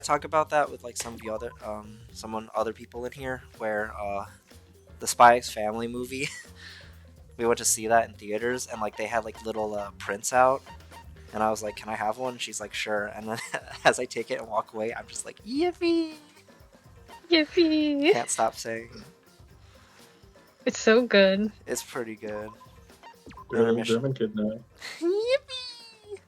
talk about that with like some other people in here where the Spy X Family movie we went to see that in theaters and like they had like little prints out and I was like, can I have one? She's like, sure. And then as I take it and walk away, I'm just like, yippee! Yippee! Can't stop saying it. It's so good. It's pretty good. You're a little Intermission. German kid now. Yippee!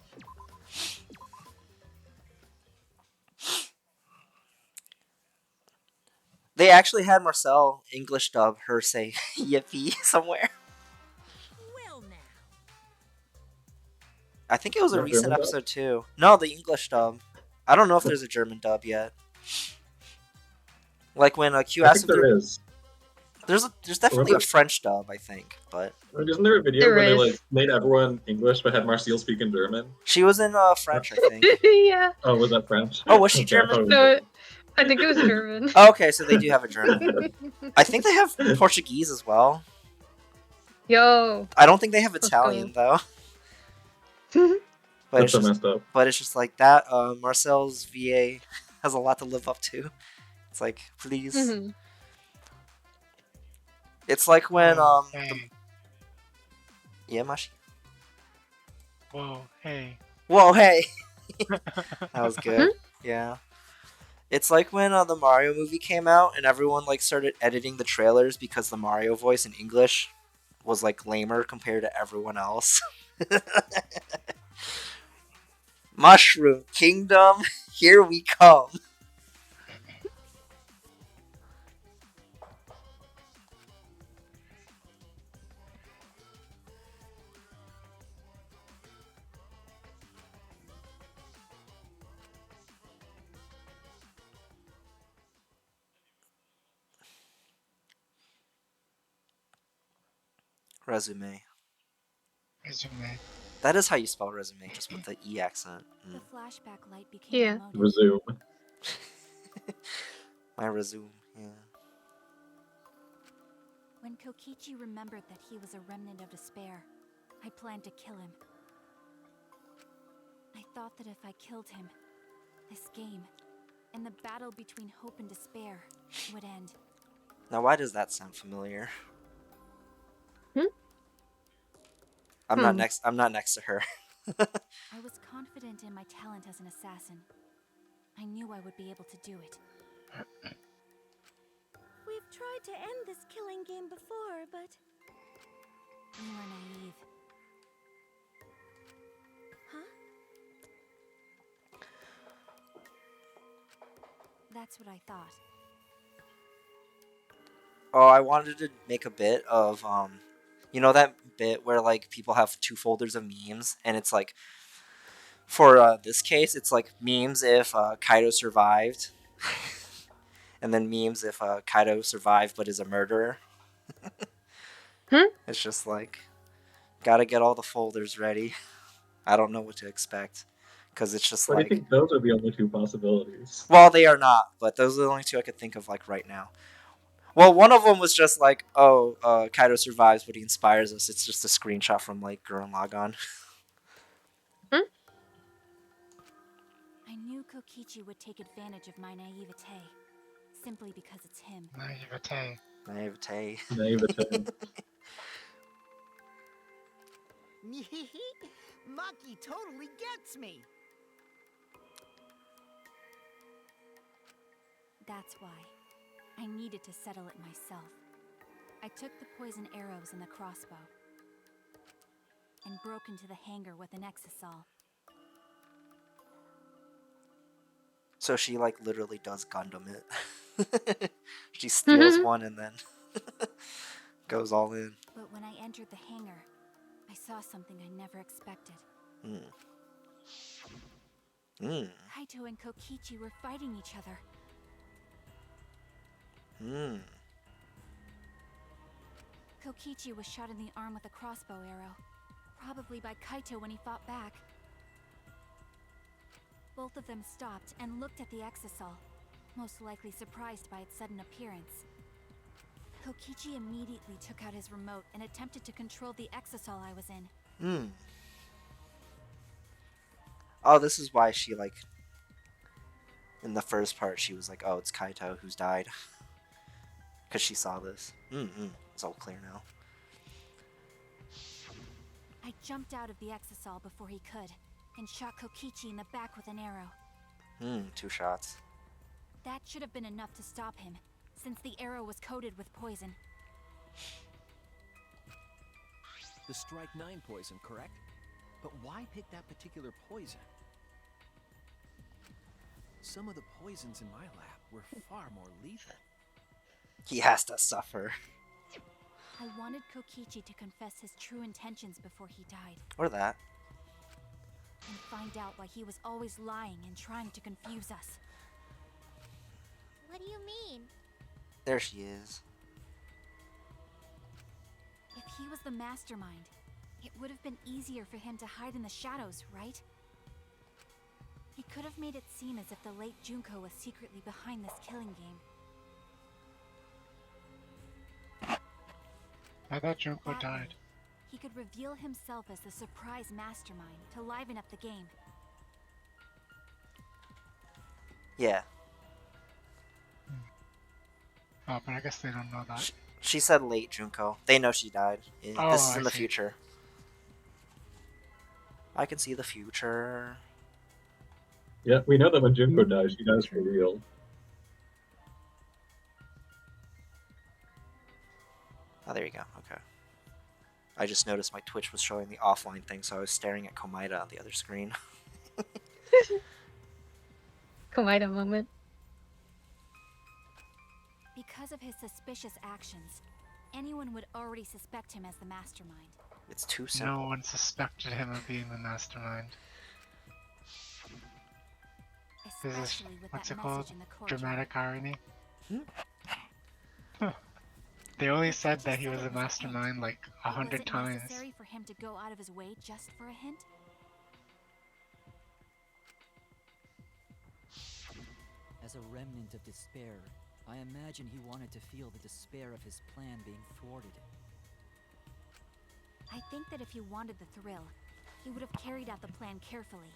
They actually had Marcel English dub her say yippee somewhere. Well now. I think it was a Not recent German dub? episode too. No, the English dub. I don't know if there's a German dub yet. Like when Q I asked think if there is. there's definitely Remember- a French dub, I think, but Like, isn't there a video There where they is. like made everyone English but had Marcel speak in German? she was in French, I think. Yeah. Oh, was that French? Oh, was she Okay, I thought German? it was No, German. I think it was German. Oh, okay, so they do have a German. I think they have Portuguese as well. Yo. I don't think they have Let's Italian though. But That's it's so just, messed up. but it's just like that. Marcel's VA has a lot to live up to. It's like, please. Mhm. It's like when Hey. yeah, Mashi. Whoa, hey. Whoa, hey. That was good. Yeah. It's like when the Mario movie came out and everyone like started editing the trailers because the Mario voice in English was like lamer compared to everyone else. Mushroom Kingdom, here we come. Resume. Resume. That is how you spell resume, just with the E accent. The Mm. flashback light became Yeah. remote. Resume. My resume, yeah. When Kokichi remembered that he was a remnant of despair, I planned to kill him. I thought that if I killed him, this game, and the battle between hope and despair, would end. Now, why does that sound familiar? Hmm? I'm not next. I'm not next to her. I was confident in my talent as an assassin. I knew I would be able to do it. We've tried to end this killing game before, but We were naive. huh? That's what I thought. Oh, I wanted to make a bit of you know that bit where like people have two folders of memes, and it's like for this case, it's like memes if Kaido survived, and then memes if Kaido survived but is a murderer. It's just like gotta get all the folders ready. I don't know what to expect because it's just But I like, think those are the only two possibilities. well, they are not, but those are the only two I could think of like right now. Well, one of them was just like, oh, Kaido survives, but he inspires us. It's just a screenshot from like Gurren Lagann. I knew Kokichi would take advantage of my naivete, simply because it's him. Naivete. Naivete. Naivete. Maki totally gets me. That's why. I needed to settle it myself. I took the poison arrows and the crossbow and broke into the hangar with an exisal. So she like literally does Gundam it. She steals one and then goes all in. But when I entered the hangar, I saw something I never expected. Kaito and Kokichi were fighting each other. Kokichi was shot in the arm with a crossbow arrow, probably by Kaito when he fought back. Both of them stopped and looked at the exisal, most likely surprised by its sudden appearance. Kokichi immediately took out his remote and attempted to control the exisal I was in. Oh, this is why she like In the first part, she was like, "Oh, it's Kaito who's died," because she saw this. It's all clear now. I jumped out of the exisal before he could, and shot Kokichi in the back with an arrow. 2 shots. That should have been enough to stop him, since the arrow was coated with poison. The Strike 9 poison, correct? But why pick that particular poison? Some of the poisons in my lab were far more lethal. He has to suffer. I wanted Kokichi to confess his true intentions before he died, Or that. and find out why he was always lying and trying to confuse us. What do you mean? There she is. If he was the mastermind, it would have been easier for him to hide in the shadows, right? He could have made it seem as if the late Junko was secretly behind this killing game. I thought Junko That died. way, he could reveal himself as the surprise mastermind to liven up the game. Yeah. Oh, but I guess they don't know that. She said late Junko. They know she died. Oh, This is I in the see. future. I can see the future. Yeah, we know that when Junko dies, she dies for real. Oh, there you go. Okay. I just noticed my Twitch was showing the offline thing, so I was staring at Komaida on the other screen. Komaida moment. Because of his suspicious actions, anyone would already suspect him as the mastermind. It's too simple. No one suspected him of being the mastermind. This is, Especially with what's that it called? message in the courtyard. Dramatic irony. Hmm? They only If said he that he said was it a was a hint, mastermind like Was 100 it times. necessary for him to go out of his way just for a hint? As a remnant of despair, I imagine he wanted to feel the despair of his plan being thwarted. I think that if he wanted the thrill, he would have carried out the plan carefully.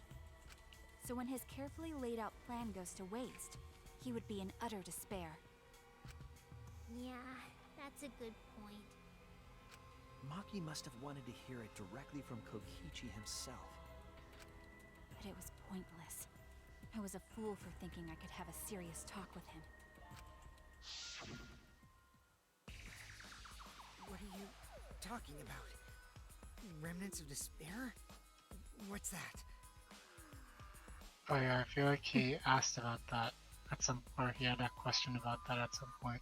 So when his carefully laid out plan goes to waste, he would be in utter despair. Yeah, that's a good point. Maki must have wanted to hear it directly from Kokichi himself. But it was pointless. I was a fool for thinking I could have a serious talk with him. What are you talking about? Remnants of despair? What's that? Oh yeah, I feel like he asked about that at some point. He had a question about that at some point.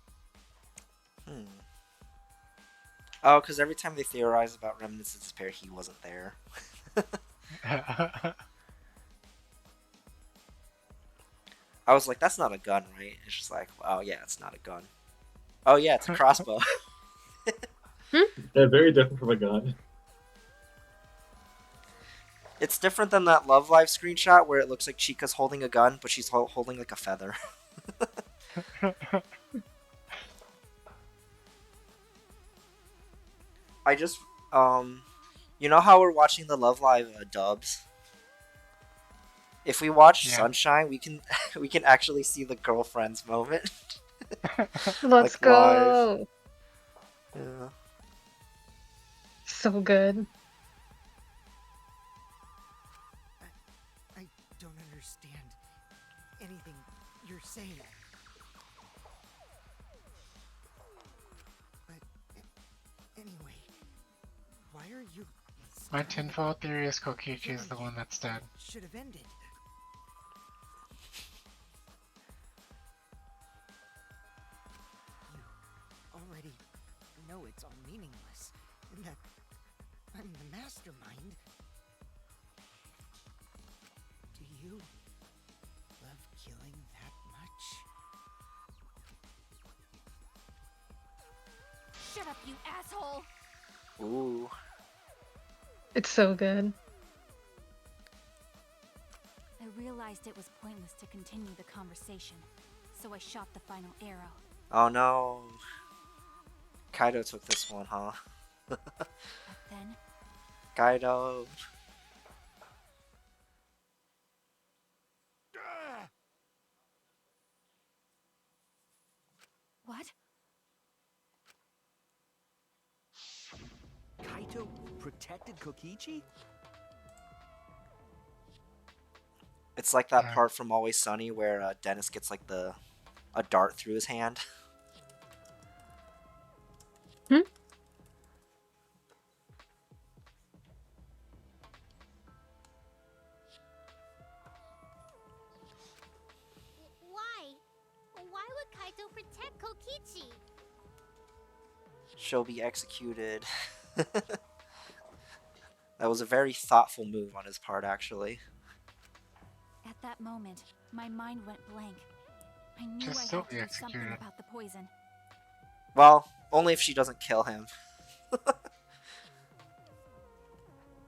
Oh, because every time they theorize about remnants of despair, he wasn't there. I was like, that's not a gun, right? It's just like, oh yeah, it's not a gun. Oh yeah, it's a crossbow. Yeah, very different from a gun. It's different than that Love Live screenshot where it looks like Chica's holding a gun, but she's holding like a feather. I just, you know how we're watching the Love Live dubs? If we watch Yeah. Sunshine, we can we can actually see the girlfriends moment. Let's Like, go. Yeah. So good. I don't understand anything you're saying. But anyway, why are you? My staring at tinfoil theory is the Kokichi is the killing one that's dead. Should have ended. You already know it's all meaningless, and that I'm the mastermind. Do you love killing that much? Shut up, you asshole! Ooh. It's so good. I realized it was pointless to continue the conversation, so I shot the final arrow. Oh no. Kaido took this one, huh? But then, Kaido. What? Kaito protected Kokichi? It's like that Yeah. part from Always Sunny where Dennis gets like a dart through his hand. Why? Why would Kaito protect Kokichi? She'll be executed. That was a very thoughtful move on his part, actually. At that moment, my mind went blank. I knew She'll I still had to be do something executed. about the poison. Well, only if she doesn't kill him.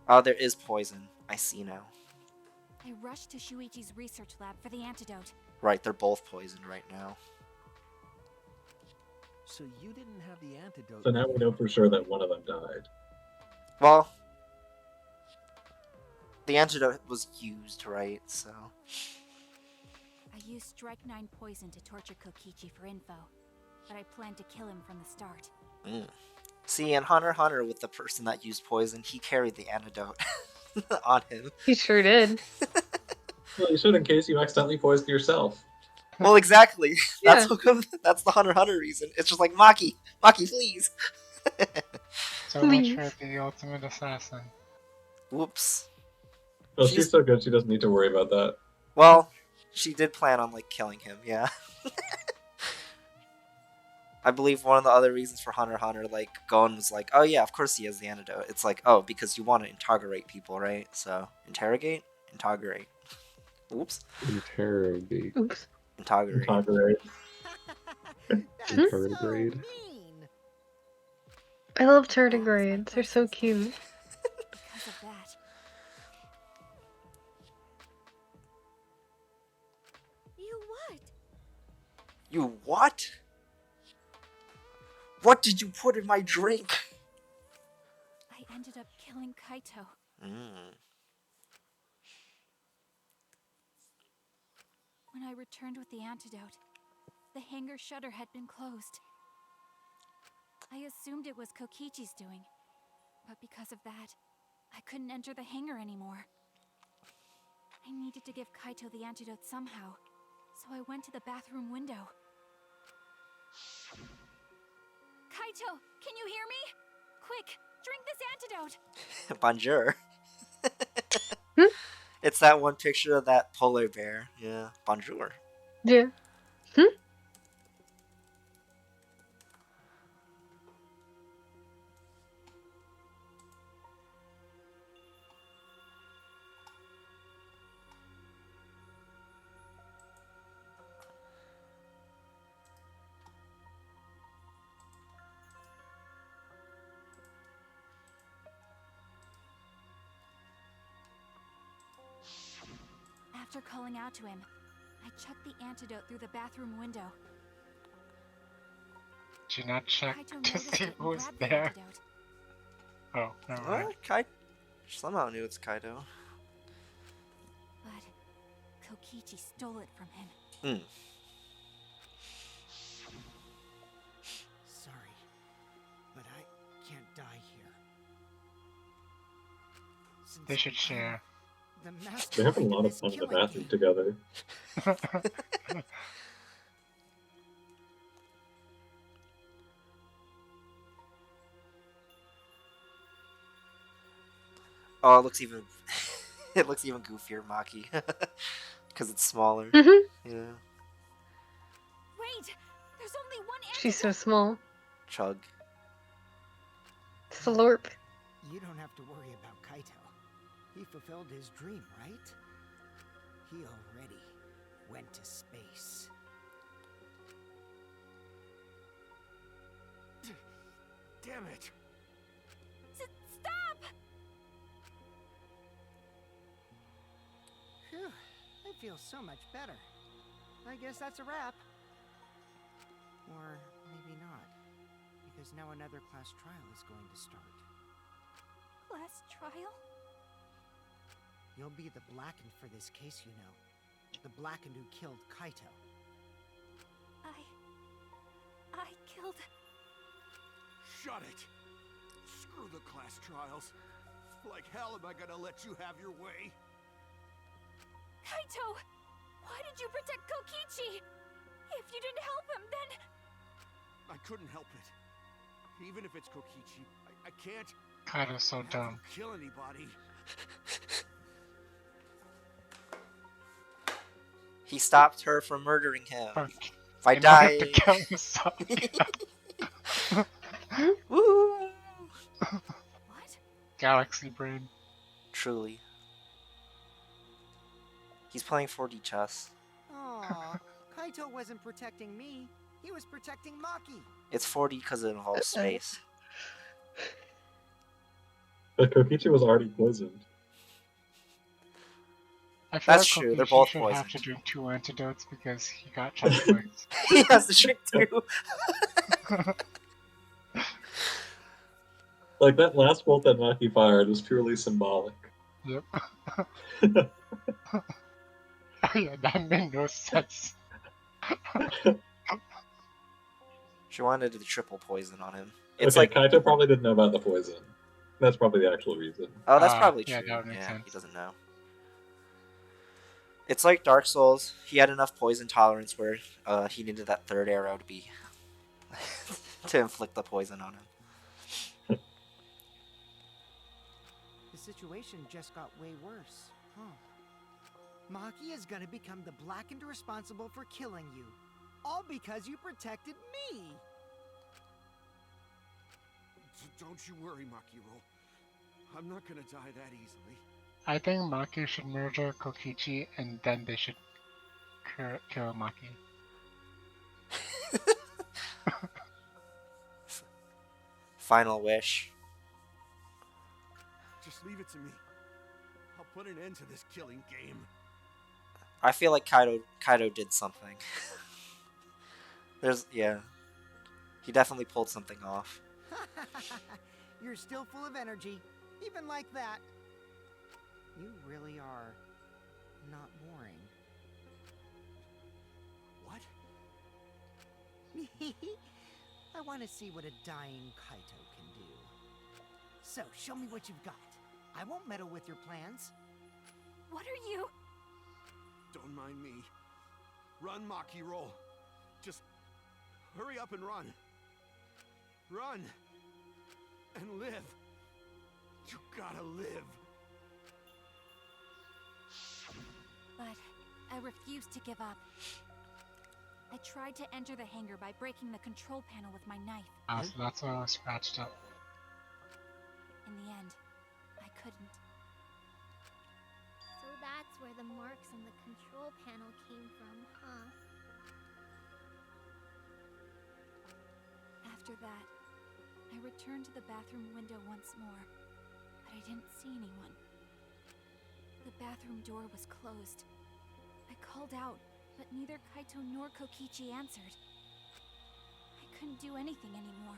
Oh, there is poison. I see now. I rushed to Shuichi's research lab for the antidote. Right, they're both poisoned right now. So you didn't have the antidote. So now ready we know her, for sure that right? one of them died. Well, the antidote was used, right? So I used Strike 9 poison to torture Kokichi for info, but I planned to kill him from the start. see, in Hunter x Hunter, with the person that used poison, he carried the antidote on him. He sure did. Well, you should in case you accidentally poisoned yourself. Well, exactly. That's Yeah. how come. That's the Hunter x Hunter reason. It's just like Maki, please. So much Please. for the ultimate assassin. Whoops. Well, She's- she's so good she doesn't need to worry about that. Well, she did plan on like killing him. Yeah. I believe one of the other reasons for Hunter x Hunter, like Gon was like, "Oh yeah, of course he has the antidote." It's like, oh, because you want to interrogate people, right? So interrogate, interrogate. Whoops, Interrogate. Oops. interrogate. Kagure. That's Interrograde. so mean. I love That was my tardigrades. They're so first cute. mistake. Because of that, You what? You what? What did you put in my drink? I ended up killing Kaito. When I returned with the antidote, the hangar shutter had been closed. I assumed it was Kokichi's doing, but because of that, I couldn't enter the hangar anymore. I needed to give Kaito the antidote somehow, so I went to the bathroom window. Kaito, can you hear me? Quick, drink this antidote! Bonjour. Hmm? It's that one picture of that polar bear. Yeah, bonjour. Yeah. After calling out to him, I chucked the antidote through the bathroom window. Did you not check Kaito to noticed see it who and was grabbed the there? antidote. Oh, never mind. Kai somehow knew it's Kaido. But Kokichi stole it from him. Sorry, but I can't die here. Since They should I'm share. The They have a mastermind lot of this fun in the killing bathroom game. together. Oh, it looks even it looks even goofier, Maki, because it's smaller. Mhm. Yeah, Wait! There's only one antidote! She's so small. chug. Slurp. You don't have to worry about Kaito. He fulfilled his dream, right? He already went to space. Damn it! Stop! Phew, I feel so much better. I guess that's a wrap. Or maybe not, because now another class trial is going to start. Class trial? You'll be the Blackened for this case, you know. The Blackened who killed Kaito. killed... Shut it! Screw the class trials. Like hell am I gonna let you have your way? Kaito! Why did you protect Kokichi? If you didn't help him, then... I couldn't help it. Even if it's Kokichi, I can't Kaido's so have dumb. him kill anybody. He stopped her from murdering him Fuck. by In order to dying. kill himself. Woo! What? Galaxy brain. Truly. He's playing 4D chess. Aw, Kaito wasn't protecting me. He was protecting Maki. It's 4D because it involves space. But Kokichi was already poisoned. I feel That's like true, they're Kokichi both should have poisoned. to drink 2 antidotes because he got checkpoints. He has to drink 2. Like, that last bolt that Maki fired was purely symbolic. Yep. Yeah, that made no sense. She wanted to triple poison on him. It's Okay, like, Kaito probably didn't know about the poison. That's probably the actual reason. oh, that's probably yeah, true. that would make Yeah, sense. he doesn't know. It's like Dark Souls. He had enough poison tolerance where he needed that third arrow to be to inflict the poison on him. The situation just got way worse, huh? Maki is gonna become the blackened responsible for killing you. All because you protected me! Don't you worry, Makiro. I'm not gonna die that easily. I think Maki should murder Kokichi and then they should kill Maki. Final wish. Just leave it to me. I'll put an end to this killing game. I feel like Kaido did something. Yeah. He definitely pulled something off. You're still full of energy, even like that. You really are not boring. What? I want to see what a dying Kaito can do. So, show me what you've got. I won't meddle with your plans. What are you... Don't mind me. Run, Makiro. Just hurry up and run. Run. And live. You gotta live. But I refused to give up. I tried to enter the hangar by breaking the control panel with my knife. So that's why I was scratched up. In the end, I couldn't. So that's where the marks on the control panel came from, huh? After that, I returned to the bathroom window once more, but I didn't see anyone. The bathroom door was closed. I called out, but neither Kaito nor Kokichi answered. I couldn't do anything anymore.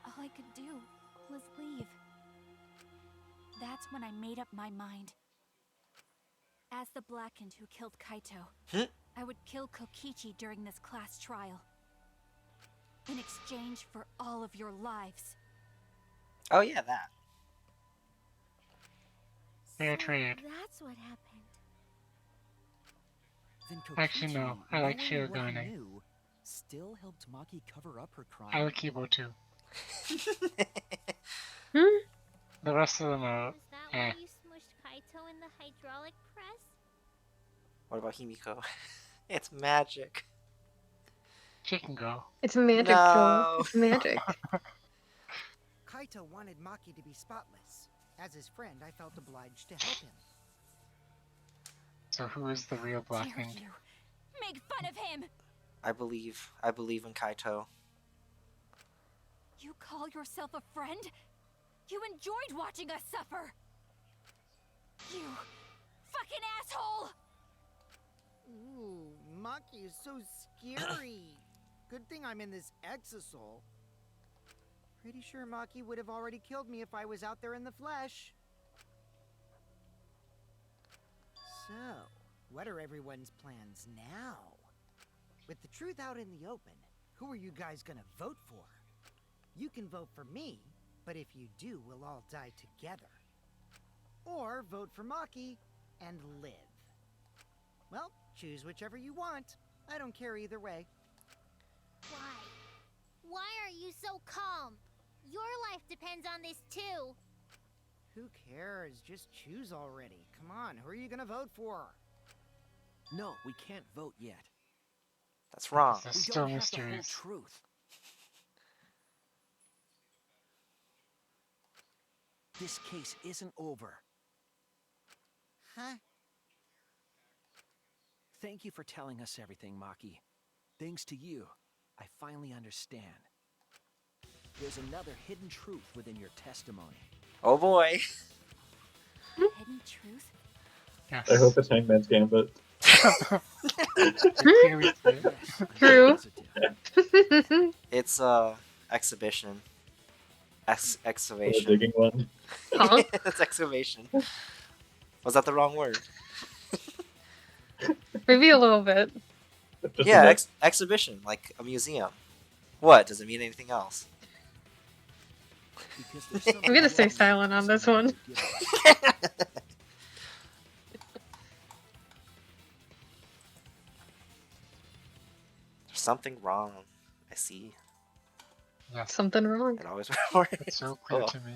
All I could do was leave. That's when I made up my mind. As the Blackened who killed Kaito, I would kill Kokichi during this class trial. In exchange for all of your lives. Oh yeah, that. Fair trade. That's what happened. Then Actually, no. Kokichi, I like knowing what he Shirogane. knew, still helped Maki cover up her crime. I like Kibo too. Hmm? The rest of them are Was that eh. why you smushed Kaito in the hydraulic press? What about Himiko? It's magic. She can go. It's magic, No. Joel. It's magic. Kaito wanted Maki to be spotless. As his friend, I felt obliged to help him. So who is the real Dare Blackened? you make fun of him? I believe in Kaito. You call yourself a friend? You enjoyed watching us suffer. You fucking asshole! Ooh, Maki is so scary. Good thing I'm in this exisal. Pretty sure Maki would have already killed me if I was out there in the flesh. So, what are everyone's plans now? With the truth out in the open, Who are you guys gonna vote for? You can vote for me, but if you do, we'll all die together. Or vote for Maki and live. Well, choose whichever you want. I don't care either way. Why? Why are you so calm? Your life depends on this too. Who cares? Just choose already. Come on, who are you gonna vote for? No, we can't vote yet. That's wrong. That's We still don't have the whole mysterious. truth. This case isn't over. Huh? Thank you for telling us everything, Maki. Thanks to you, I finally understand. There's another hidden truth within your testimony. Oh boy. Hidden truth? Yes. I hope it's Hangman's Gambit. Clearly clear. Yes, I'm True. positive. It's exhibition. The Excavation. digging one. Huh? It's excavation. Was that the wrong word? Maybe a little bit. Just Yeah, a bit. exhibition, like a museum. What? Does it mean anything else? Because there's something I'm gonna stay wrong with the silent on this testimony one. you give us. There's something wrong. I see. Yes, Something wrong. It always works. it's so clear to me.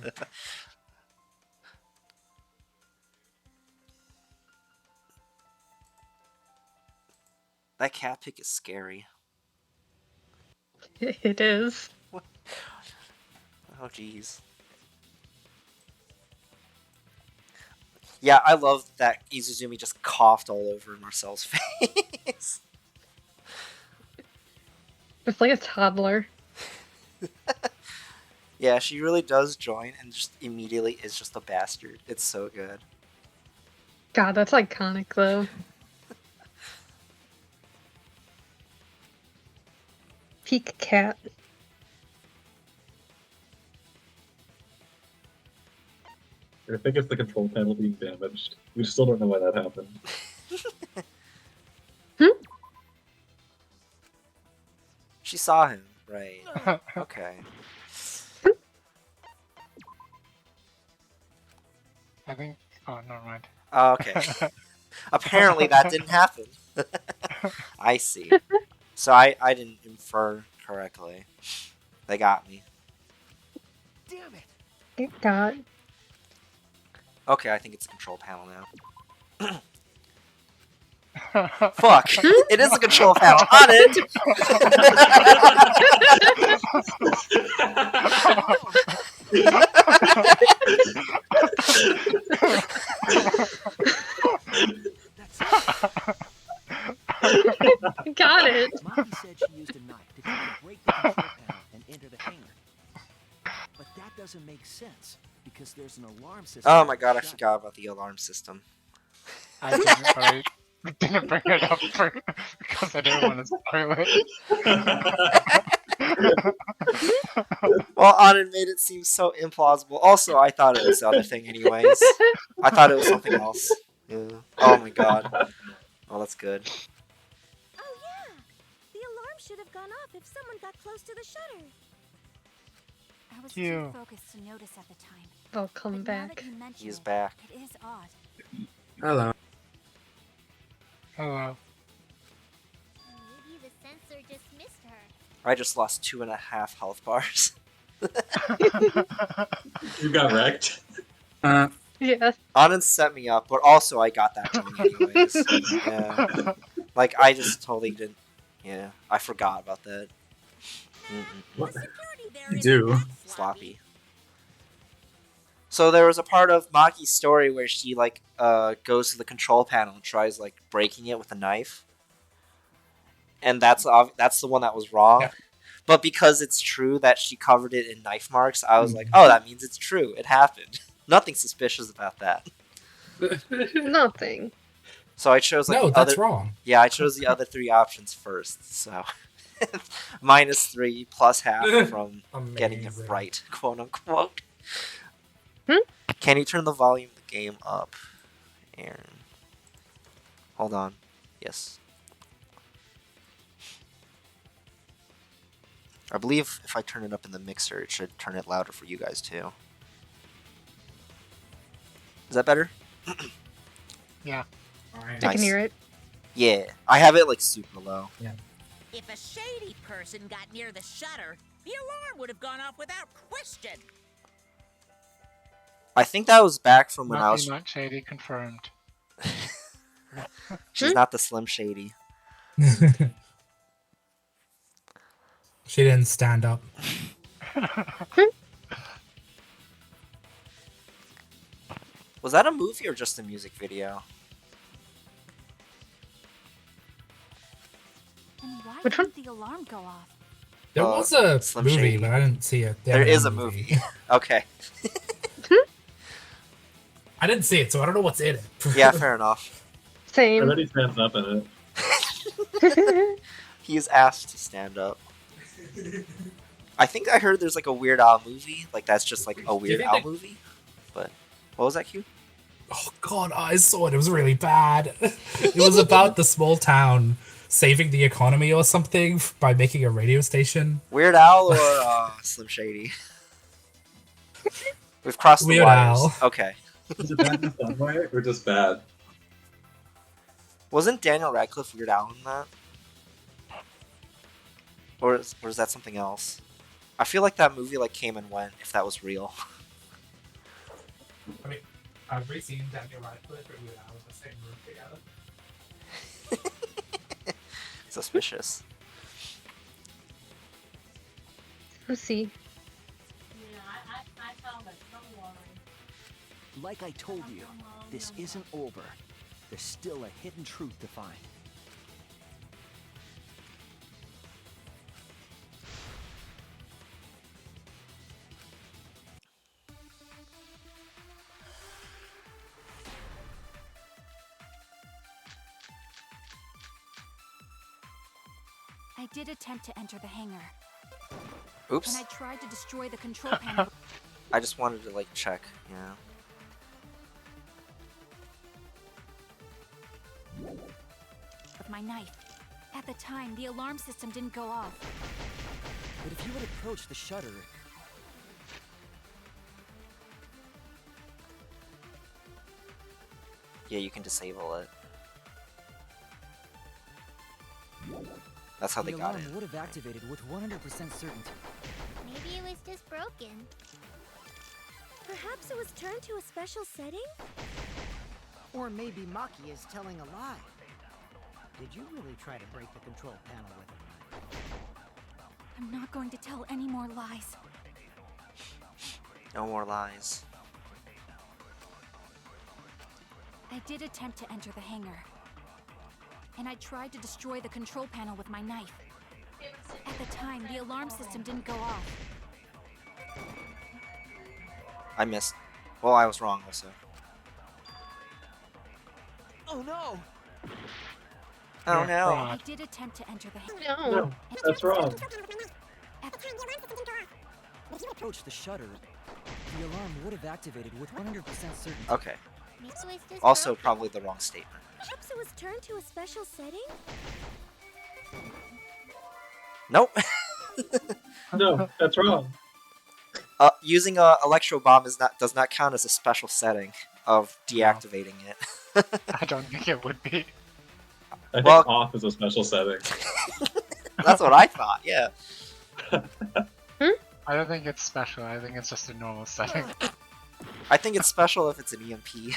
That cat pick is scary. It is. Oh jeez. Yeah, I love that Izuzumi just coughed all over Marcel's face. It's like a toddler. Yeah, she really does join and just immediately is just a bastard. It's so good. God, that's iconic though. Peak cat. I think it's the control panel being damaged. We still don't know why that happened. She saw him, right? Okay. I think. Oh, never mind. Okay. Apparently that didn't happen. I see. So I didn't infer correctly. They got me. Damn it! Thank God. Okay, I think it's a control panel now. Fuck! It is a control panel on it! Got it. Maki said she used a knife to try to break the control panel and enter the hangar. But that doesn't make sense, because there's an alarm system. Oh my god, I shut. forgot about the alarm system. I didn't, but I didn't bring it up because I didn't want to spoil it. Well, Auden made it seem so implausible. Also, I thought it was the other thing anyways. I thought it was something else. Yeah. Oh my god. Oh, that's good. Oh yeah! The alarm should have gone off if someone got close to the shutter. I was You. too focused to notice at the time. I'll come But now back. that you mention He's it, back. it is odd. Hello. Hello. Maybe the sensor just missed her. I just lost 2.5 health bars. You got wrecked. Yeah. Auden set me up, but also I got that wrong anyways. Yeah. Like, I just totally didn't... Yeah, I forgot about that. What? Security there You isn't do. that Sloppy. So there was a part of Maki's story where she, like, goes to the control panel and tries, like, breaking it with a knife. And that's the one that was wrong. Yeah. But because it's true that she covered it in knife marks, I was like, oh, that means it's true. It happened. Nothing suspicious about that. Nothing. So I chose, like, No, the that's other... wrong. Yeah, I chose the other 3 options first, so... -3 plus half from getting it Amazing. right, quote unquote. Hmm? Can you turn the volume of the game up, Aaron? Hold on. Yes. I believe if I turn it up in the mixer, it should turn it louder for you guys too. Is that better? Yeah. I can hear it. Yeah, I have it like super low. Yeah. If a shady person got near the shutter, the alarm would have gone off without question. I think that was back from when I was. Not shady confirmed. She's not the Slim Shady. She didn't stand up. Was that a movie or just a music video? And why Which one? didn't the alarm go off? There was a Slim movie, Shady. but I didn't see it. There is a movie. Okay. I didn't see it, so I don't know what's in it. Yeah, fair enough. Same. I bet he stands up in it. He's asked to stand up. I think I heard there's like a Weird Al movie. Like that's just like a Weird Al movie. But what was that, Q? Oh god, I saw it. It was really bad. It was about the small town saving the economy or something by making a radio station. Weird Al or Slim Shady? We've crossed the Weird wires. Al. Okay. Is it bad in a fun way or just bad? Wasn't Daniel Radcliffe Weird Al in that? Or is that something else? I feel like that movie like came and went. If that was real. I mean, I've really seen Daniel Radcliffe and Weird Al in the same room together. Suspicious. Let's see. Like I told you, this isn't over. There's still a hidden truth to find. I did attempt to enter the hangar. Oops. And I tried to destroy the control panel. I just wanted to like check. Yeah. With my knife. At the time, the alarm system didn't go off. But if you had approached the shutter, Yeah, you can disable it. That's how they the got alarm it. would have activated with 100% certainty. Maybe it was just broken. Perhaps it was turned to a special setting? Or maybe Maki is telling a lie. Did you really try to break the control panel with it? I'm not going to tell any more lies. No more lies. I did attempt to enter the hangar. And I tried to destroy the control panel with my knife. At the time, the alarm system didn't go off. I missed. Well, I was wrong also. Oh no! Oh no. I did attempt to enter the hangar. No, that's wrong. If you approached the shutter, the alarm would have activated with 100% certainty. Okay. Maybe it was just Also, broken. probably the wrong statement. Perhaps it was turned to a special setting? Nope. No, that's wrong. Using a electro bomb does not count as a special setting of deactivating it. I don't think it would be. I think Well- off is a special setting. That's what I thought. Yeah. I don't think it's special. I think it's just a normal setting. I think it's special if it's an EMP.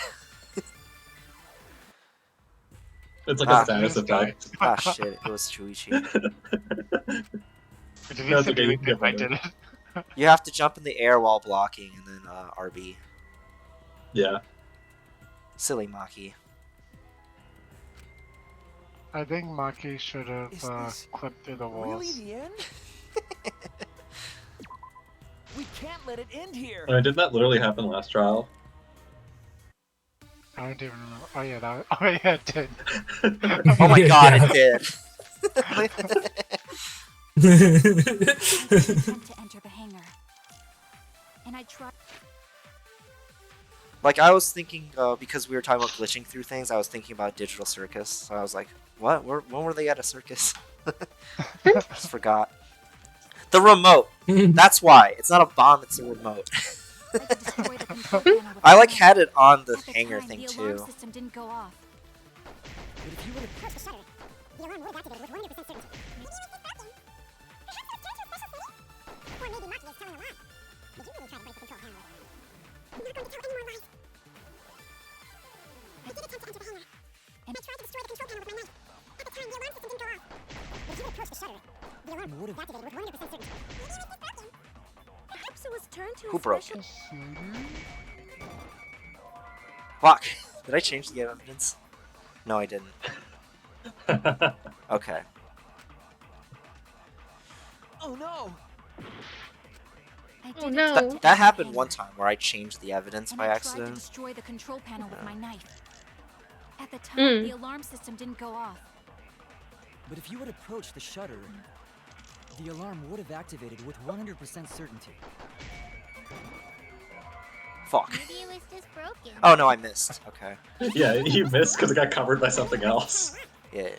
It's like Ah. a status effect. Ah shit! It was Shuichi. Did he That's say okay, you doing can it if I get did better. it? You have to jump in the air while blocking, and then RB. Yeah. Silly Maki. I think Maki should Is have this clipped through the Really walls. the end? We can't let it end here. I mean, didn't that literally happen last trial? I don't even remember. Oh yeah, oh yeah, it did. Oh my god, it did. Attempt to enter the hangar. And I tried. Like I was thinking, because we were talking about glitching through things, I was thinking about Digital Circus. So I was like, what? When were they at a circus? Just forgot. The remote. That's why. It's not a bomb, it's a remote. I like had it on the hanger thing the too. alarm system didn't go off. But if you would have Press the shutter. The alarm would have activated with 100% certainty. Maybe it was just broken. Perhaps it was turned to a special setting? Or maybe Maki is telling a lie. Did you really try to break the control panel with me? I'm not going to tell any more lies. I did attempt to enter the hangar. And I tried to destroy the control panel with my knife. At the time, the alarm system didn't go off. But if you approach the shutter, the alarm would have activated with 100% certainty. Maybe it was just broken. Perhaps it was turned to Who a broke special... it? Fuck. Did I change the evidence? No, I didn't. Okay. Oh no! Oh no. That happened one time where I changed the evidence And by I tried to accident. destroy the control panel with my knife. At the time, the Mm. alarm system didn't go off. But if you had approached the shutter, the alarm would have activated with 100% certainty. Fuck. Maybe it was just broken. Oh no, I missed. Okay. Yeah, you missed because it got covered by something else. Yeah.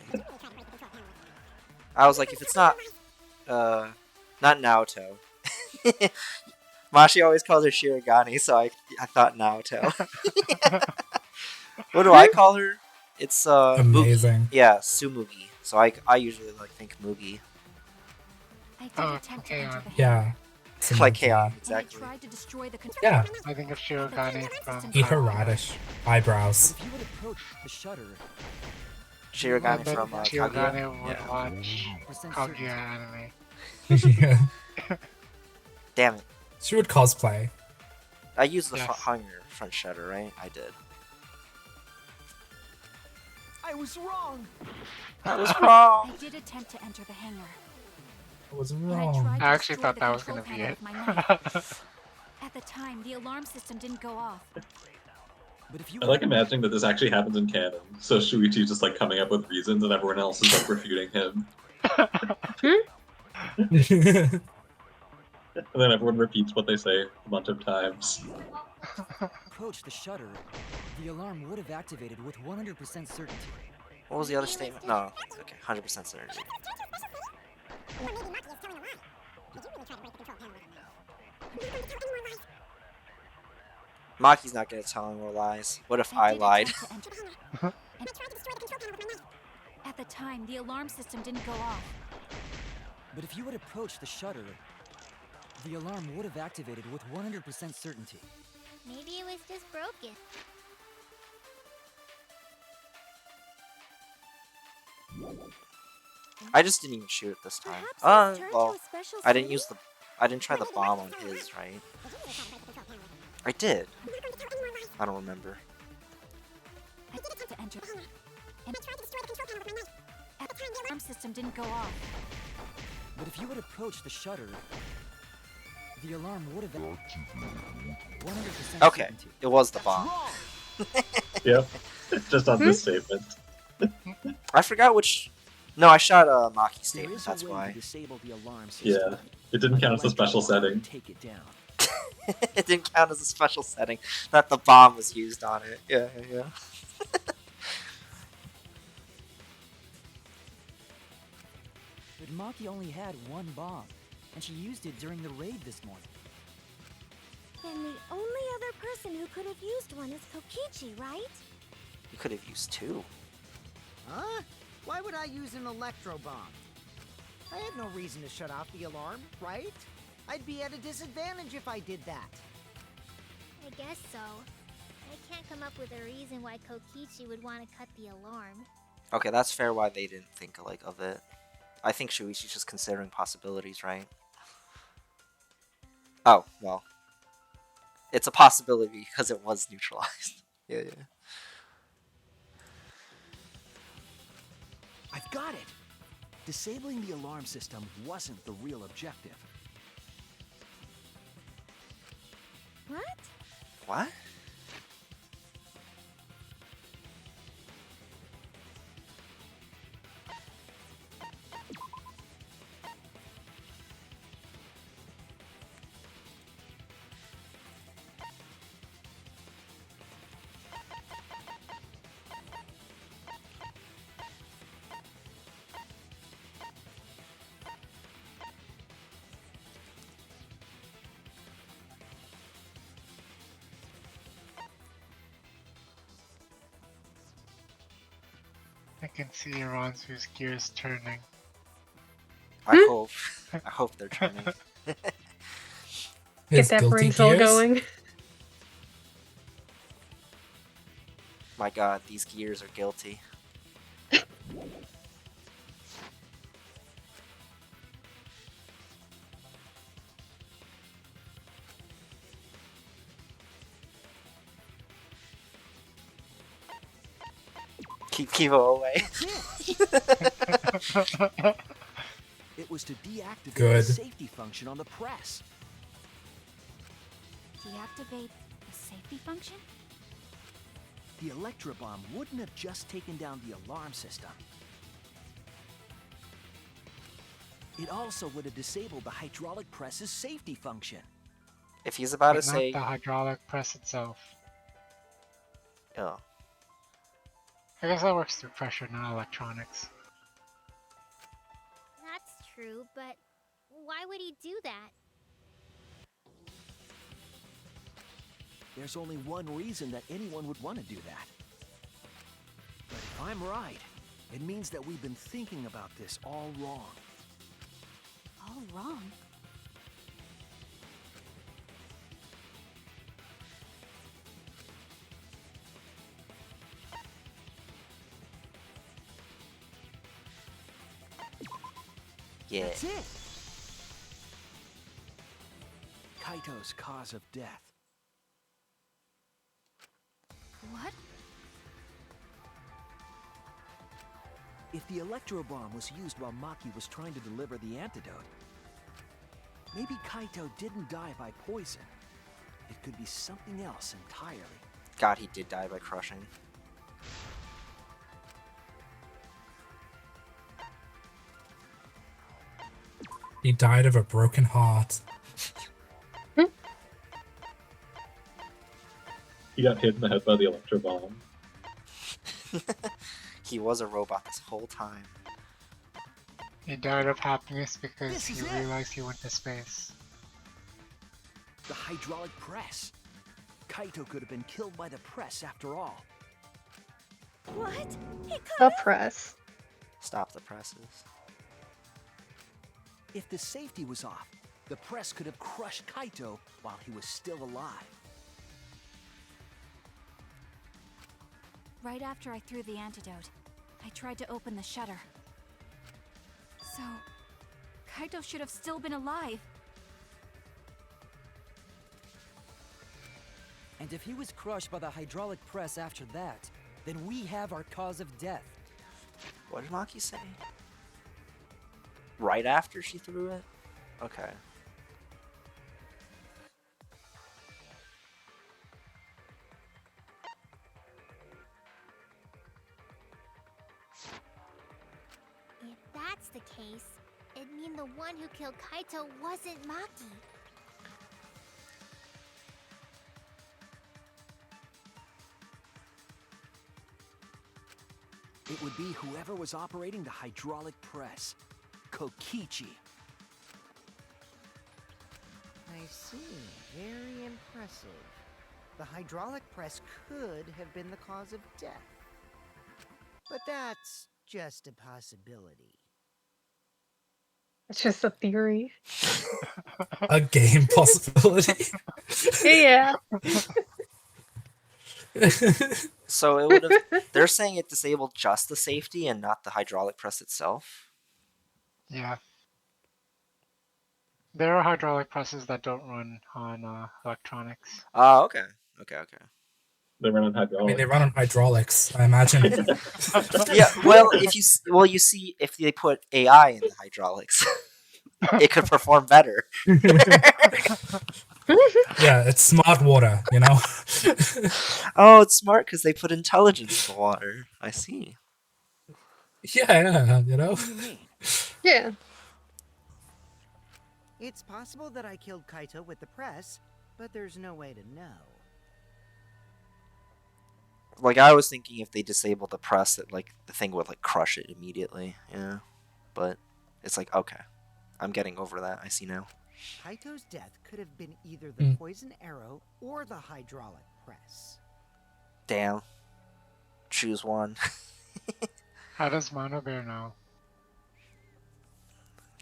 I was like, if it's not Naoto. Mashi always calls her Shirogane, so I thought Naoto. What do I call her? It's Amazing. Mugi. Yeah, Sumugi. So I usually like think Mugi. I did Oh, attempt to okay, enter the Yeah. hangar. Like K-On, And I exactly. tried to destroy the control Yeah. I think of Shirogane from Eat her radish. Eyebrows. If you had approached the shutter, Shirogane bet from Shirogane Kaguya. would Yeah. watch 100% Kaguya anime. Yeah. Damn it. She would cosplay. I used the Yes. hanger front shutter, right? I did. I was wrong! I was wrong. I did attempt to enter the hangar. I was And I wrong. tried to I actually destroy thought the that was control gonna be panel it. with my knife. At the time, the alarm system didn't go off. but if you I like imagining that this actually happens in canon. So Shuichi's just like coming up with reasons and everyone else is like refuting him. And then everyone repeats what they say a bunch of times. approached the shutter, the alarm would have activated with 100% certainty. What was the other statement? No. Okay, 100% certainty. Or maybe Maki is telling a lie. Did you really try to break the control panel with me? I'm not going to tell any more lies. Maki's not gonna tell any more lies. What if I did lied? attempt to enter the hangar. And I tried to destroy the control panel with my knife. At the time, the alarm system didn't go off. But if you had approached the shutter, the alarm would have activated with 100% certainty. Maybe it was just broken. I just didn't even shoot it this time. Perhaps it was turned to Well, a special I didn't setting? use the. I didn't try the bomb on his, right? Did you really try to break the control panel with me? I did. I'm not going to tell any more lies. I don't remember. I did attempt to enter The hangar. And I tried to destroy the control panel with my knife. at the time, the alarm system didn't go off. But if you had approached the shutter, the alarm would have activated 100% Okay, certainty. it was the bomb. Yep. Just on this statement. I forgot which. No, I shot a Maki There statement. is That's a way why. to disable the alarm system. Yeah. It didn't count as a special setting. Take it down. It didn't count as a special setting that the bomb was used on it. Yeah, yeah. But Maki only had one bomb, and she used it during the raid this morning. Then the only other person who could have used one is Kokichi, right? You could have used two. Huh? Why would I use an electro bomb? I had no reason to shut off the alarm, right? I'd be at a disadvantage if I did that. I guess so. I can't come up with a reason why Kokichi would want to cut the alarm. Okay, that's fair why they didn't think like of it. I think Shuichi's just considering possibilities, right? Oh, well. It's a possibility because it was neutralized. Yeah, yeah. I've got it! Disabling the alarm system wasn't the real objective. What? What? I can see Iranzu's gears turning. I hope they're turning. His Get that guilty brain cell gears? going. My god, these gears are guilty. Keep Kivo away. It was to deactivate Good. the safety function on the press. Deactivate the safety function? The Electro Bomb wouldn't have just taken down the alarm system. It also would have disabled the hydraulic press's safety function. If he's about But to not say, the hydraulic press itself. oh, I guess that works through pressure, not electronics. That's true, but why would he do that? There's only one reason that anyone would want to do that. But if I'm right, it means that we've been thinking about this all wrong. All wrong. yeah. That's it. Kaito's cause of death. What? If the Electro Bomb was used while Maki was trying to deliver the antidote, maybe Kaito didn't die by poison. It could be something else entirely. God, he did die by crushing. He died of a broken heart. He got hit in the head by the Electro Bomb. He was a robot this whole time. He died of happiness because This he is it. realized he went to space. The hydraulic press. Kaito could have been killed by the press after all. What? He The press. Stop the presses. If the safety was off, the press could have crushed Kaito while he was still alive. Right after I threw the antidote, I tried to open the shutter. So, Kaito should have still been alive. And if he was crushed by the hydraulic press after that, then we have our cause of death. What did Maki say? Right after she threw it? Okay. If that's the case, it'd mean the one who killed Kaito wasn't Maki. It would be whoever was operating the hydraulic press. Kokichi. I see. Very impressive. The hydraulic press could have been the cause of death. But that's just a possibility. It's just a theory. A game possibility. Yeah. So it would have. They're saying it disabled just the safety and not the hydraulic press itself. Yeah. There are hydraulic presses that don't run on electronics. Oh, okay. Okay. They run on I hydraulics. mean, they run on hydraulics, I imagine. Yeah. Well, you see, if they put AI in the hydraulics, it could perform better. Yeah, it's smart water, you know? Oh, it's smart because they put intelligence in the water. I see. Yeah, you know? What do you mean? Yeah. It's possible that I killed Kaito with the press, but there's no way to know. Like, I was thinking if they disabled the press, that like the thing would like crush it immediately. Yeah, but it's like, okay, I'm getting over that. I see now. Kaito's death could have been either the poison arrow or the hydraulic press. Damn. Choose one. How does Mono Bear know?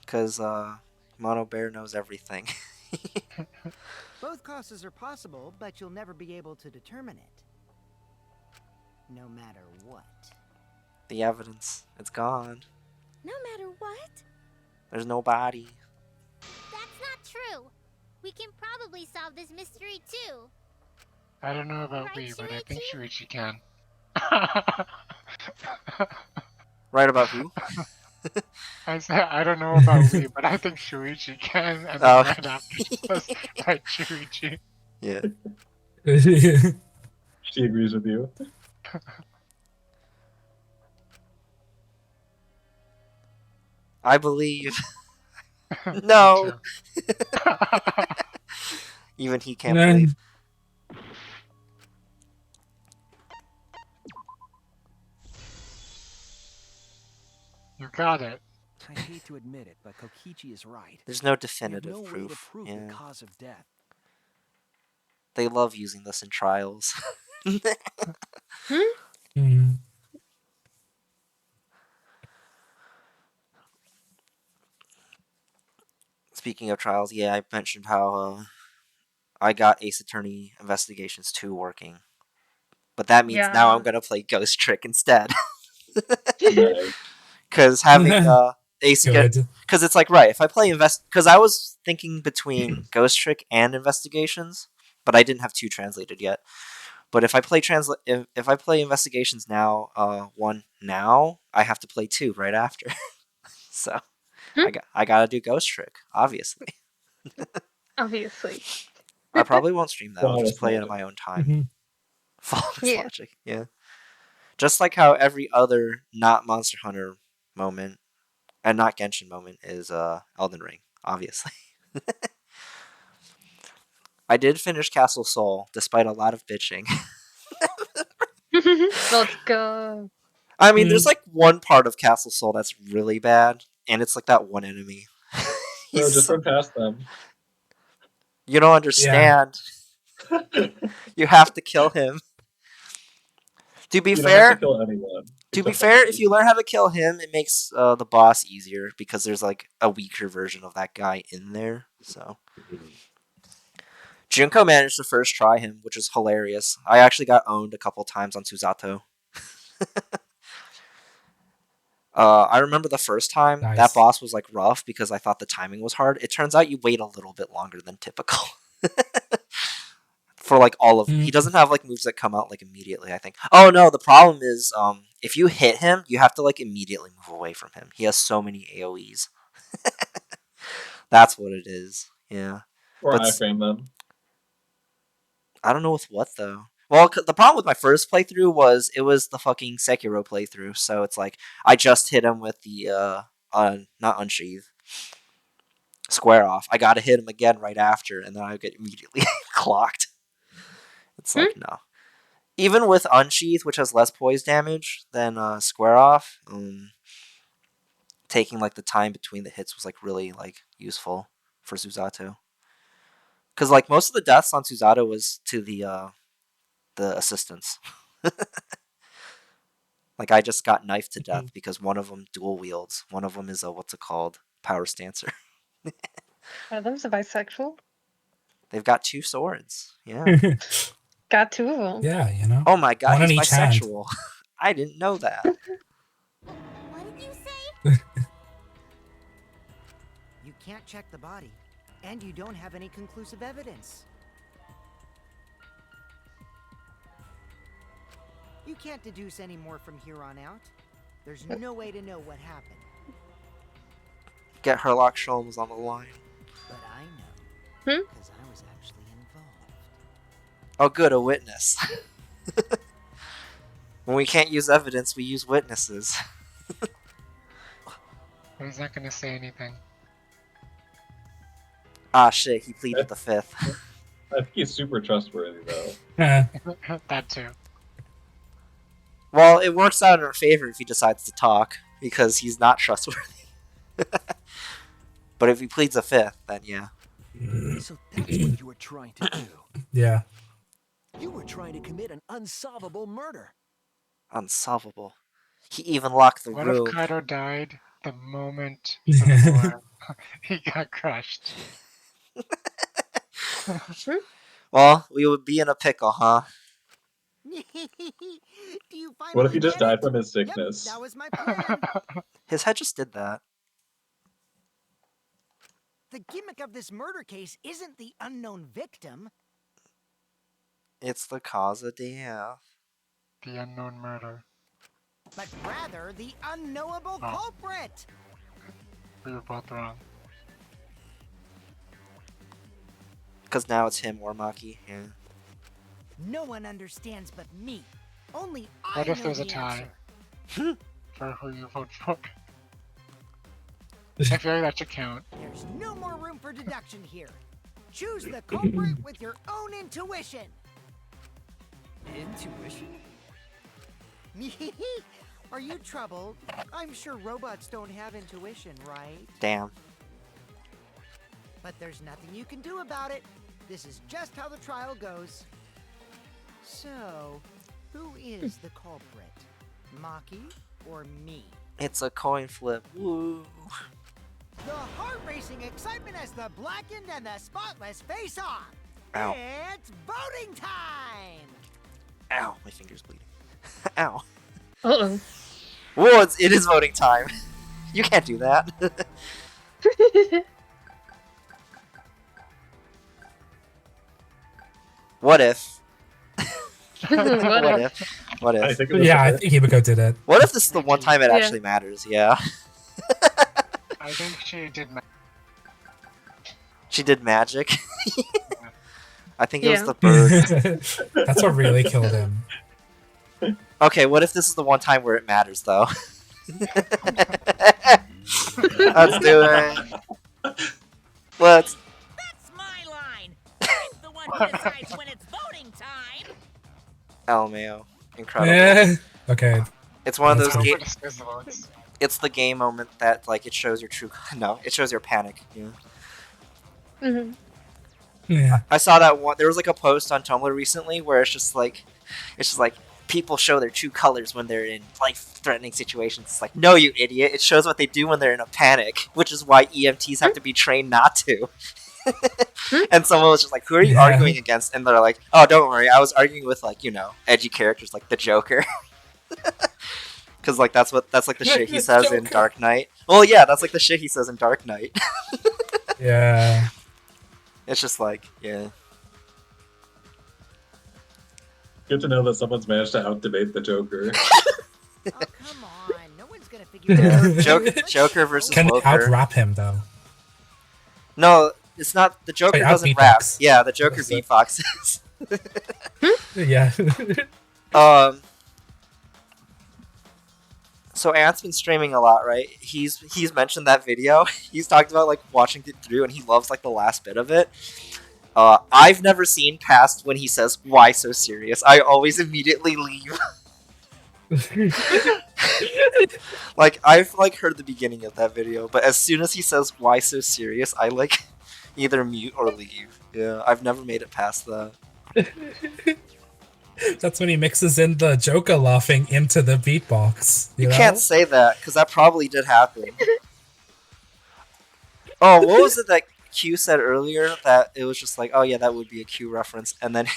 Because Mono Bear knows everything. Both causes are possible, but you'll never be able to determine it. No matter what. The evidence, it's gone. No matter what? There's no body. That's not true. We can probably solve this mystery too. I don't know about Right, we, but I think Shuichi can. Right about who? I said I don't know about we, but I think Shuichi can, and then Oh. right after she says, right, Shuichi. Yeah. She agrees with you. I believe. No. Even he can't Nah. believe. You got it. I hate to admit it, but Kokichi is right. There's no We have definitive no way proof. to prove Yeah. the cause of death. They love using this in trials. Mm. Speaking of trials, yeah, I mentioned how I got Ace Attorney Investigations 2 working. But that means now I'm Yeah. gonna play Ghost Trick instead. Nice. Because having Ace get, Good. because it's like, right, if I play because I was thinking between Ghost Trick and Investigations, but I didn't have 2 translated yet. But if I play if I play Investigations now, 1 now, I have to play 2 right after. So I gotta do Ghost Trick, obviously. Obviously. I probably won't stream that. I'll Flawless just play it at logic. my own time. Mhm. Flawless Yeah. logic, yeah. Just like how every other not Monster Hunter moment and not Genshin moment is Elden Ring, obviously. I did finish Castle Soul despite a lot of bitching. Let's go. I mean, there's like one part of Castle Soul that's really bad, and it's like that one enemy. No, He's just so- run past them. You don't understand. You have to kill him. To be You don't have to fair, kill anyone. to be except fair, Ozzy. if you learn how to kill him, it makes the boss easier because there's like a weaker version of that guy in there. So Junko managed to first try him, which is hilarious. I actually got owned a couple times on Suzato. I remember the first time Nice. that boss was like rough because I thought the timing was hard. It turns out you wait a little bit longer than typical. For like all of them. He doesn't have like moves that come out like immediately, I think. Oh no, the problem is if you hit him, you have to like immediately move away from him. He has so many AoEs. That's what it is. Yeah. Or But iframe them. I don't know with what though. Well, the problem with my first playthrough was it was the fucking Sekiro playthrough, so it's like I just hit him with the not unsheath, square off. I gotta hit him again right after, and then I get immediately clocked. It's like no. Even with unsheath, which has less poise damage than square off, taking like the time between the hits was like really like useful for Suzato. Because like most of the deaths on Suzato was to the assistants. Like I just got knifed to death because one of them dual wields. One of them is a what's it called, power stancer. Are those bisexual? They've got 2 swords. Yeah. Got 2 of them. Yeah, you know. Oh my god, One in he's each hand. bisexual. I didn't know that. What did you say? You can't check the body, and you don't have any conclusive evidence. You can't deduce any more from here on out. There's no way to know what happened. Get Herlock Sholmes on the line. But I know, because I was actually involved. Oh good, a witness. When we can't use evidence, we use witnesses. He's not gonna say anything. Ah shit, he pleaded the 5th. I think he's super trustworthy, though. That too. Well, it works out in our favor if he decides to talk, because he's not trustworthy. But if he pleads a 5th, then yeah. So that's what you were trying to do. Yeah. You were trying to commit an unsolvable murder. Unsolvable. He even locked the What if room. Kaido died the moment before he got crushed? Well, we would be in a pickle, huh? Do you finally What if he just get died it? from his Yep, sickness? that was my plan. His head just did that. The gimmick of this murder case isn't the unknown victim. It's the cause of death. The unknown murder. But rather the unknowable culprit. We were both wrong. Because now it's him or Maki. Yeah. No one understands but me. Only What I if know there's a the tie answer. for who you vote for? I feel like that should count. There's no more room for deduction here. Choose the culprit with your own intuition. Intuition? Are you troubled? I'm sure robots don't have intuition, right? Damn. But there's nothing you can do about it. This is just how the trial goes. So, who is the culprit? Maki or me? It's a coin flip. Woo. The heart-racing excitement as the blackened and the spotless face off. Ow. It's voting time! Ow, my finger's bleeding. Ow. Uh-oh. Whoa, it is voting time. You can't do that. What if? What if? What I if? think it was Yeah, I her. think Himiko did it. What if this is the one time it Yeah. actually matters? Yeah. I think she did. She did magic. I think it was Yeah. the bird. That's what really killed him. Okay, what if this is the one time where it matters, though? Let's do it. Let's. That's my line. I'm the one who decides when it's voting time. LMAO. Incredible. Okay. It's one of That's those pretty- games. Discuss the votes. It's the game moment that, like, it shows your true. No, it shows your panic. Yeah. Mhm. Yeah. I saw that one. There was like a post on Tumblr recently where it's just like people show their true colors when they're in life-threatening situations. It's like, no, you idiot! It shows what they do when they're in a panic, which is why EMTs have to be trained not to. And someone was just like, "Who are you Yeah. arguing against?" And they're like, "Oh, don't worry, I was arguing with edgy characters like the Joker." Because that's like the shit he says in Joker. Dark Knight. Well, yeah, that's like the shit he says in Dark Knight. Yeah. It's just like, yeah. Good to know that someone's managed to out-debate the Joker. Oh, come on. No one's gonna figure it out. Joker versus Can Woker. out-rap him, though. No, it's not. The Joker Wait, doesn't rap. out-beatbox. Yeah, the Joker That's it. beatboxes. Yeah. So Ant's been streaming a lot, right? He's mentioned that video. He's talked about like watching it through, and he loves like the last bit of it. I've never seen past when he says, "Why so serious?" I always immediately leave. Like I've heard the beginning of that video, but as soon as he says, "Why so serious?" I either mute or leave. Yeah, I've never made it past that. That's when he mixes in the Joker laughing into the beatbox. You know? can't say that because that probably did happen. Oh, what was it that Q said earlier? That it was just like, oh yeah, that would be a Q reference, and then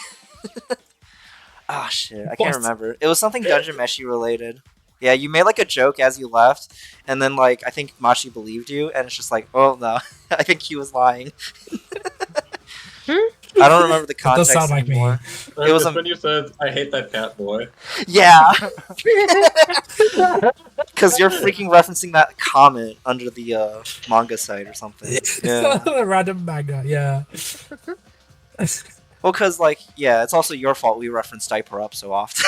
oh shit, I can't What? remember. It was something Dungeon Meshi related. Yeah, you made like a joke as you left, and then like I think Machi believed you, and it's just like, oh no, I think Q was lying. I don't remember the That does context sound like me. anymore. It was was when you said, "I hate that cat boy." Yeah. Because you're freaking referencing that comment under the manga site or something. Yeah. A random manga, yeah. Well, because, like, yeah, it's also your fault we reference Diaper Up so often.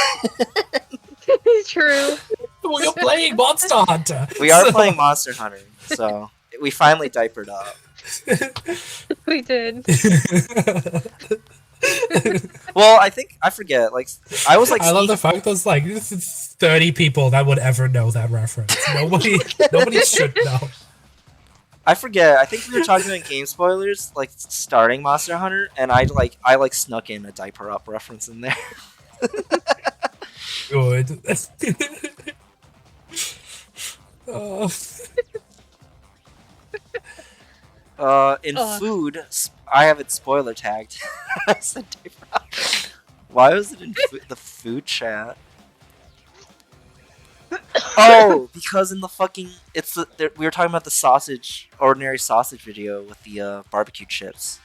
True. Well, you're playing Monster Hunter. We are so- playing Monster Hunter, so we finally diapered up. We did. Well, I forget, like, I was like, I love the fact there's like 30 people that would ever know that reference. Nobody should know. I forget, I think we were talking about game spoilers, like, starting Monster Hunter, and I snuck in a Diaper Up reference in there. Good. In Oh. food, I have it spoiler tagged. Why was it in the food chat? Oh, because in the fucking we were talking about the ordinary sausage video with the barbecue chips.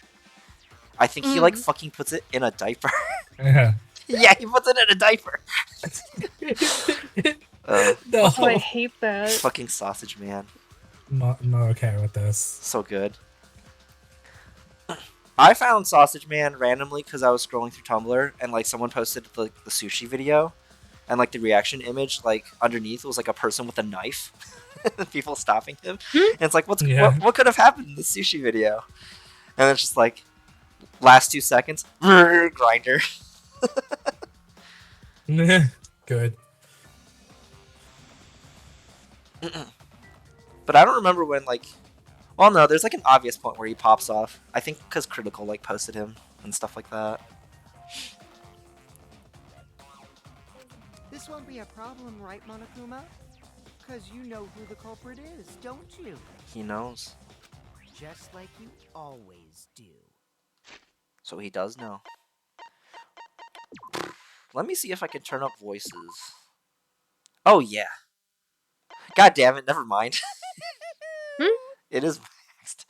I think he like fucking puts it in a diaper. Yeah. Yeah, he puts it in a diaper. No. Oh, I hate that. Fucking sausage man. Not okay with this. So good. I found Sausage Man randomly because I was scrolling through Tumblr and like someone posted the sushi video, and like the reaction image like underneath was like a person with a knife, people stopping him, and it's like what could have happened in the sushi video, and it's just like last 2 seconds grinder. Good. But I don't remember when like. Well, no, there's like an obvious point where he pops off. I think because Critical like posted him and stuff like that. This won't be a problem, right, Monokuma? Because you know who the culprit is, don't you? He knows. Just like you always do. So he does know. Let me see if I can turn up voices. Oh, yeah. God damn it, never mind. It is maxed.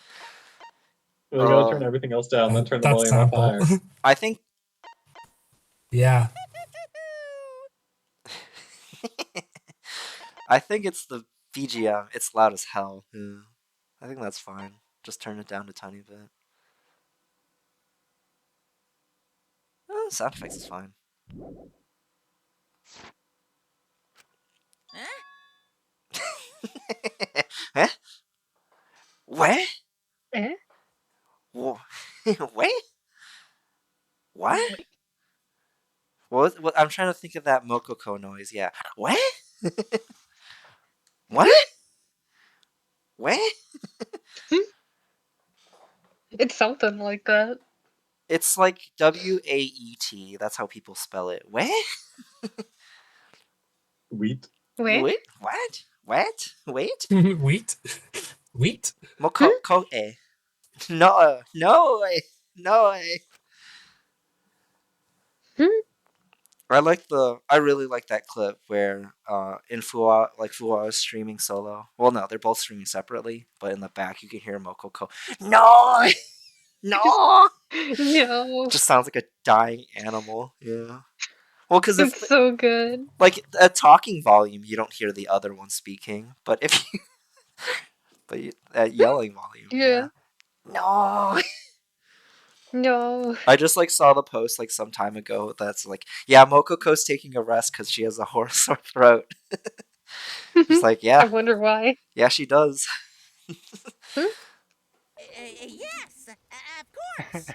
We gotta turn everything else down, then turn the volume up higher. I think. Yeah. I think it's the BGM. It's loud as hell. Yeah. I think that's fine. Just turn it down a tiny bit. Sound effects is fine. Huh? What? Eh? What? What? What? I'm trying to think of that Mokoko noise. Yeah. What? What? What? It's something like that. It's like WAET. That's how people spell it. What? Wheat. Wait. What? What? Wait? Wheat? Wheat? Mokoko. No. No. No. I really like that clip where Fuwa is streaming solo. Well, no, they're both streaming separately, but in the back you can hear Mokoko. No, no, no. Just sounds like a dying animal. Yeah. Well, because it's so good. Like at talking volume, you don't hear the other one speaking, but if you, at yelling volume, Yeah. No. No. I just like saw the post like some time ago that's like, yeah, Mokoko's taking a rest because she has a sore throat. It's like, yeah. I wonder why. Yeah, she does. Yes, of course.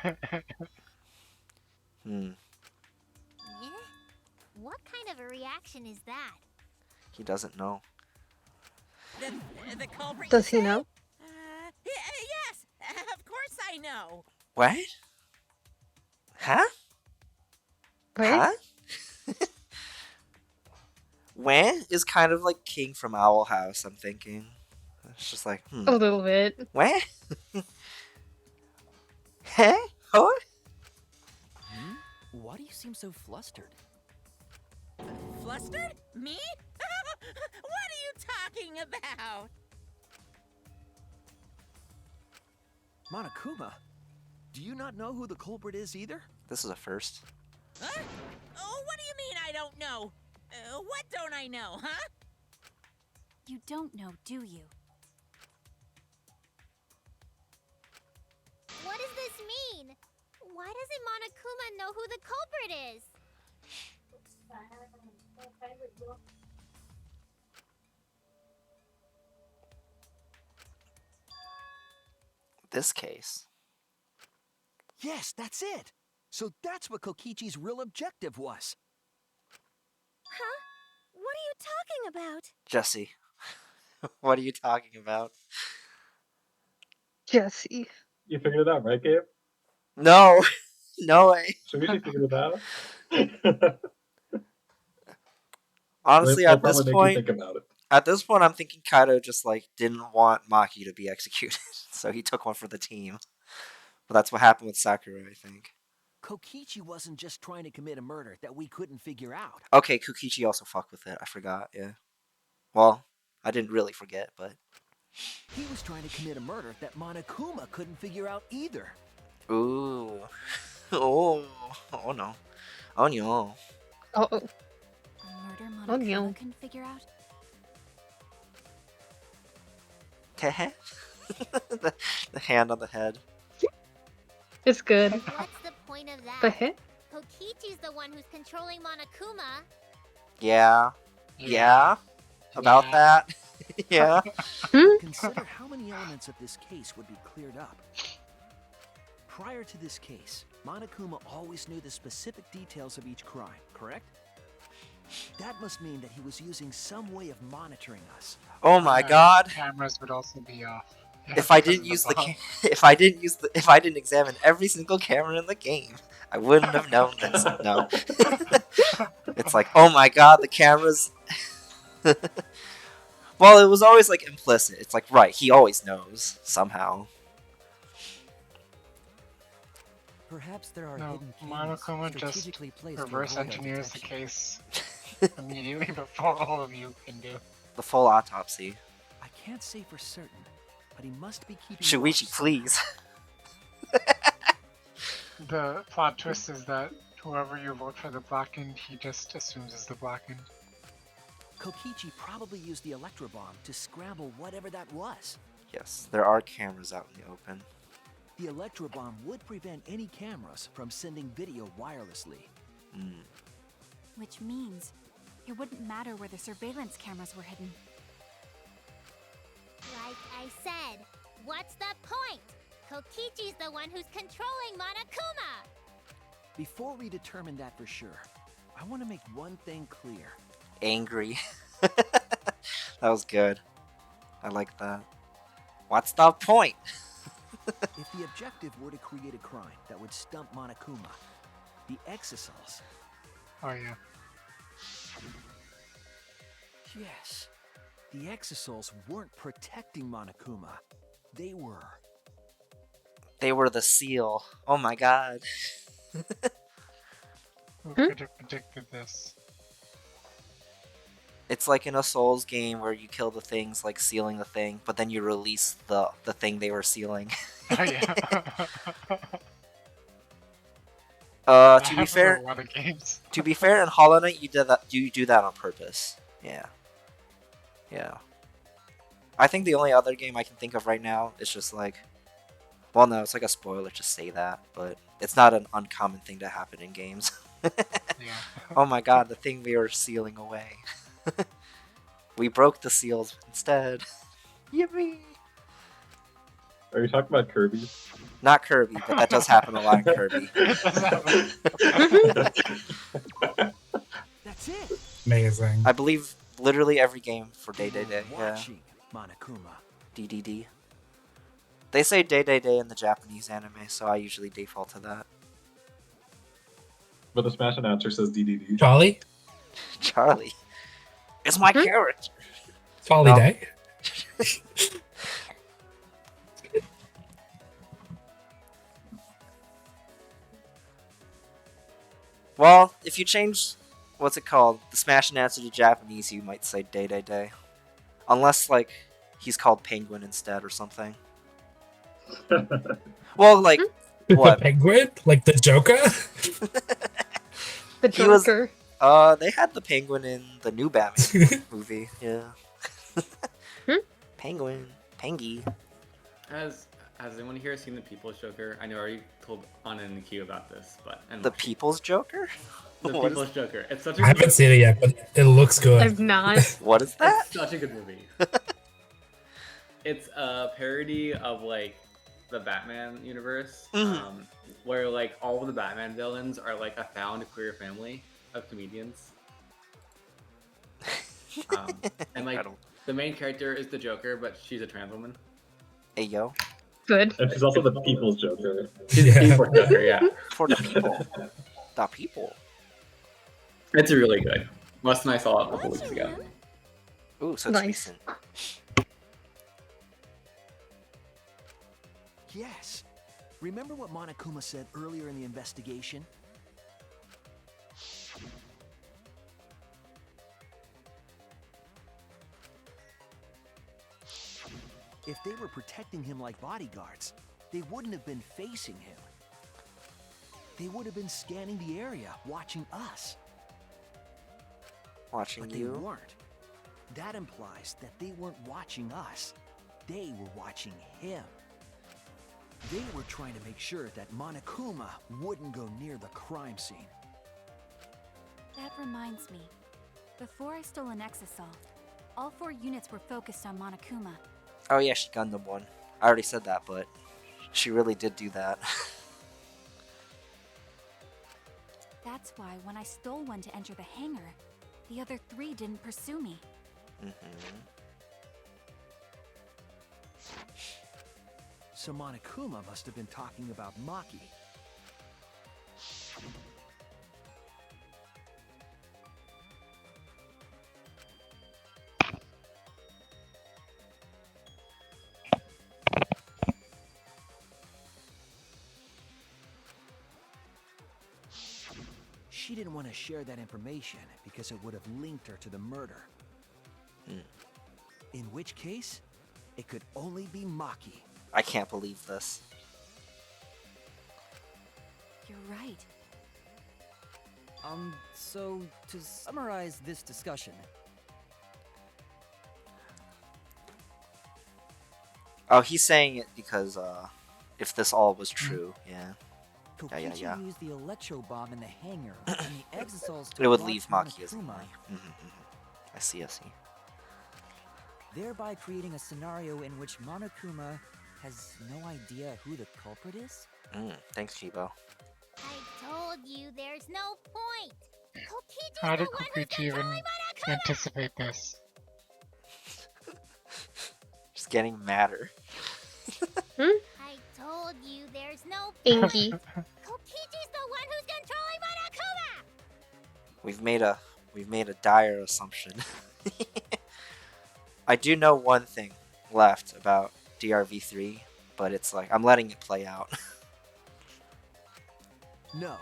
Yeah? What kind of a reaction is that? He doesn't know. The culprit. Does he know? Yes, of course I know. What? Huh? What? Huh? When is kind of like King from Owl House, I'm thinking. It's just like, A little bit. What? Huh? Huh? Why do you seem so flustered? Flustered? Me? What are you talking about? Monokuma, do you not know who the culprit is either? This is a first. Huh? Oh, what do you mean I don't know? What don't I know, huh? You don't know, do you? What does this mean? Why doesn't Monokuma know who the culprit is? This case. Yes, that's it. So that's what Kokichi's real objective was. Huh? What are you talking about? Jesse. What are you talking about? Jesse. You figured it out, right, Gabe? No. No way. Should we figure it out? Honestly, I'll at this probably make point, you think about it. At this point, I'm thinking Kaido just like didn't want Maki to be executed, so he took one for the team. But that's what happened with Sakura, I think. Kokichi wasn't just trying to commit a murder that we couldn't figure out. Okay, Kukichi also fucked with it. I forgot. Yeah. Well, I didn't really forget, but He was trying to commit a murder that Monokuma couldn't figure out either. ooh, oh no, oh no. Oh, A murder Oh, Monokuma no. couldn't figure out? the hand on the head. it's good. What's the point of that? The hit? Kokichi's the one who's controlling Monokuma. Yeah. About Yeah. that. Yeah. Consider how many elements of this case would be cleared up. Prior to this case, Monokuma always knew the specific details of each crime, correct? That must mean that he was using some way of monitoring us. Oh my Yeah, god. Cameras would also be off. Yeah, If I because didn't of use the bomb. if I didn't examine every single camera in the game, I wouldn't have known this. No. It's like, oh my god, the cameras. Well, it was always like implicit. It's like, right, he always knows somehow. Perhaps there are No, hidden cameras Monokuma just strategically placed to reverse avoid our engineers the detection. case immediately before all of you can do. The full autopsy. I can't say for certain, but he must be keeping Shuichi, watch please. The plot twist is that whoever you vote for the blackened, he just assumes is the blackened. Kokichi probably used the electro bomb to scramble whatever that was. Yes, there are cameras out in the open. The electro bomb would prevent any cameras from sending video wirelessly. Which means it wouldn't matter where the surveillance cameras were hidden. Like I said, what's the point? Kokichi's the one who's controlling Monokuma. Before we determine that for sure, I want to make one thing clear. Angry. That was good. I like that. What's the point? If the objective were to create a crime that would stump Monokuma, the exosols. Oh yeah. Yes. The exosols weren't protecting Monokuma. They were. They were the seal. Oh my god. Who could have predicted this? It's like in a Souls game where you kill the things like sealing the thing, but then you release the thing they were sealing. Oh yeah. To be fair, a lot of games. to be fair, in Hollow Knight you did that. You do that on purpose. Yeah. Yeah. I think the only other game I can think of right now is just like, well, no, it's like a spoiler to say that, but it's not an uncommon thing to happen in games. Yeah. Oh my god, the thing we were sealing away. We broke the seals instead. Yippee! Are you talking about Kirby? Not Kirby, but that does happen a lot in Kirby. That's it. Amazing. I believe literally every game for Day Day Day. Yeah. Watching Monokuma. DDD. They say Day Day Day in the Japanese anime, so I usually default to that. But the Smash announcer says DDD. Charlie? Charlie. It's my character. Charlie No. Day? Well, if you change, what's it called? The Smash announcer to Japanese, you might say Day Day Day. Unless, like, he's called Penguin instead or something. Well, like, The what? penguin? Like the Joker? The He was- Joker. They had the Penguin in the new Batman movie, yeah. Penguin. Pengy. Has anyone here seen the People's Joker? I know I already told Anna and Nikki about this, but The People's Joker? the What is- People's Joker. It's such a I haven't seen it yet, but it looks good. I've not. What is that? It's such a good movie. It's a parody of like the Batman universe, Mhm. where like all of the Batman villains are like a found queer family of comedians, and like Incredible. the main character is the Joker, but she's a trans woman. Hey, yo. Good. And she's also the People's Joker. She's Yeah. the People's Joker, yeah. For the people. The people. It's really good. Wes and I saw it a couple weeks ago. Ooh, so it's Nice. recent. Yes. Remember what Monokuma said earlier in the investigation? If they were protecting him like bodyguards, they wouldn't have been facing him. They would have been scanning the area, watching us. Watching But they you. weren't. That implies that they weren't watching us. They were watching him. They were trying to make sure that Monokuma wouldn't go near the crime scene. That reminds me. Before I stole an Exisol, all 4 units were focused on Monokuma. Oh yeah, she Gundam one. I already said that, but she really did do that. That's why when I stole one to enter the hangar, the other 3 didn't pursue me. So Monokuma must have been talking about Maki. She didn't want to share that information because it would have linked her to the murder. In which case, it could only be Maki. I can't believe this. You're right. So to summarize this discussion, Oh, he's saying it because if this all was true, yeah. Kokichi Yeah. used the electro bomb in the hangar and the exosols to It would block leave Maki as Monokuma, I see. thereby creating a scenario in which Monokuma has no idea who the culprit is? Thanks, Chibo. I told you there's no point. Kokichi's How the did one who's Kokichi even controlling Monokuma! anticipate this? Just getting madder. I told you there's no Inky. point. Kokichi's the one who's controlling Monokuma! We've made a dire assumption. I do know one thing left about DRV3, but it's like I'm letting it play out. No,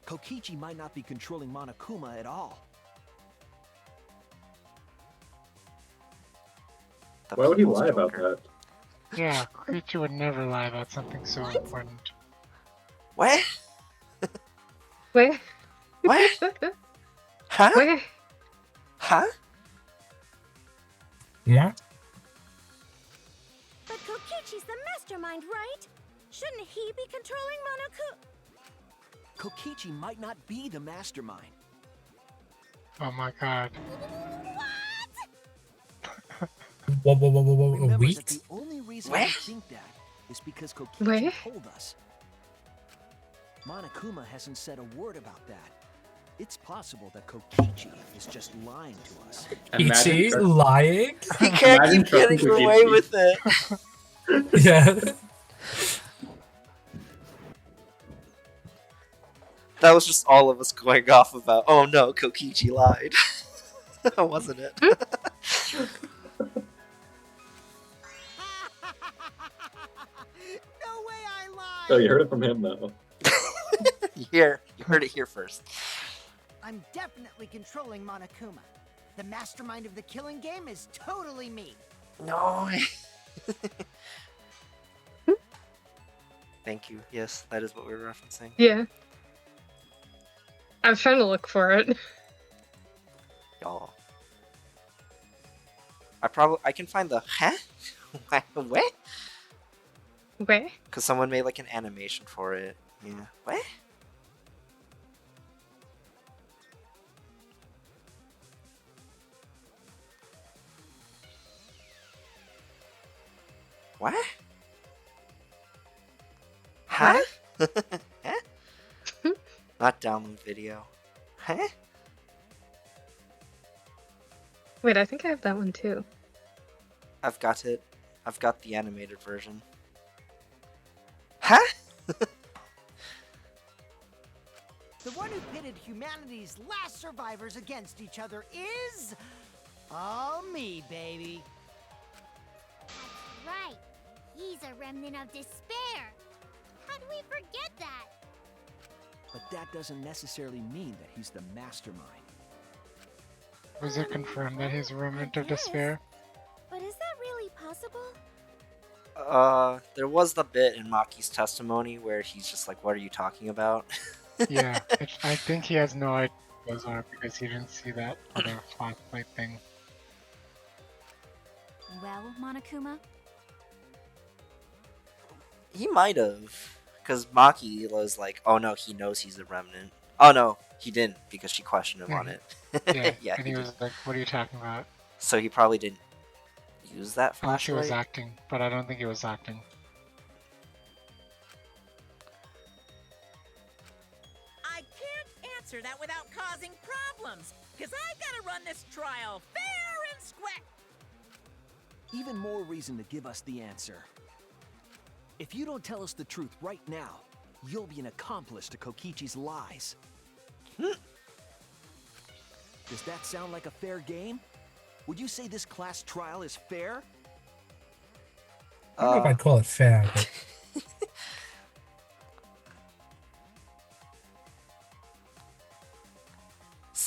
Kokichi might not be controlling Monokuma at all. Why would he lie about that? Yeah, Kokichi would never lie about something so important. What? Where? What? Huh? Where? Huh? Yeah. But Kokichi's the mastermind, right? Shouldn't he be controlling Monokuma? Kokichi might not be the mastermind. Oh my god. Whoa, a Remember that wheat? the only reason What? we think that is because Kokichi What? told us. Monokuma hasn't said a word about that. It's possible that Kokichi is just lying to us. Ichi lying? He can't Imagine keep getting trusting away Kokichi. with it. Yeah. That was just all of us going off about, oh no, Kokichi lied. Wasn't it? No way I lied! Oh, you heard it from him though. You heard it here first. I'm definitely controlling Monokuma. The mastermind of the killing game is totally me. No. Thank you. Yes, that is what we were referencing. Yeah. I was trying to look for it. Y'all. I can find the huh? What? Where? Because someone made like an animation for it. Yeah. What? What? Huh? Huh? Not download video. Huh? Wait, I think I have that one too. I've got it. I've got the animated version. Huh? The one who pitted humanity's last survivors against each other is All me, baby. That's right. He's a remnant of despair. How'd we forget that? But that doesn't necessarily mean that he's the mastermind. Was it confirmed that he's a remnant of despair? But is that really possible? There was the bit in Maki's testimony where he's just like, "What are you talking about?" Yeah, I think he has no idea what those are because he didn't see that other flashlight thing. Well, Monokuma? He might have, because Maki was like, "Oh no, he knows he's a remnant." Oh no, he didn't because she questioned him on it. Yeah, Yeah, and he was like, "What are you talking about?" So he probably didn't use that I think he was flashlight. acting, but I don't think he was acting. I can't answer that without causing problems, because I gotta run this trial fair and square. Even more reason to give us the answer. If you don't tell us the truth right now, you'll be an accomplice to Kokichi's lies. Does that sound like a fair game? Would you say this class trial is fair? I don't know if I'd call it fair, but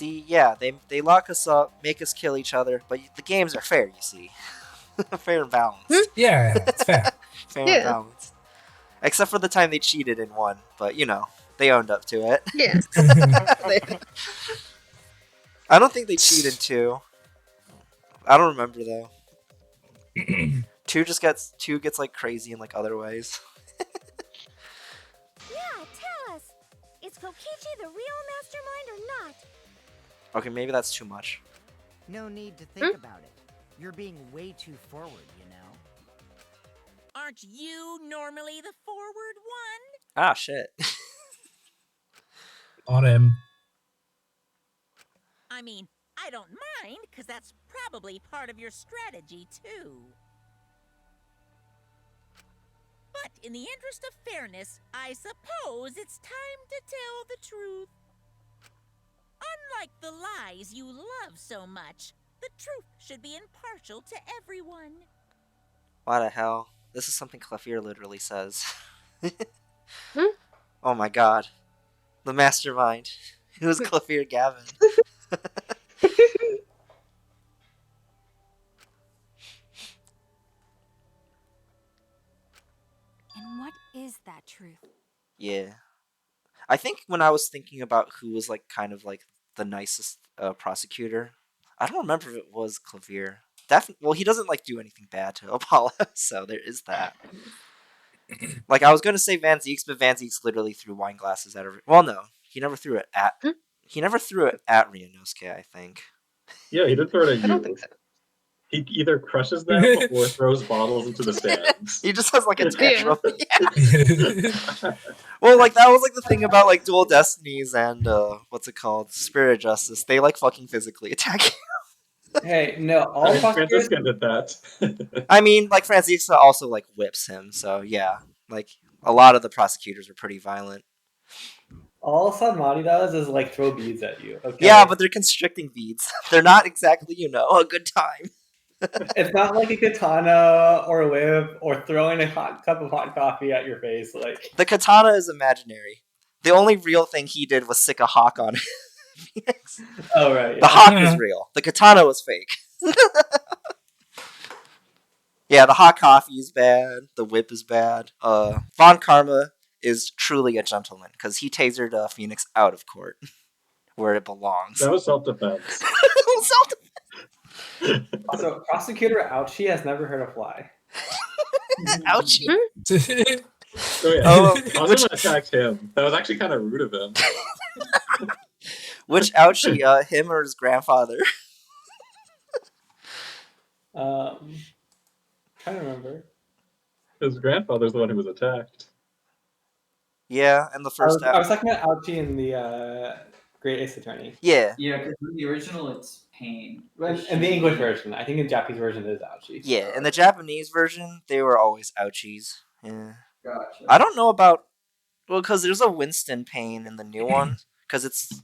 See, yeah, they lock us up, make us kill each other, but the games are fair. You see, fair and balanced. yeah, it's fair. Fair and balanced. Except for the time they cheated in one, but you know, they owned up to it. Yeah. I don't think they cheated two. I don't remember though. Two gets like crazy in like other ways. Yeah, tell us. Is Kokichi the real mastermind or not? Okay, maybe that's too much. No need to think about it. You're being way too forward, you know? Aren't you normally the forward one? Ah, shit. On him. I mean, I don't mind, because that's probably part of your strategy, too. But in the interest of fairness, I suppose it's time to tell the truth. Unlike the lies you love so much, the truth should be impartial to everyone. Why the hell? This is something Clefairy literally says. Oh my god. The mastermind. Who's Clefairy Gavin? And what is that truth? Yeah. I think when I was thinking about who was like kind of like the nicest prosecutor, I don't remember if it was Clavier. Well, he doesn't like do anything bad to Apollo, so there is that. Like I was gonna say Van Zeeks, but Van Zeeks literally threw wine glasses at her. Well, no, he never threw it at. He never threw it at Ryunosuke, I think. Yeah, he did throw it at you. I don't think so. He either crushes them or throws bottles into the stands. He just has like a tantrum. Yeah. Well, like that was like the thing about like Dual Destinies and what's it called, Spirit Justice. They like fucking physically attack you. Hey, no, all I mean, prosecutors. Francisca did that. I mean, like Francisca also like whips him, so yeah, like a lot of the prosecutors are pretty violent. All Sanmari does is like throw beads at you. Okay. Yeah, but they're constricting beads. They're not exactly, a good time. It's not like a katana or a whip or throwing a hot cup of hot coffee at your face. Like The katana is imaginary. The only real thing he did was sick a hawk on Phoenix. Oh right. The hawk is real. The katana was fake. Yeah, the hot coffee is bad. The whip is bad. Von Karma is truly a gentleman because he tasered Phoenix out of court where it belongs. That was self-defense. Also, prosecutor Ouchie has never heard a fly. Ouchie. Oh yeah, Osama attacked him. That was actually kind of rude of him. Which Ouchie? Him or his grandfather? Trying to remember. His grandfather's the one who was attacked. Yeah, and the first. I was talking about Ouchie in the Great Ace Attorney. Yeah. Yeah, because in the original it's Pain. In the English version, I think in the Japanese version it is Ouchie. Yeah, in the Japanese version, they were always Ouchies. Yeah. Gotcha. I don't know about. Well, because there's a Winston Payne in the new one. Because it's.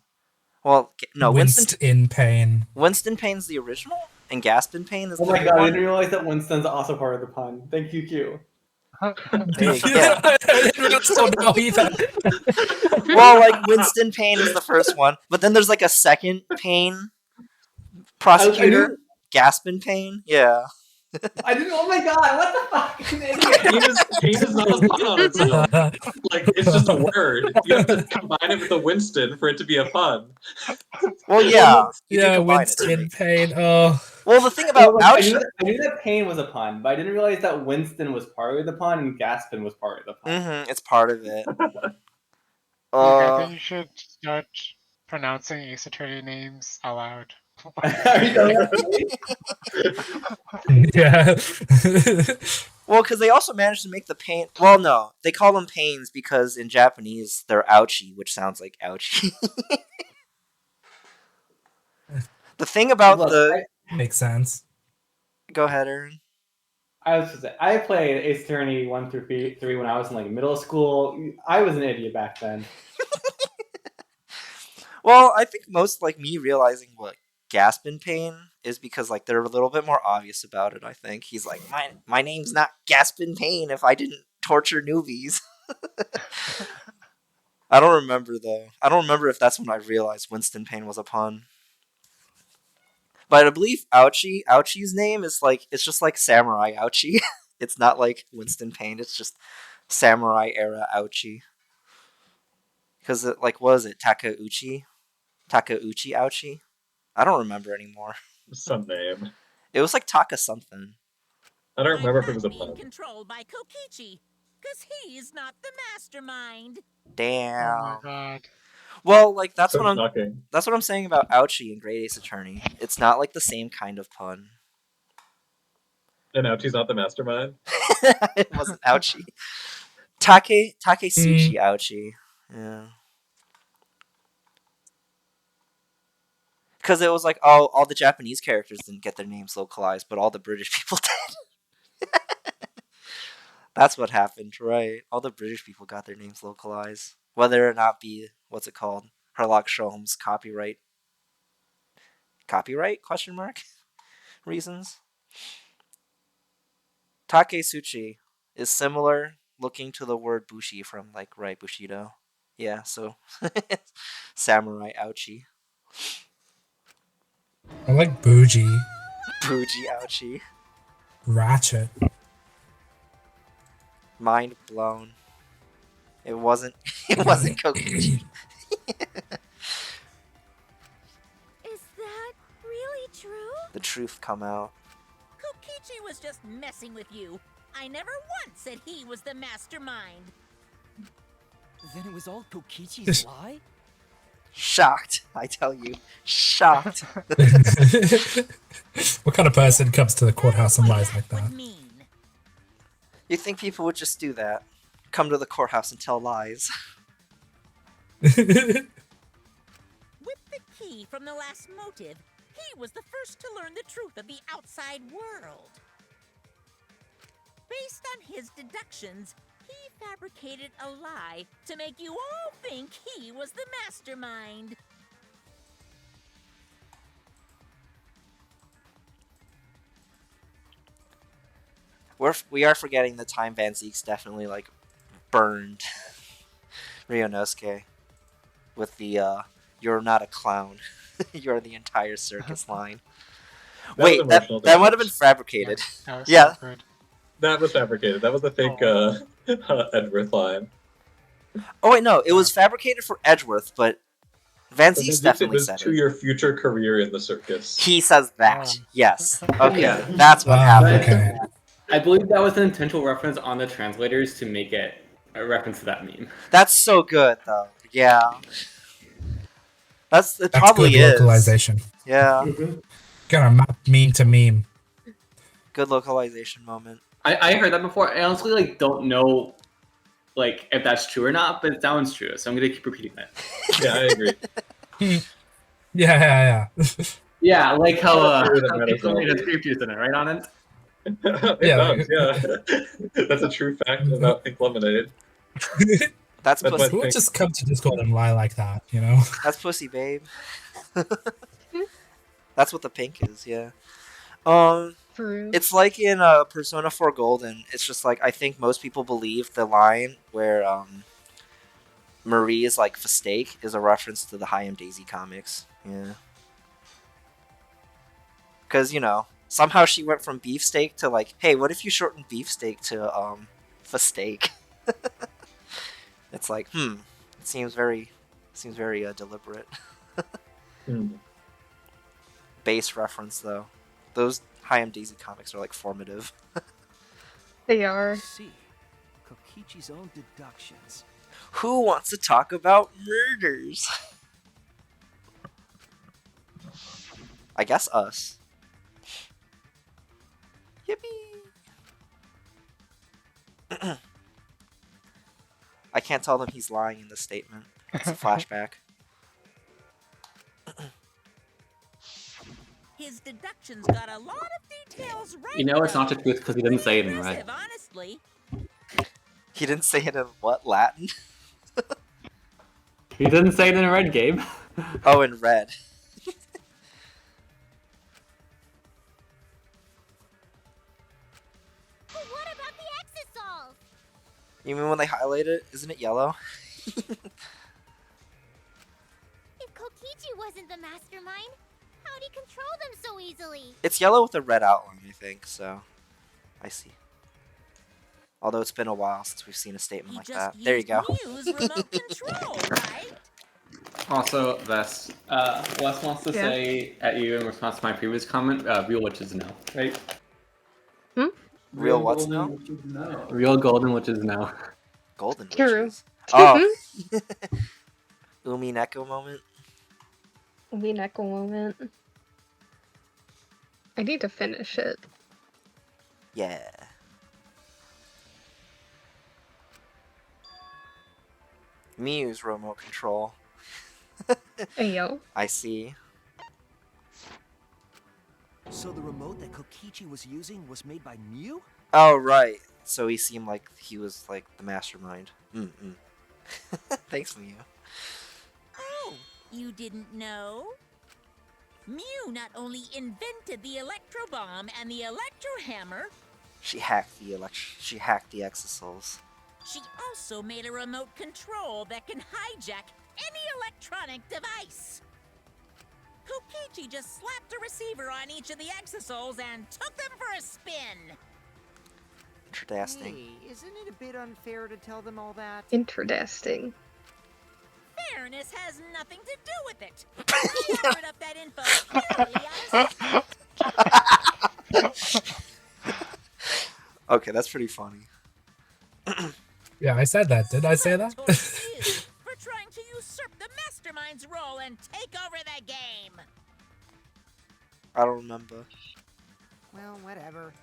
Well, no, Winston in Pain. Winston Payne's the original? And Gaspin Pain is Oh the my new god, I one? didn't realize that Winston's also part of the pun. Thank you, Q. There you go. I didn't so know either. Well, like Winston Payne is the first one, but then there's like a second Payne prosecutor, Gaspin Payne. Yeah. I didn't. Oh my god! What the fuck? I'm an idiot. Pain is not a pun on its own. Like, it's just a word. You have to combine it with the Winston for it to be a pun. Well, yeah. You do Yeah, combine it. Winston Payne. Oh. Well, the thing Well, about like, I Ouch. knew that Pain was a pun, but I didn't realize that Winston was part of the pun and Gaspin was part of the pun. It's part of it. I think you should start pronouncing Ace Attorney names aloud. Yeah. Well, because they also managed to make the pain. Well, no, they call them pains because in Japanese they're ouchie, which sounds like ouchie. The thing about makes sense. Go ahead, Aaron. I was just say, I played Ace Attorney 1 through 3 when I was in like middle school. I was an idiot back then. Well, I think most like me realizing what Gaspin Pain is because like they're a little bit more obvious about it. I think he's like my name's not Gaspin Pain if I didn't torture newbies. I don't remember though. I don't remember if that's when I realized Winston Payne was a pun. But I believe Ouchie's name is like it's just like Samurai Ouchie. It's not like Winston Payne. It's just Samurai era Ouchie. Because like what is it? Takeuchi Ouchie. I don't remember anymore. Some name. It was like Taka something. I don't remember if it was a pun. Controlled by Kokichi, because he's not the mastermind. Damn. Oh my god. Well, like that's So what shocking. I'm saying about Ouchie and Great Ace Attorney. It's not like the same kind of pun. And Ouchie's not the mastermind? It wasn't Ouchie. Takesuchi Ouchie. Yeah. Because it was like, oh, all the Japanese characters didn't get their names localized, but all the British people did. That's what happened, right? All the British people got their names localized. Whether or not be, what's it called? Herlock Sholmes copyright? Question mark? Reasons? Takesuchi is similar looking to the word Bushi from, like, right, Bushido. Yeah, so Samurai Ouchie. I like Bougie. Bougie Ouchie. Ratchet. Mind blown. It wasn't Kokichi. Is that really true? The truth come out. Kokichi was just messing with you. I never once said he was the mastermind. Then it was all Kokichi's lie? Shocked, I tell you. Shocked. What kind of person comes to the courthouse and lies like that? You think people would just do that? Come to the courthouse and tell lies? With the key from the last motive, he was the first to learn the truth of the outside world. Based on his deductions, he fabricated a lie to make you all think he was the mastermind. We are forgetting the time Van Zeke's definitely like burned Ryunosuke with the "You're not a clown, you're the entire circus" line. Wait, that might have been fabricated. Yeah. That was fabricated. That was the fake Edgeworth line. Oh wait, no, it was fabricated for Edgeworth, but Van Zeke's definitely said to it. your future career in the circus. He says that. Yes. Okay, Yeah. that's what happened. Okay. I believe that was an intentional reference on the translators to make it a reference to that meme. That's so good, though. Yeah. That's probably good is. localization. Yeah. Gonna map meme to meme. Good localization moment. I heard that before. I honestly like don't know like if that's true or not, but it sounds true, so I'm gonna keep repeating that. Yeah, I agree. Yeah. Yeah, like how True, that matters Pink Lemonade all. has grape juice in it, right on it? It Yeah. does, yeah. That's a true fact about pink lemonade. That's That's pussy. my Who would thing. just come to Discord and lie like that, you know? That's pussy, babe. That's what the pink is, yeah. True. It's like in Persona 4 Golden. It's just like I think most people believe the line where Marie is like steak is a reference to the High M Daisy comics. Yeah. Because, you know, somehow she went from beefsteak to like, hey, what if you shorten beefsteak to steak? It's like, it seems very deliberate. Base reference though. Those High M Daisy comics are like formative. They are. See, Kokichi's own deductions. Who wants to talk about murders? I guess us. Yippee! I can't tell them he's lying in this statement. It's a flashback. His deductions got a lot of details right. You know it's not the truth because he didn't say it in red. Impressive, honestly. He didn't say it in what, Latin? He didn't say it in red, Gabe. Oh, in red. But what about the exosols? You mean when they highlight it? Isn't it yellow? If Kokichi wasn't the mastermind, how'd he control them so easily? It's yellow with a red outline, I think, so... I see. Although it's been a while since we've seen a statement like that. There you go. Use remote control, right? Also, Vest, Wes wants to say at you in response to my previous comment, real witches no, right? Real what's now? Real golden witches no. Golden True. witches? Oh. Umi Neko moment? Umi Neko moment. I need to finish it. Yeah. Mew's remote control. Ayo. I see. So the remote that Kokichi was using was made by Mew? Oh, right. So he seemed like he was like the mastermind. Thanks, Mew. Oh, you didn't know? Mew not only invented the electro bomb and the electro hammer, She hacked the exosols. she also made a remote control that can hijack any electronic device. Kokichi just slapped a receiver on each of the exosols and took them for a spin. Interesting. Hey, isn't it a bit unfair to tell them all that? Interesting. Fairness has nothing to do with it. I offered up that info purely out of Okay, that's pretty funny. Yeah, I said that. Did I say that? for trying to usurp the mastermind's role and take over the game. I don't remember. Well, whatever.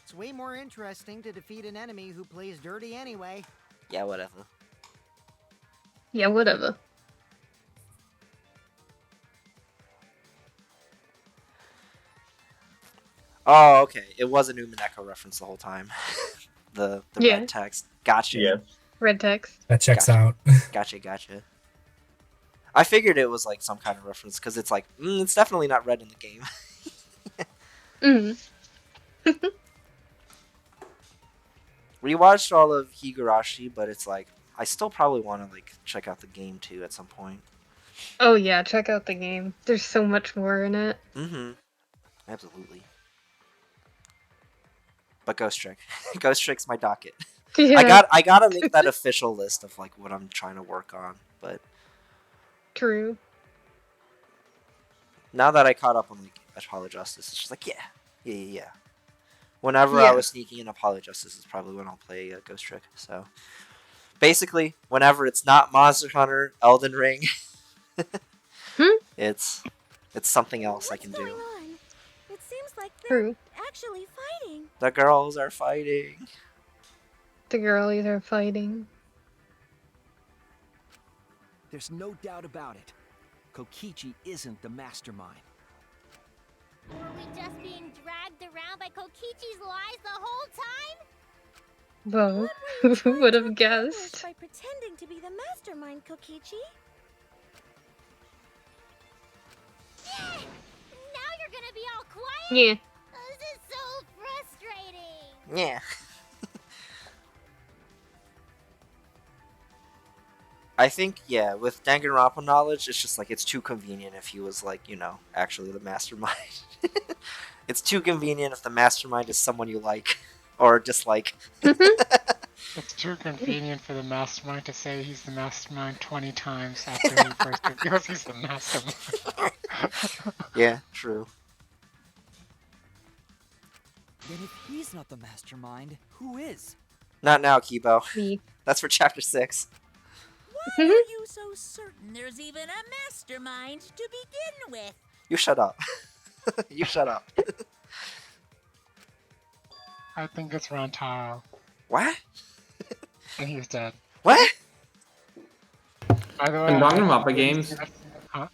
It's way more interesting to defeat an enemy who plays dirty anyway. Yeah, whatever. Yeah, whatever. Oh, okay. It was a new Mineko reference the whole time. the Yeah. red text. Gotcha. Yeah. Red text. That checks Gotcha. out. Gotcha. I figured it was like some kind of reference because it's like, it's definitely not red in the game. Rewatched all of Higurashi, but it's like I still probably want to like check out the game too at some point. Oh yeah, check out the game. There's so much more in it. Absolutely. But Ghost Trick. Ghost Trick's my docket. Yeah. I gotta make that official list of like what I'm trying to work on, but True. now that I caught up on like Apollo Justice, it's just like yeah. Whenever I was sneaking in Apollo Justice is probably when I'll play Ghost Trick. So basically, whenever it's not Monster Hunter, Elden Ring, it's something else I can do. It seems like True. actually fighting. The girls are fighting. The girlies are fighting. There's no doubt about it. Kokichi isn't the mastermind. Were we just being dragged around by Kokichi's lies the whole time? Whoa. Who would have guessed? By pretending to be the mastermind, Kokichi? Yeah! Now you're gonna be all quiet? Yeah. Is is so frustrating. Yeah. I think, yeah, with Danganronpa knowledge, it's just like it's too convenient if he was like, actually the mastermind. It's too convenient if the mastermind is someone you like or dislike. It's too convenient for the mastermind to say he's the mastermind 20 times after he first reveals he's the mastermind. Yeah, true. Then if he's not the mastermind, who is? Not now, Kibo. Me. That's for chapter 6. Why are you so certain there's even a mastermind to begin with? You shut up. You shut up. I think it's Rantaro. What? And he's dead. What? By the way, In Danganronpa games, Huh?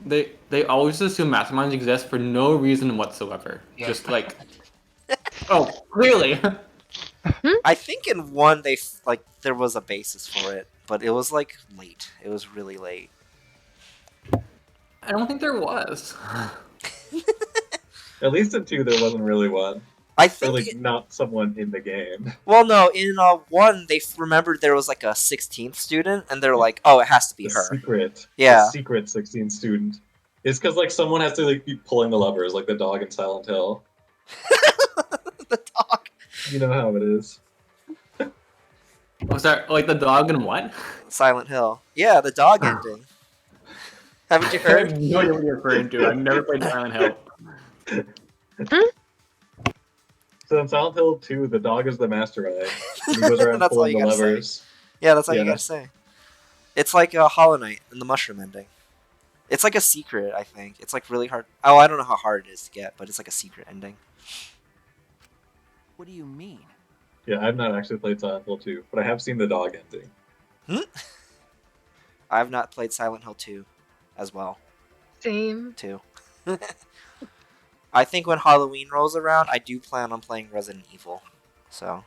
they always assume masterminds exist for no reason whatsoever. Yeah. Just like, oh, clearly. I think in 1 there was a basis for it, but it was like late. It was really late. I don't think there was. At least in 2, there wasn't really one. I Or think like not someone in the game. Well, no, in 1 they remembered there was like a 16th student, and they're like, "Oh, it has to be The her." secret. Yeah. The secret 16 student. It's because like someone has to like be pulling the levers, like the dog in Silent Hill. The dog. You know how it is. Was that like the dog and what? Silent Hill. Yeah, the dog ending. Haven't you I heard? have no idea what you're referring to. I've never played Silent Hill. So in Silent Hill 2, the dog is the mastermind. And he goes around That's all pulling you the gotta say. levers. Yeah, that's all you Yeah. gotta say. It's like a Hollow Knight and the mushroom ending. It's like a secret, I think. It's like really hard. Oh, I don't know how hard it is to get, but it's like a secret ending. What do you mean? Yeah, I've not actually played Silent Hill 2, but I have seen the dog ending. I have not played Silent Hill 2 as well. Same. 2. I think when Halloween rolls around, I do plan on playing Resident Evil. So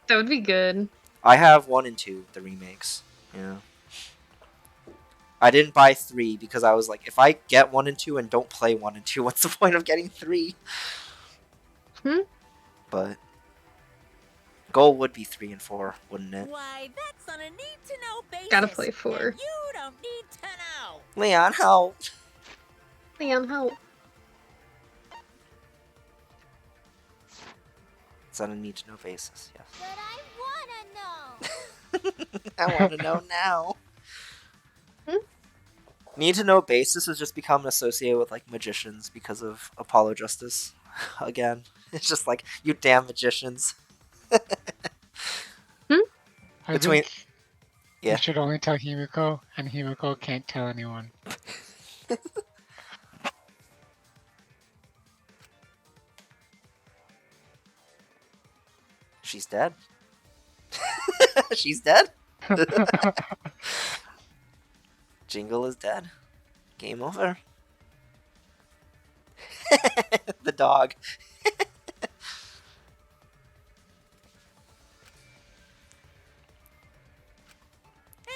That would be good. I have 1 and 2, the remakes. Yeah. I didn't buy 3 because I was like, if I get 1 and 2 and don't play 1 and 2, what's the point of getting 3? But goal would be 3 and 4, wouldn't it? Why, that's on a need-to-know basis. Gotta play 4. And you don't need to know. Leon, help! Leon, help. It's on a need-to-know basis, yes. But I wanna know. I want to know now. Need to know basis has just become associated with like magicians because of Apollo Justice. Again, it's just like you damn magicians. I Between, think yeah, you should only tell Himiko, and Himiko can't tell anyone. she's dead. She's dead. Jingle is dead. Game over. The dog.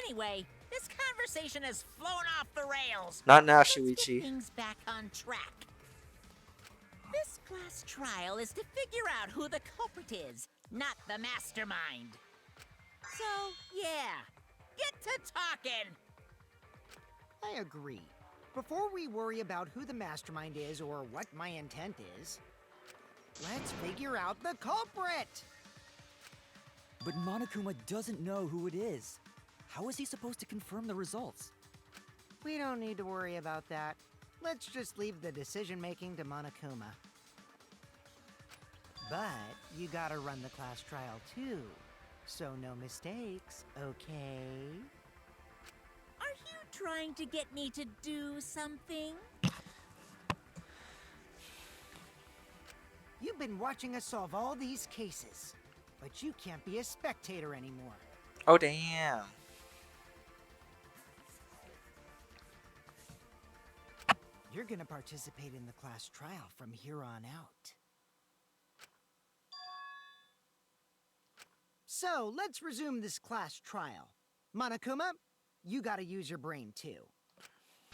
Anyway, this conversation has flown off the rails. Not now, Let's Shuichi. get things back on track. This class trial is to figure out who the culprit is, not the mastermind. So, yeah, get to talking. I agree. Before we worry about who the mastermind is or what my intent is, let's figure out the culprit! But Monokuma doesn't know who it is. How is he supposed to confirm the results? We don't need to worry about that. Let's just leave the decision-making to Monokuma. But you gotta run the class trial too, so no mistakes, okay? Are you trying to get me to do something? You've been watching us solve all these cases, but you can't be a spectator anymore. Oh damn. You're gonna participate in the class trial from here on out. So, let's resume this class trial. Monokuma, you gotta use your brain too.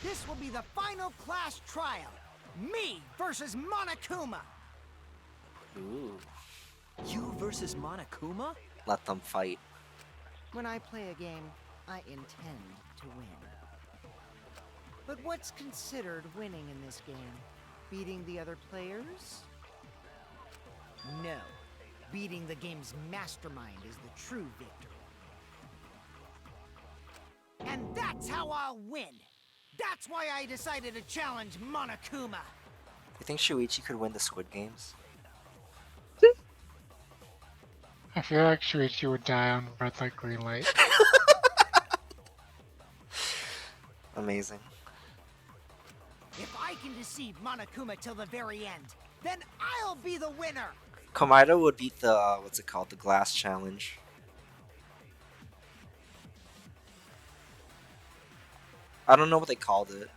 This will be the final class trial. Me versus Monokuma. Ooh. You versus Monokuma? Let them fight. When I play a game, I intend to win. But what's considered winning in this game? Beating the other players? No. Beating the game's mastermind is the true victory. And that's how I'll win! That's why I decided to challenge Monokuma! You think Shuichi could win the Squid Games? I feel like Shuichi would die on red light, green light. Amazing. If I can deceive Monokuma till the very end, then I'll be the winner! Komaeda would beat the, what's it called? The glass challenge. I don't know what they called it.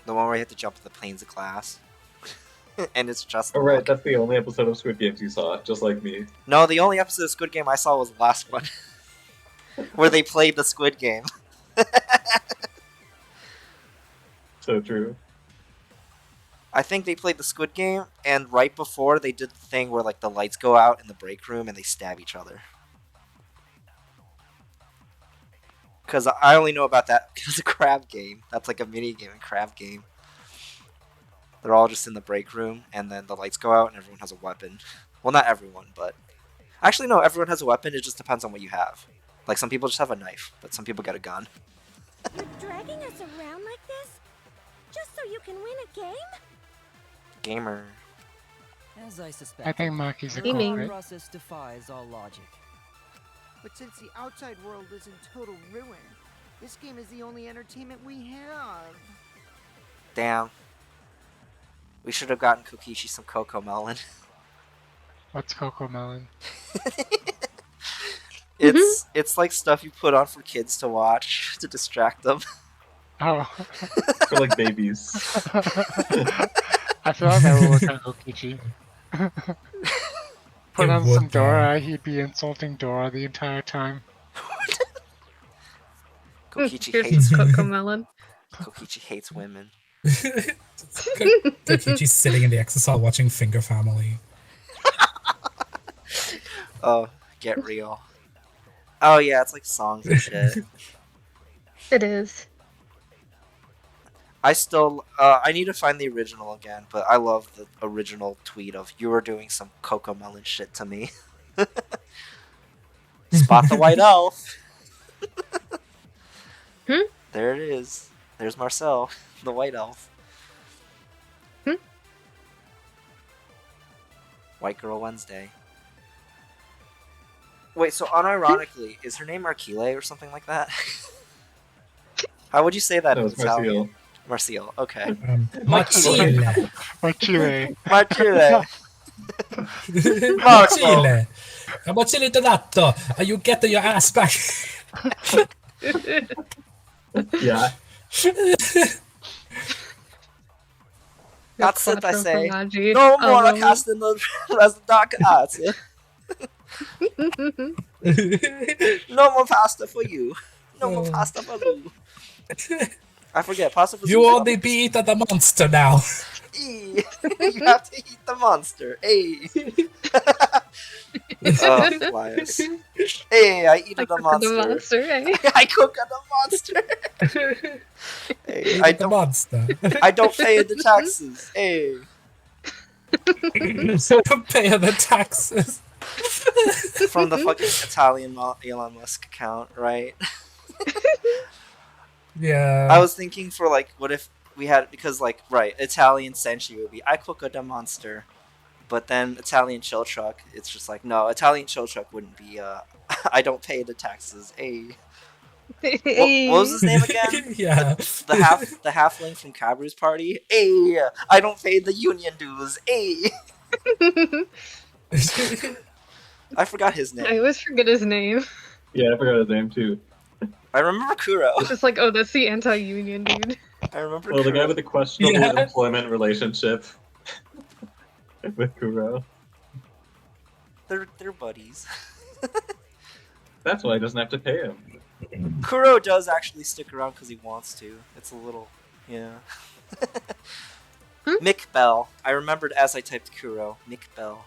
The one where you have to jump to the planes of glass. And it's just Oh, right, that's the only episode of Squid Games you saw, just like me. No, the only episode of Squid Game I saw was the last one. Where they played the Squid Game. So true. I think they played the Squid Game, and right before they did the thing where like the lights go out in the break room and they stab each other. Because I only know about that because of Crab Game. That's like a mini game in Crab Game. They're all just in the break room, and then the lights go out and everyone has a weapon. Well, not everyone, but... Actually, no, everyone has a weapon, it just depends on what you have. Like, some people just have a knife, but some people get a gun. You're dragging us around like this? Just so you can win a game? Gamer. As I suspect, I think Maki's a the thought culprit. process defies all logic. But since the outside world is in total ruin, this game is the only entertainment we have. Damn. We should have gotten Kokichi some Coco Melon. What's Coco Melon? It's like stuff you put on for kids to watch to distract them. Oh. For like babies. I feel like that would work on Kokichi. Put on some Dora, he'd be insulting Dora the entire time. Kokichi Here's hates Coco Melon. Kokichi hates women. Kokichi's sitting in the exercise watching Finger Family. Oh, get real. Oh yeah, it's like songs and shit. It is. I still, I need to find the original again, but I love the original tweet of "You were doing some Coco Melon shit to me." Spot the white elf. There it is. There's Marcel, the white elf. White Girl Wednesday. Wait, so unironically, is her name Markile or something like that? How would you say that No, in it's Italian? Marcial, okay. Marcile. Marcile. Marcile. Marcile. Marcile Donato. You get your ass back. Yeah. That's it, I Quattro say. formaggi. No more Oh. casting the dark arts. No more pasta for you. No more pasta for you. I forget, pasta for You only beat the monster now. You have to eat the monster. Hey. Oh, liars. Hey, I eat the monster. I cook the monster. Hey, I don't, monster. I don't pay the taxes. Hey. Don't pay the taxes. From the fucking Italian Elon Musk account, right? Yeah. I was thinking for like, what if we had, because like, right, Italian Senshi would be, I cook the monster. But then Italian Chill Truck, it's just like, no, Italian Chill Truck wouldn't be, I don't pay the taxes. Hey. What was his name again? Yeah. The halfling from Kabru's party. Hey, I don't pay the union dues. Hey. I forgot his name. I always forget his name. Yeah, I forgot his name too. I remember Kuro. Just like, oh, that's the anti-union dude. I remember. Well, the Kuro. guy with the questionable Yeah. employment relationship with Kuro. They're buddies. That's why he doesn't have to pay him. Kuro does actually stick around because he wants to. It's a little, yeah. Mick Bell. I remembered as I typed Kuro. Mick Bell.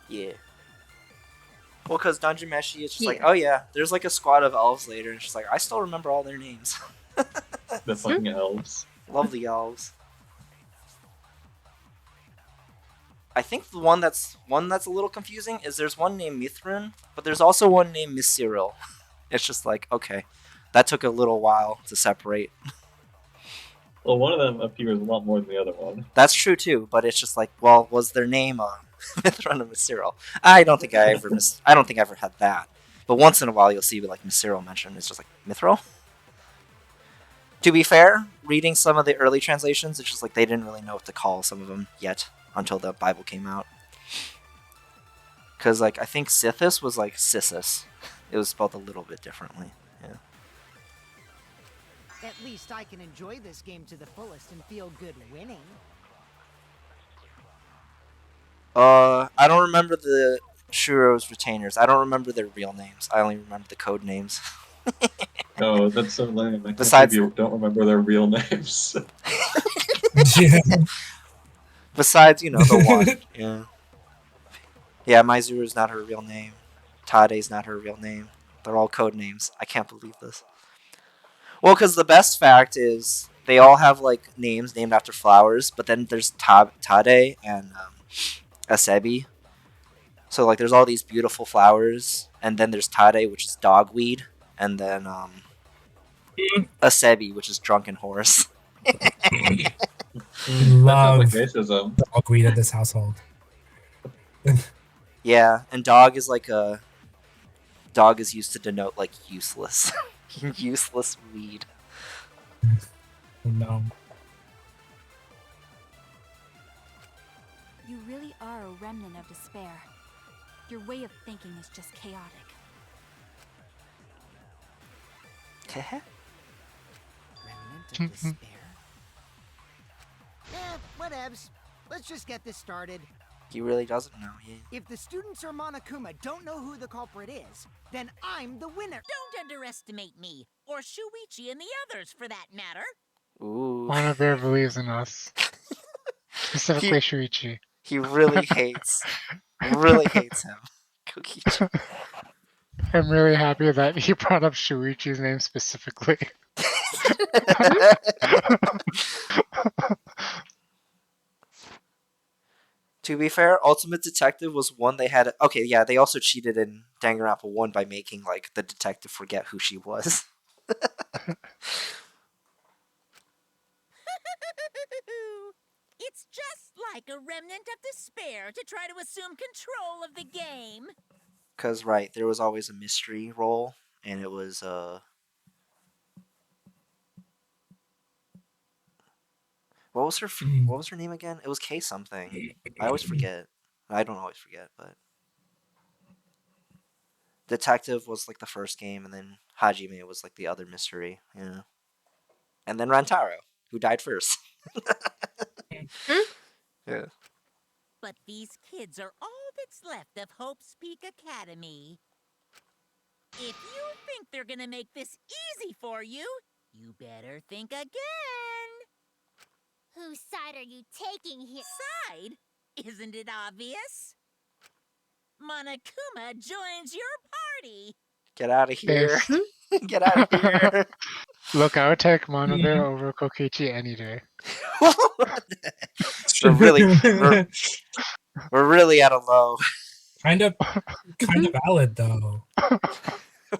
Yeah. Well, because Dungeon Meshi is just like, Yeah. oh yeah, there's like a squad of elves later, and she's like, I still remember all their names. The fucking elves. Love the elves. I think the one that's a little confusing is there's one named Mithrin, but there's also one named Miss Cyril. It's just like, okay, that took a little while to separate. Well, one of them appears a lot more than the other one. That's true too, but it's just like, well, was their name Mithrin and Miss Cyril? I don't think I ever had that. But once in a while, you'll see like Miss Cyril mentioned. It's just like Mithril. To be fair, reading some of the early translations, it's just like they didn't really know what to call some of them yet until the Bible came out. Because like I think Sithis was like Sissus. It was spelled a little bit differently. Yeah. At least I can enjoy this game to the fullest and feel good winning. I don't remember the Shuro's retainers. I don't remember their real names. I only remember the code names. Oh, that's so lame. I can't Besides- believe you don't remember their real names. Yeah. Besides, the one. Yeah. Yeah, Maizuru's not her real name. Tade's not her real name. They're all code names. I can't believe this. Well, because the best fact is they all have like names named after flowers, but then there's Tade and Asebi. So like there's all these beautiful flowers, and then there's Tade, which is dogweed, and then Asebi, which is drunken horse. Love That sounds like racism. dogweed in this household. Yeah, and dog is used to denote like useless. Useless weed. No. You really are a remnant of despair. Your way of thinking is just chaotic. Remnant of despair. Whatevs. Let's just get this started. He really doesn't know. If the students or Monokuma don't know who the culprit is, then I'm the winner. Don't underestimate me, or Shuichi and the others for that matter. Ooh. Monobear believes in us. Specifically Shuichi. He really hates him. Kokichi. I'm really happy that he brought up Shuichi's name specifically. To be fair, Ultimate Detective was one they had. Okay, yeah, they also cheated in Danganronpa 1 by making like the detective forget who she was. It's just like a remnant of despair to try to assume control of the game. Cause right, there was always a mystery role, and it was what was her name again? It was K something. I always forget. I don't always forget, but Detective was like the first game, and then Hajime was like the other mystery. Yeah, and then Rantaro, who died first. Yeah. But these kids are all that's left of Hope's Peak Academy. If you think they're gonna make this easy for you, you better think again. Whose side are you taking here? Side? Isn't it obvious? Monokuma joins your party. Get out of here! Yes. Get out of here! Look, I would take Monobear over Kokichi any day. we're really at a low. Kind of valid though.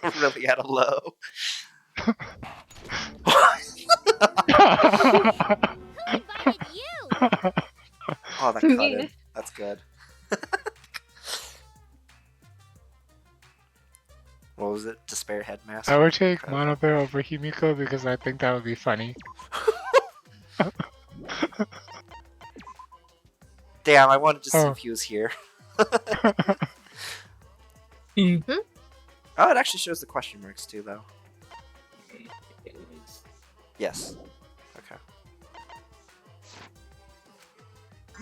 We're really at a low. Who invited you? Oh, that cut it. That's good. What was it? Despair Headmaster? I would take Monobear over Himiko because I think that would be funny. Damn, I wanted to see if he was here. Oh, it actually shows the question marks too, though. Yes. Okay.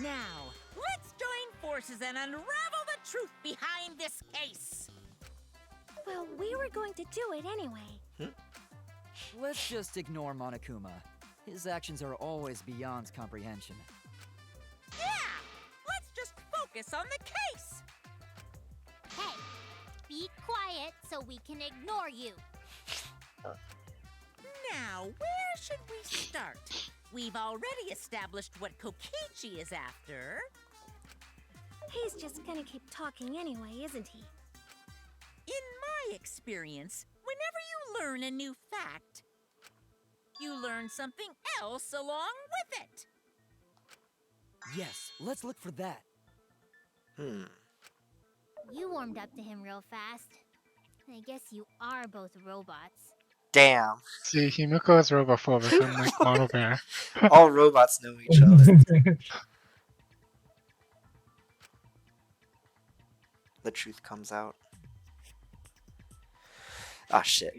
Now, let's join forces and unravel the truth behind this case. Well, we were going to do it anyway. Let's just ignore Monokuma. His actions are always beyond comprehension. Yeah! Let's just focus on the case. so we can ignore you. Now, where should we start? We've already established what Kokichi is after. He's just gonna keep talking anyway, isn't he? In my experience, whenever you learn a new fact, you learn something else along with it. Yes, let's look for that. You warmed up to him real fast. I guess you are both robots. Damn. See, Himiko is robophobic, unlike Mono Bear. All robots know each other. The truth comes out. Ah, shit.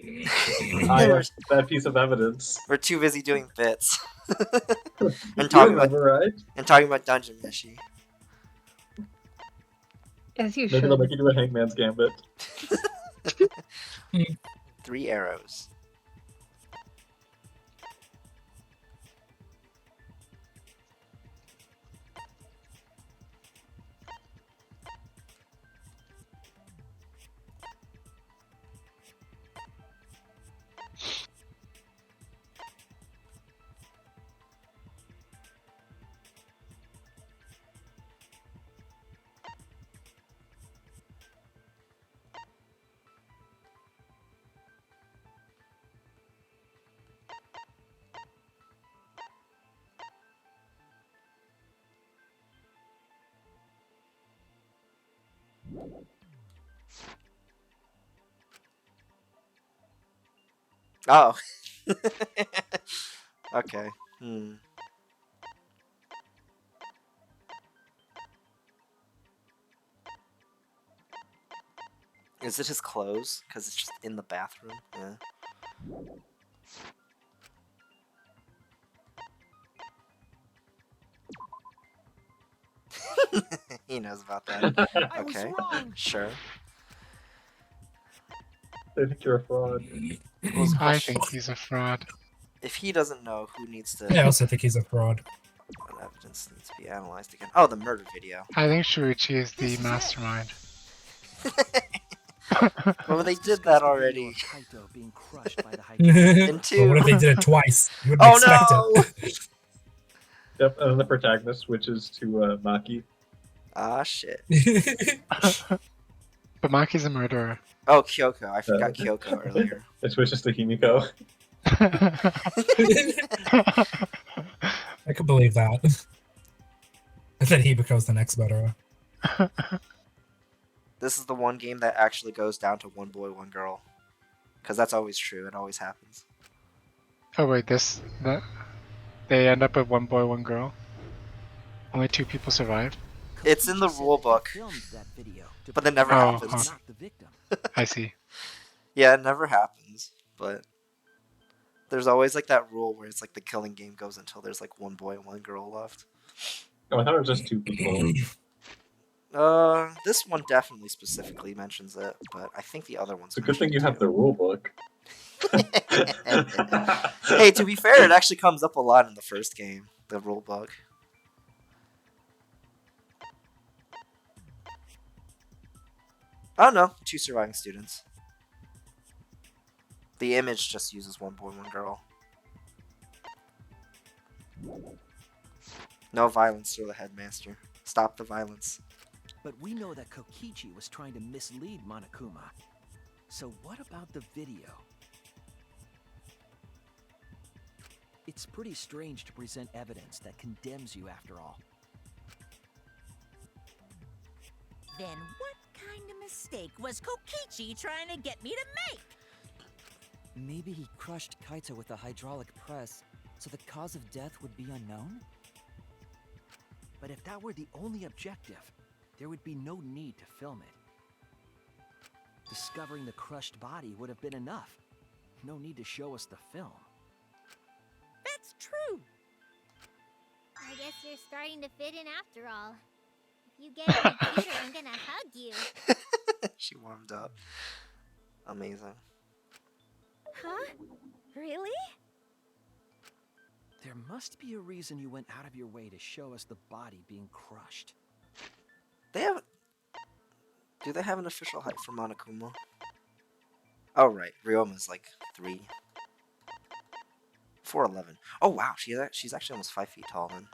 That piece of evidence. We're too busy doing bits. and You talking remember, about right? and talking about Dungeon Meshi. As you Maybe should. they'll make you do a Hangman's Gambit. 3 arrows. Oh. Okay. Is it his clothes? Because it's just in the bathroom? Yeah. He knows about that. Okay. Sure. I think you're a fraud. I think he's a fraud. If he doesn't know, who needs to... I also think he's a fraud. What evidence needs to be analyzed again? Oh, the murder video. I think Shuichi is the mastermind. Well, they did that already. Kaito being crushed by the In But 2. what if they did it twice? You wouldn't Oh expect no! it. Yep, and then the protagonist switches to Maki. Ah, shit. But Maki's a murderer. Oh, Kyoko. I forgot Kyoko earlier. It switches to Himiko. I could believe that. And then he becomes the next murderer. This is the one game that actually goes down to one boy, one girl. Because that's always true. It always happens. Oh wait, they end up with one boy, one girl. Only 2 people survived. It's in the rule book. But it never Oh, happens. I see. Yeah, it never happens. But there's always like that rule where it's like the killing game goes until there's like one boy and one girl left. Oh, I thought it was just 2 people. This one definitely specifically mentions it, but I think the other one's It's a good thing you have the rule book. Hey, to be fair, it actually comes up a lot in the first game, the rule book. Oh no, 2 surviving students. The image just uses one boy, one girl. No violence through the headmaster. Stop the violence. But we know that Kokichi was trying to mislead Monokuma. So what about the video? It's pretty strange to present evidence that condemns you after all. Then what kind of mistake was Kokichi trying to get me to make? Maybe he crushed Kaito with a hydraulic press, so the cause of death would be unknown? But if that were the only objective, there would be no need to film it. Discovering the crushed body would have been enough. No need to show us the film. That's true. I guess you're starting to fit in after all. If you get any cuter, I'm gonna hug you. She warmed up. Amazing. Huh? Really? There must be a reason you went out of your way to show us the body being crushed. They have... Do they have an official height for Monokuma? Oh right, Ryoma's like 3. 4'11". Oh wow, she's actually almost 5 feet tall then.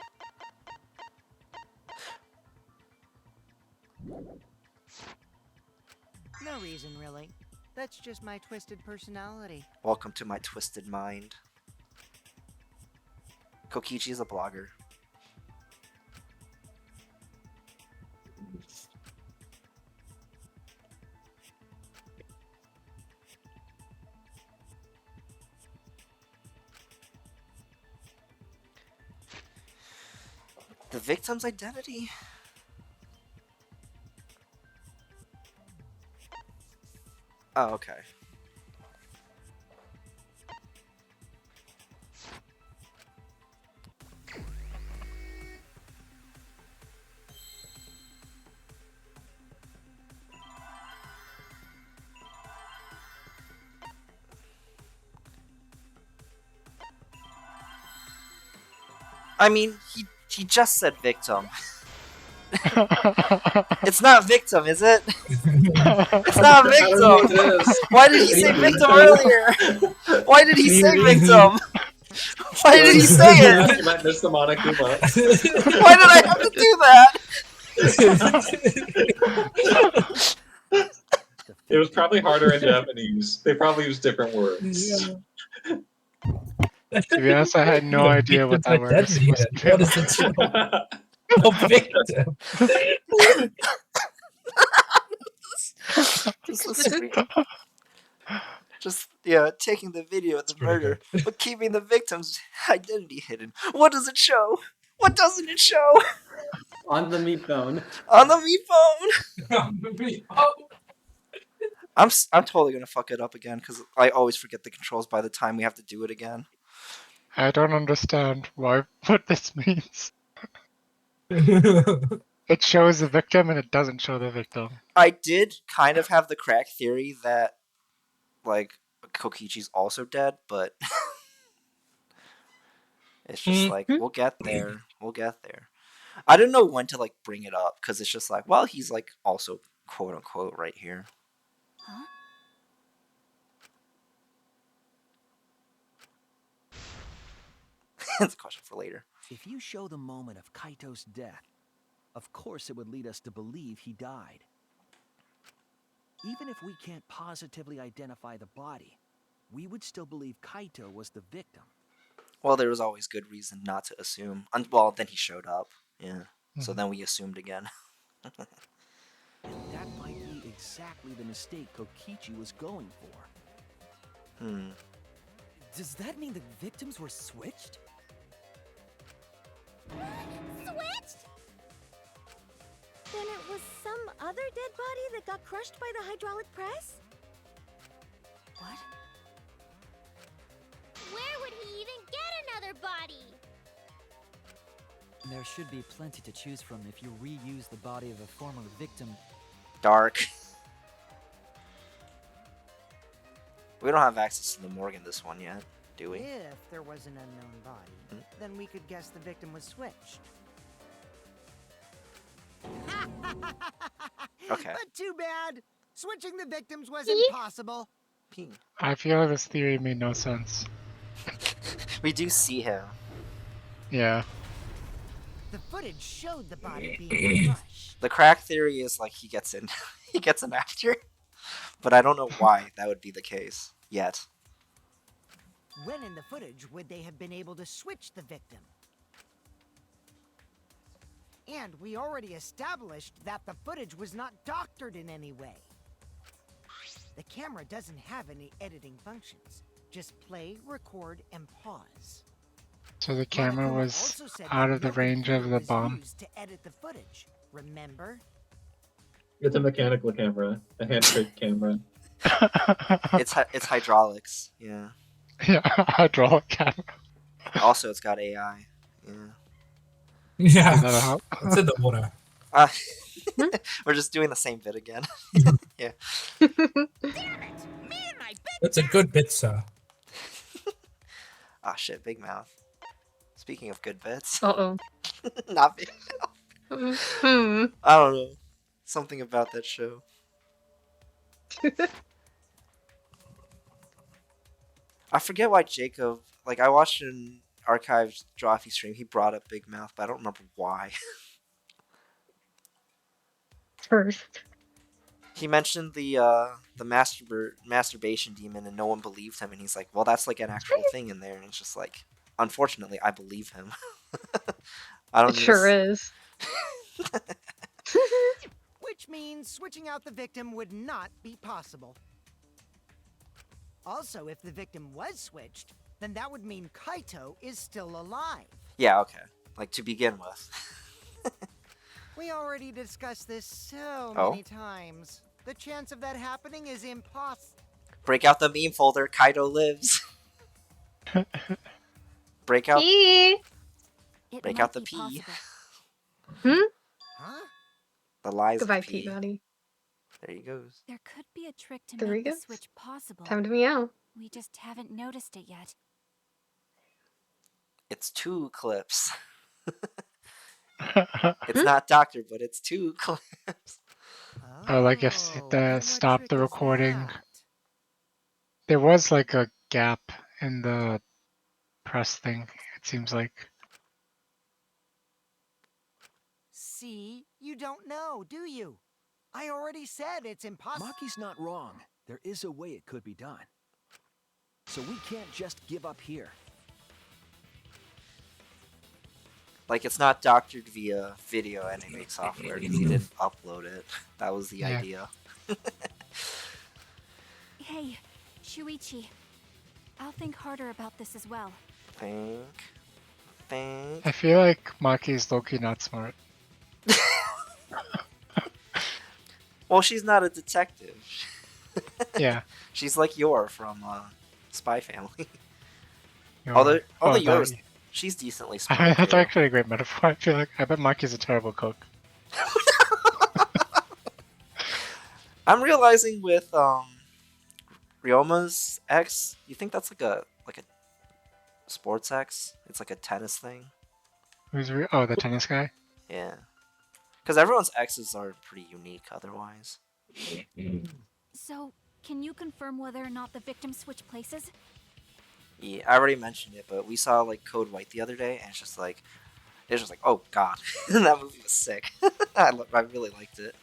No reason, really. That's just my twisted personality. Welcome to my twisted mind. Kokichi is a blogger. The victim's identity? Oh, okay. I mean, he just said victim. It's not victim, is it? It's not victim! Why did he say victim earlier? Why did he say victim? Why did he say it? You might miss the Monokuma. Why did I have to do that? It was probably harder in Japanese. They probably used different words. To be honest, I had no idea what that word was supposed to be. What is it? Oh, victim. Just taking the video of the murder, but keeping the victim's identity hidden. What does it show? What doesn't it show? On the meat bone. On the meat bone. I'm totally gonna fuck it up again because I always forget the controls by the time we have to do it again. I don't understand what this means. It shows the victim and it doesn't show the victim. I did kind of have the crack theory that, like, Kokichi's also dead, but it's just like, we'll get there. We'll get there. I don't know when to, like, bring it up, because it's just like, well, he's, like, also, quote-unquote, right here. Huh? That's a question for later. If you show the moment of Kaito's death, of course it would lead us to believe he died. Even if we can't positively identify the body, we would still believe Kaito was the victim. Well, there was always good reason not to assume. Well, then he showed up. Yeah. So then we assumed again. And that might be exactly the mistake Kokichi was going for. Does that mean the victims were switched? Switched? Then it was some other dead body that got crushed by the hydraulic press? What? Where would he even get another body? There should be plenty to choose from if you reuse the body of a former victim. Dark. We don't have access to the morgue in this one yet, do we? If there was an unknown body, then we could guess the victim was switched. Okay. But too bad. Switching the victims was impossible. I feel this theory made no sense. We do see him. Yeah. The footage showed the body being crushed. The crack theory is like he gets in after. But I don't know why that would be the case yet. When in the footage would they have been able to switch the victim? And we already established that the footage was not doctored in any way. The camera doesn't have any editing functions. Just play, record, and pause. So the camera Monokuma was also said out that of the no range of computer the was bomb. used to edit the footage. Remember? It's a mechanical camera, a hand-shaped camera. It's hydraulics. Yeah. Yeah, hydraulic camera. Also, it's got AI. Yeah. Yeah. It's in the water. We're just doing the same bit again. Yeah. It's a good bit, sir. Ah, shit, Big Mouth. Speaking of good bits. Uh-oh. Not Big Mouth. I don't know. Something about that show. I forget why Jacob. Like I watched an archived Drawfee stream. He brought up Big Mouth, but I don't remember why. First. He mentioned the masturbation demon, and no one believed him. And he's like, "Well, that's like an actual thing in there." And it's just like, unfortunately, I believe him. I don't It need sure to. is. Which means switching out the victim would not be possible. Also, if the victim was switched, then that would mean Kaito is still alive. Yeah, okay. Like to begin with. We already discussed this so Oh? many times. The chance of that happening is impossible. Break out the meme folder. Kaido lives. Break out. P. Break out the P. Hmm? Huh? The lies Goodbye, of P. Peabody. There he goes. There could be a trick to There he make the goes. switch possible. Time to meow. We just haven't noticed it yet. It's 2 clips. It's not Doctor, but it's 2 clips. Oh, like if the stop the recording. There was like a gap in the press thing, it seems like. See? You don't know, do you? I already said it's impossible. Maki's not wrong. There is a way it could be done. So we can't just give up here. Like it's not doctored via video anime software because he didn't upload it. That was the idea. Hey, Shuichi. I'll think harder about this as well. Think. I feel like Maki's low-key not smart. Well, she's not a detective. Yeah. She's like Yor from Spy Family. Yor. Although Oh, Yor's, that- she's decently smart. That's too. actually a great metaphor. I bet Maki's a terrible cook. I'm realizing with Ryoma's ex, you think that's like a sports ex? It's like a tennis thing. Oh, the tennis guy? Yeah. Because everyone's exes are pretty unique otherwise. So, can you confirm whether or not the victims switch places? Yeah, I already mentioned it, but we saw like Code White the other day, and it's just like, oh god, that movie was sick. I really liked it.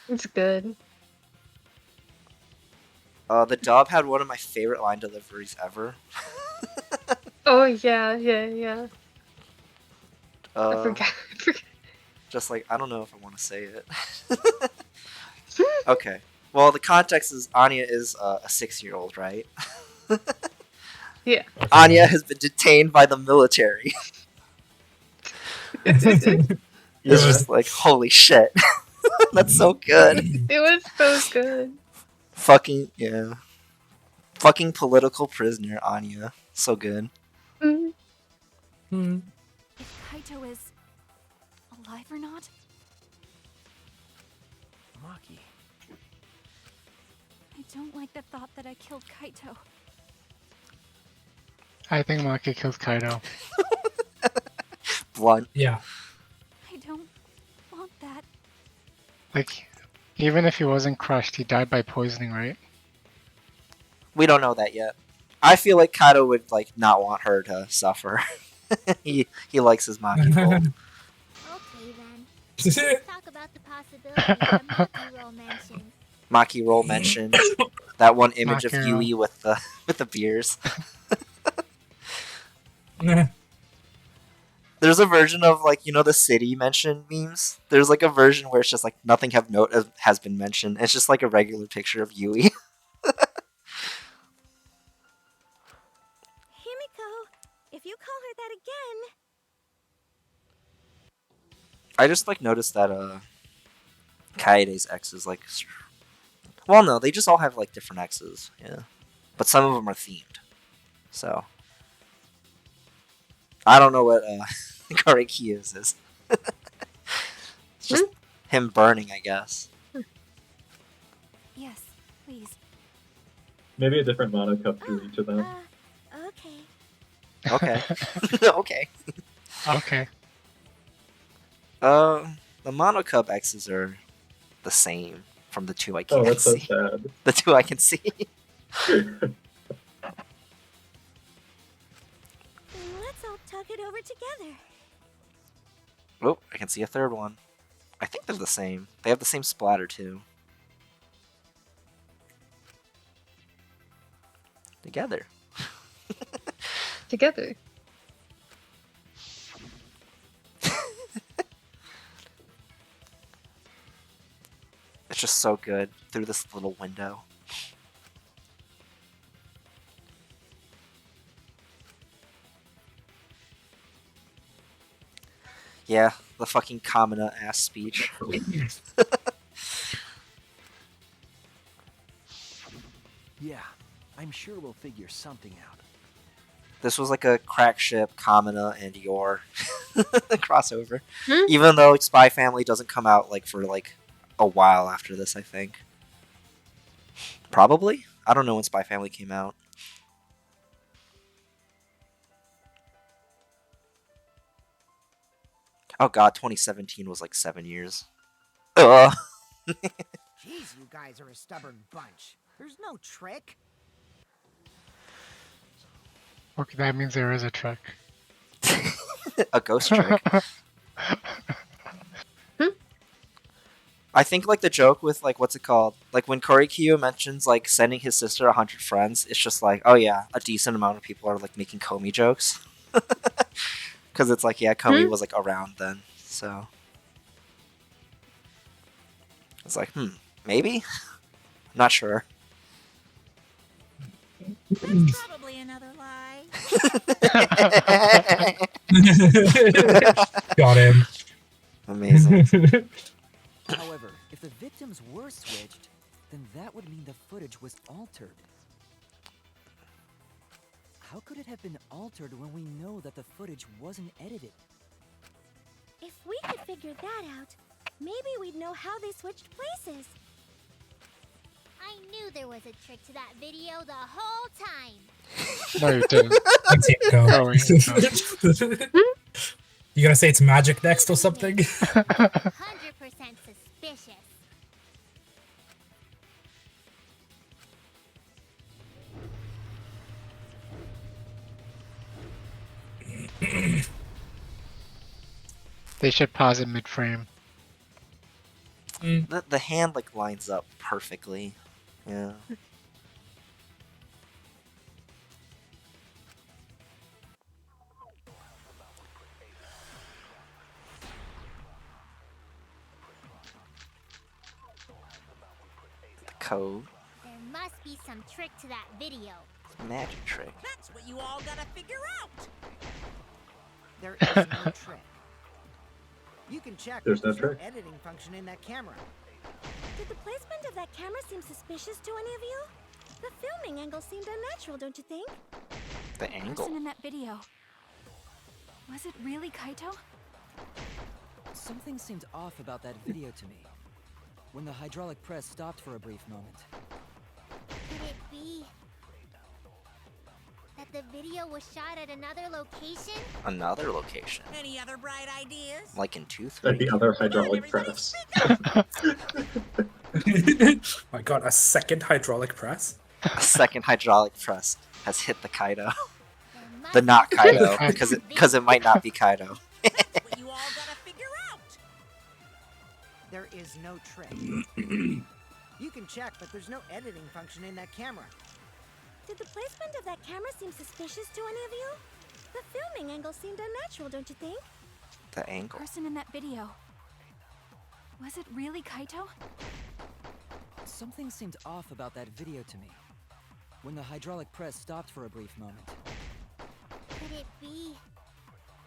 It's good. The dub had one of my favorite line deliveries ever. Oh yeah. I forgot. Just like, I don't know if I want to say it. Okay. Well, the context is Anya is a 6-year-old, right? Yeah. Anya has been detained by the military. It's just like, holy shit. That's so good. It was so good. Fucking, yeah. Fucking political prisoner, Anya. So good. Mm. If Kaito is alive or not? Maki. I don't like the thought that I killed Kaito. I think Maki killed Kaido. Blunt. Yeah. I don't want that. Like, even if he wasn't crushed, he died by poisoning, right? We don't know that yet. I feel like Kaido would like not want her to suffer. he likes his Maki roll. Okay then. Let's talk about the possibility that Maki roll mentioned. Maki roll mentioned that one image of Maki roll. Yui with the beers. There's a version of like, you know, the city mentioned memes. There's like a version where it's just like nothing has been mentioned. It's just like a regular picture of Yui. Himiko, if you call her that again. I just like noticed that Kaede's ex is like, well, no, they just all have like different exes, yeah, but some of them are themed. So I don't know what Korekiya's is. It's just him burning, I guess. Yes, please. Maybe a different mono cup for each of them. Okay. Okay. Okay. Okay. The Mono Cub X's are the same from the two I can Oh, that's so see. sad. The two I can see. together. Oh, I can see a third one. I think they're the same. They have the same splatter too. Together. Together. It's just so good through this little window. Yeah, the fucking Kamina ass speech. Yeah, I'm sure we'll figure something out. This was like a crack ship, Kamina and Yor crossover. Even though Spy Family doesn't come out like for like a while after this, I think. Probably? I don't know when Spy Family came out. Oh god, 2017 was like 7 years. Ugh. Jeez, you guys are a stubborn bunch. There's no trick. Okay, that means there is a trick. A ghost trick. I think like the joke with like what's it called? Like when Korikyu mentions like sending his sister 100 friends, it's just like, oh yeah, a decent amount of people are like making Komi jokes. Because it's like, yeah, Komi was like around then, so it's like, maybe? Not sure. That's probably another lie. Got him. Amazing. However, if the victims were switched, then that would mean the footage was altered. How could it have been altered when we know that the footage wasn't edited? If we could figure that out, maybe we'd know how they switched places. I knew there was a trick to that video the whole time. No, you didn't. Let's see it go. No, you didn't. You gonna say it's magic next or something? 100% suspicious. They should pause it mid-frame. The hand like lines up perfectly. Yeah. The code. There must be some trick to that video. Magic trick. That's what you all gotta figure out. There is no trick. You can check. There's but no trick. editing function in that camera. Did the placement of that camera seem suspicious to any of you? The filming angle seemed unnatural, don't you think? The The angle. person in that video. Was it really Kaito? Something seemed off about that video to me. When the hydraulic press stopped for a brief moment. Could it be that the video was shot at another location? Another location. Any other bright ideas? Like in 2, 3. That'd be other hydraulic press. My god, a second hydraulic press? A second hydraulic press has hit the Kaido. The not Kaido, because it might not be Kaido. That's what you all gotta figure out. There is no trick. You can check, but there's no editing function in that camera. Did the placement of that camera seem suspicious to any of you? The filming angle seemed unnatural, don't you think? The angle. Person in that video. Was it really Kaito? Something seemed off about that video to me. When the hydraulic press stopped for a brief moment. Could it be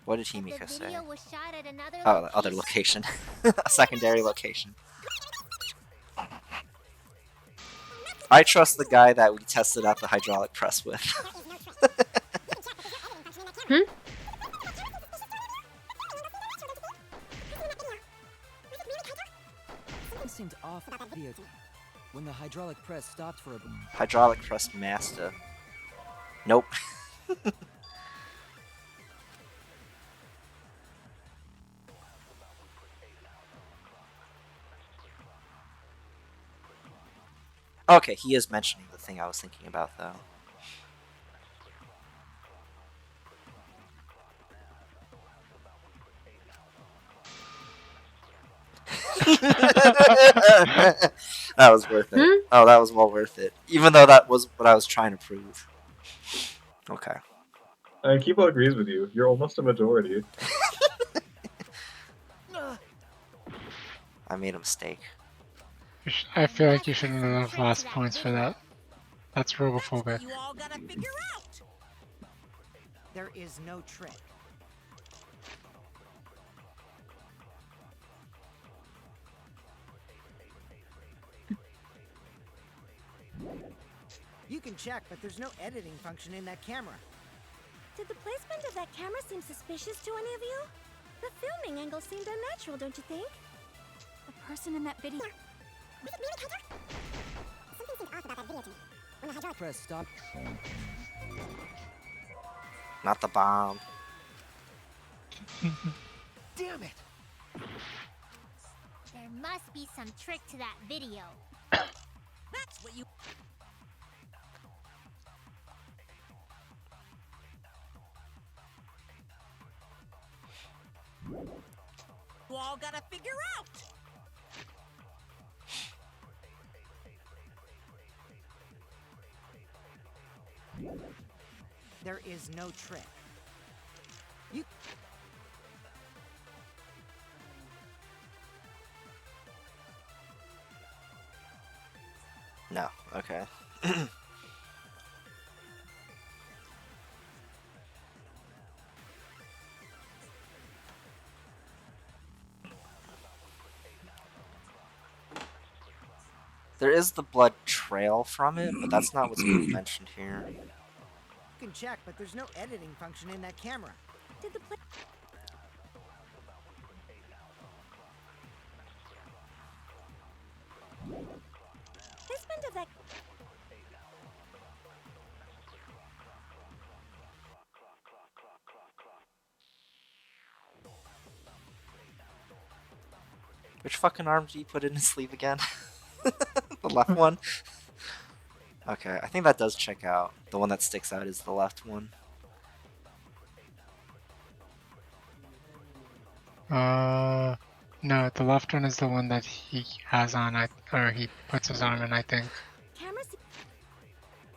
What did that Himika the say? video was shot at another Oh, the other location. A secondary location. I trust the guy that we tested out the hydraulic press with. Something seemed off about that video to me. When the hydraulic press stopped for a Hydraulic press master. Nope. Okay, he is mentioning the thing I was thinking about, though. That was worth it. Oh, that was well worth it. Even though that was what I was trying to prove. Okay. Kibo agrees with you. You're almost a majority. I made a mistake. I feel like you shouldn't have lost points for that. That's robophobic. You all gotta figure out. There is no trick. You can check, but there's no editing function in that camera. Did the placement of that camera seem suspicious to any of you? The filming angle seemed unnatural, don't you think? The person in that video. Something seemed off about that video to me. When the hydraulic Press stop. Not the bomb. Damn it! There must be some trick to that video. That's what you. You all gotta figure out. There is no trick. You No. Okay. There is the blood trail from it, but that's not what's being mentioned here. can check, but there's no editing function in that camera. Did the placement of that Which fucking arm do you put in his sleeve again? The left one? Okay, I think that does check out. The one that sticks out is the left one. No, the left one is the one that he has on, or he puts his arm in, I think.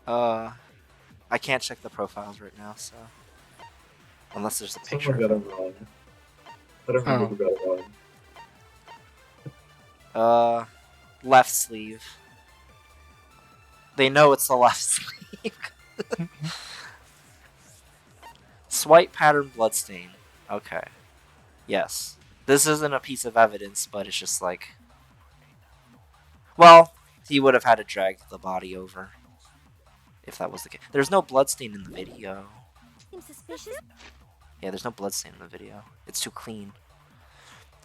I can't check the profiles right now, so... Unless there's a picture. Someone got it wrong. I don't remember who got it wrong. Left sleeve. They know it's the left sleeve. Swipe pattern bloodstain. Okay. Yes. This isn't a piece of evidence, but it's just like... Well, he would have had to drag the body over. If that was the case. There's no bloodstain in the video. seems suspicious? Yeah, there's no bloodstain in the video. It's too clean.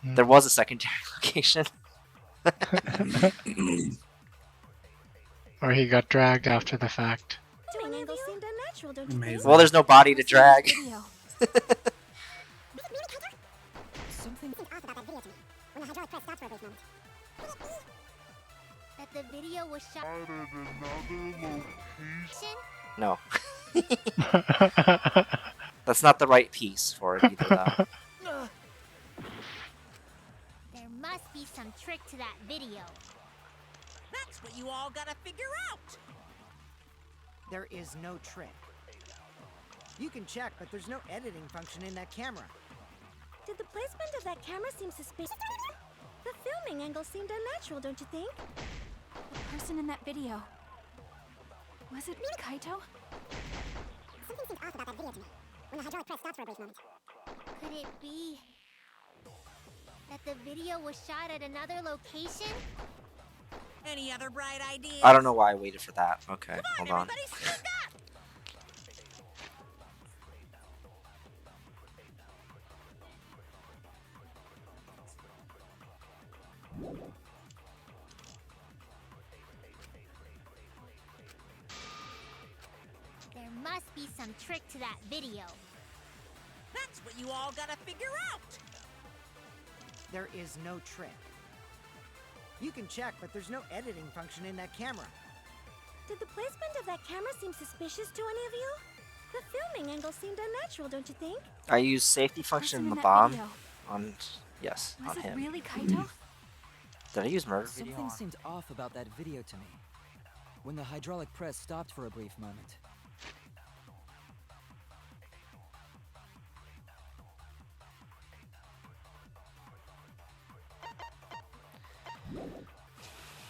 There was a secondary location. Or he got dragged after the fact. Doing angles seemed unnatural, don't you think? Well, there's no body to drag. Something seemed off about that video to me. When the hydraulic press stops for a brief moment. That the video was shot at another location? No. That's not the right piece for it either, though. There must be some trick to that video. That's what you all gotta figure out. There is no trick. You can check, but there's no editing function in that camera. Did the placement of that camera seem suspicious? The filming angle seemed unnatural, don't you think? The person in that video. Was it Kaito? Something seemed off about that video to me. When the hydraulic press stops for a brief moment. Could it be that the video was shot at another location? Any other bright ideas? I don't know why I waited for that. Okay, hold on. Everybody stand up. There must be some trick to that video. That's what you all gotta figure out. There is no trick. You can check, but there's no editing function in that camera. Did the placement of that camera seem suspicious to any of you? The filming angle seemed unnatural, don't you think? I used safety function in Person the in that bomb video. on... Yes, Was on it him. really Kaito? Did I use murder video? Something seemed off about that video to me. When the hydraulic press stopped for a brief moment.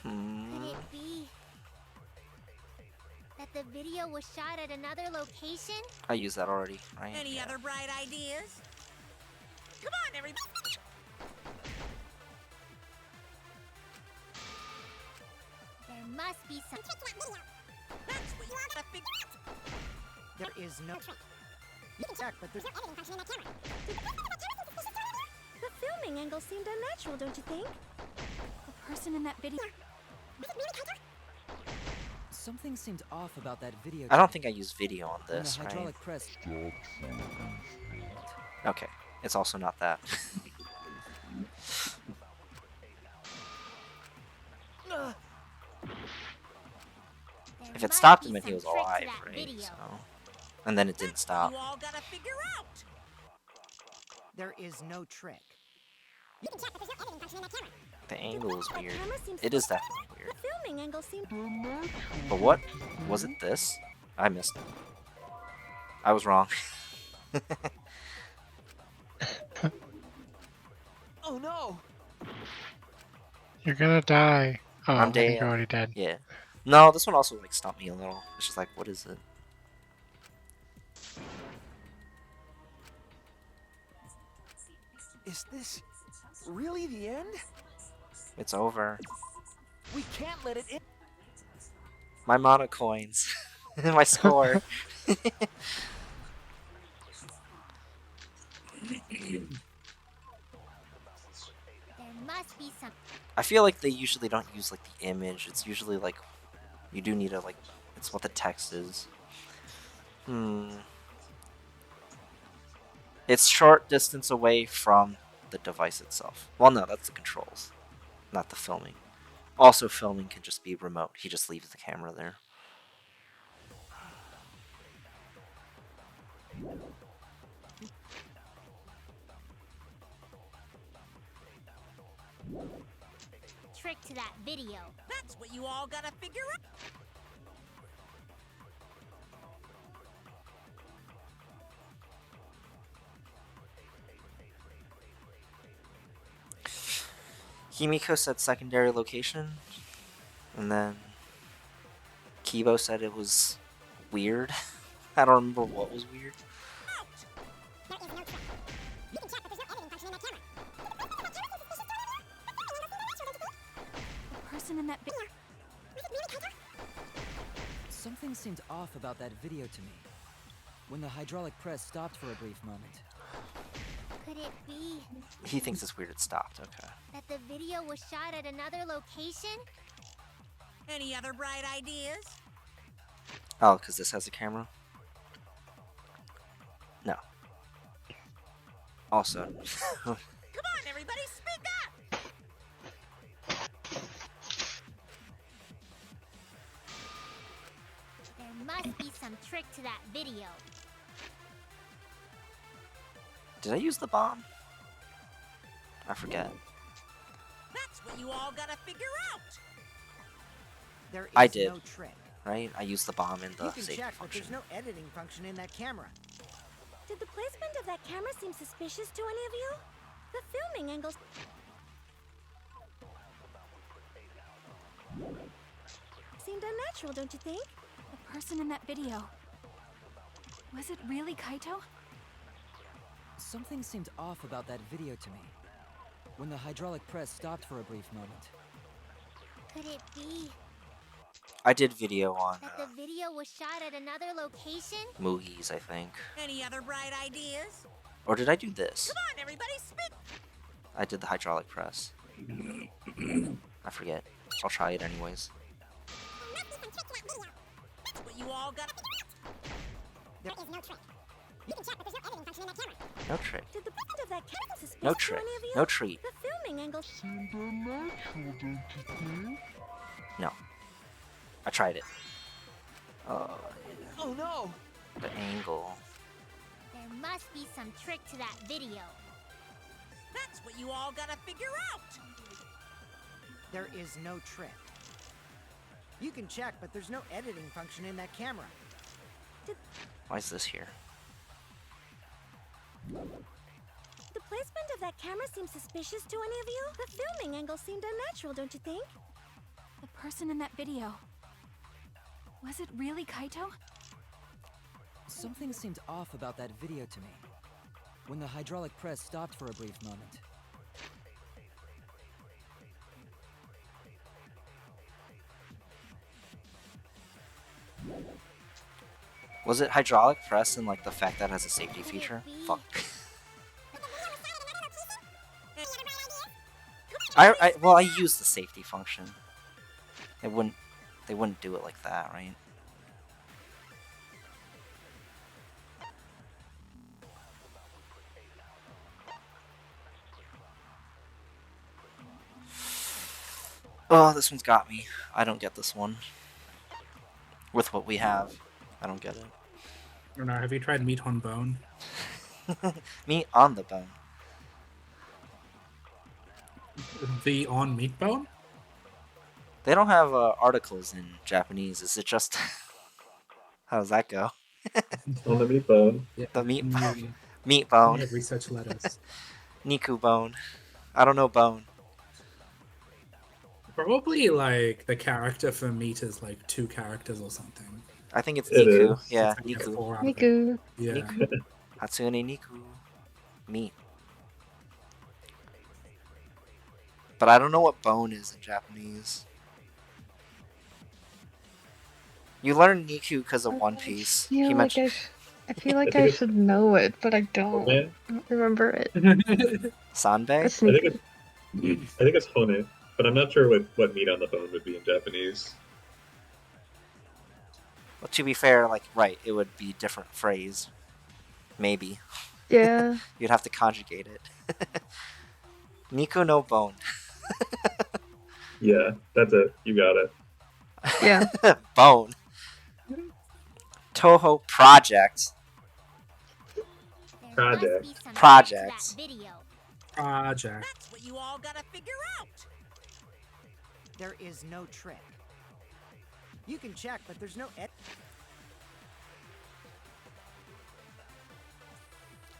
Could it be that the video was shot at another location? I used that already, right? Any other bright ideas? Come on, everybody! There must be some. That's what you gotta figure out. There is no trick. You can check, but there's no editing function in that camera. The filming angle seemed unnatural, don't you think? The person in that video. Something seemed off about that video. I don't think I used video on When the this, right? hydraulic press. Okay, it's also not that. If it stopped him when he was alive, right? So, and then it didn't stop. You all gotta figure out. There is no trick. You can check, but there's no editing function in that camera. The angle is weird. camera seems It is definitely weird. The filming angle seemed. But what? Was it this? I missed it. I was wrong. Oh no! You're gonna die. Oh, I'm I think dead. you're already dead. Yeah. No, this one also like stumped me a little. It's just like, what is it? Is this really the end? It's over. We can't let it in. My mana coins. My score. There must be some. I feel like they usually don't use like the image. It's usually like you do need to like it's what the text is. It's short distance away from the device itself. Well, no, that's the controls, not the filming. Also, filming can just be remote. He just leaves the camera there. Trick to that video. That's what you all gotta figure out. Himiko said secondary location, and then Kibo said it was weird. I don't remember what was weird. There is no trick. You can check, but there's no editing function in that camera. The person in that video. Something seemed off about that video to me. When the hydraulic press stopped for a brief moment. Could it be He thinks it's weird it stopped. Okay. that the video was shot at another location? Any other bright ideas? Oh, because this has a camera? No. Also. Come on, everybody, speak up! There must be some trick to that video. Did I use the bomb? I forget. That's what you all gotta figure out. There is I did. no trick. Right? I used the bomb in the You can safety check, but function. there's no editing function in that camera. Did the placement of that camera seem suspicious to any of you? The filming angle seemed unnatural, don't you think? The person in that video. Was it really Kaito? Something seemed off about that video to me. When the hydraulic press stopped for a brief moment. Could it be I did video on that the video was shot at another location? Moogies, I think. Any other bright ideas? Or did I do this? Come on, everybody, speak! I did the hydraulic press. I forget. I'll try it anyways. That's what you all gotta There is no trick. You can check, but there's no editing function in that camera. No trick. Did the placement of that camera suspicious No to trick. any of you? No treat. The filming angle seemed unnatural, don't you think? No. I tried it. Oh no! The angle. There must be some trick to that video. That's what you all gotta figure out. There is no trick. You can check, but there's no editing function in that camera. Why is this here? The placement of that camera seems suspicious to any of you. The filming angle seemed unnatural, don't you think? The person in that video. Was it really Kaito? Something seemed off about that video to me. When the hydraulic press stopped for a brief moment. Was it hydraulic press and like the fact that it has a safety feature? Fuck. Well, I used the safety function. They wouldn't do it like that, right? Oh, this one's got me. I don't get this one. With what we have, I don't get it. I don't know. Have you tried meat on bone? Meat on the bone. The on meat bone? They don't have articles in Japanese. Is it just? How does that go? On the meat bone. Yeah, The meat bone. Meat bone. Yeah, research lettuce. Niku bone. I don't know bone. Probably like the character for meat is like 2 characters or something. I think it's It Niku. is. Yeah, It's like Niku. 4 out of it. Niku. Yeah. Niku. Hatsune Niku. Meat. But I don't know what bone is in Japanese. You learn Niku because of One Piece. I feel He like mentioned. I feel like I should know it, but I don't. Hone? I don't remember it. Sanbei? That's I think Niku. I think it's hone, but I'm not sure what meat on the bone would be in Japanese. Well, to be fair, like, right, it would be different phrase. Maybe. Yeah. You'd have to conjugate it. Niku no bone. Yeah, that's it. You got it. Yeah. Bone. Toho Project. Project. Projects. Project. That's what you all gotta figure out. There is no trick. You can check, but there's no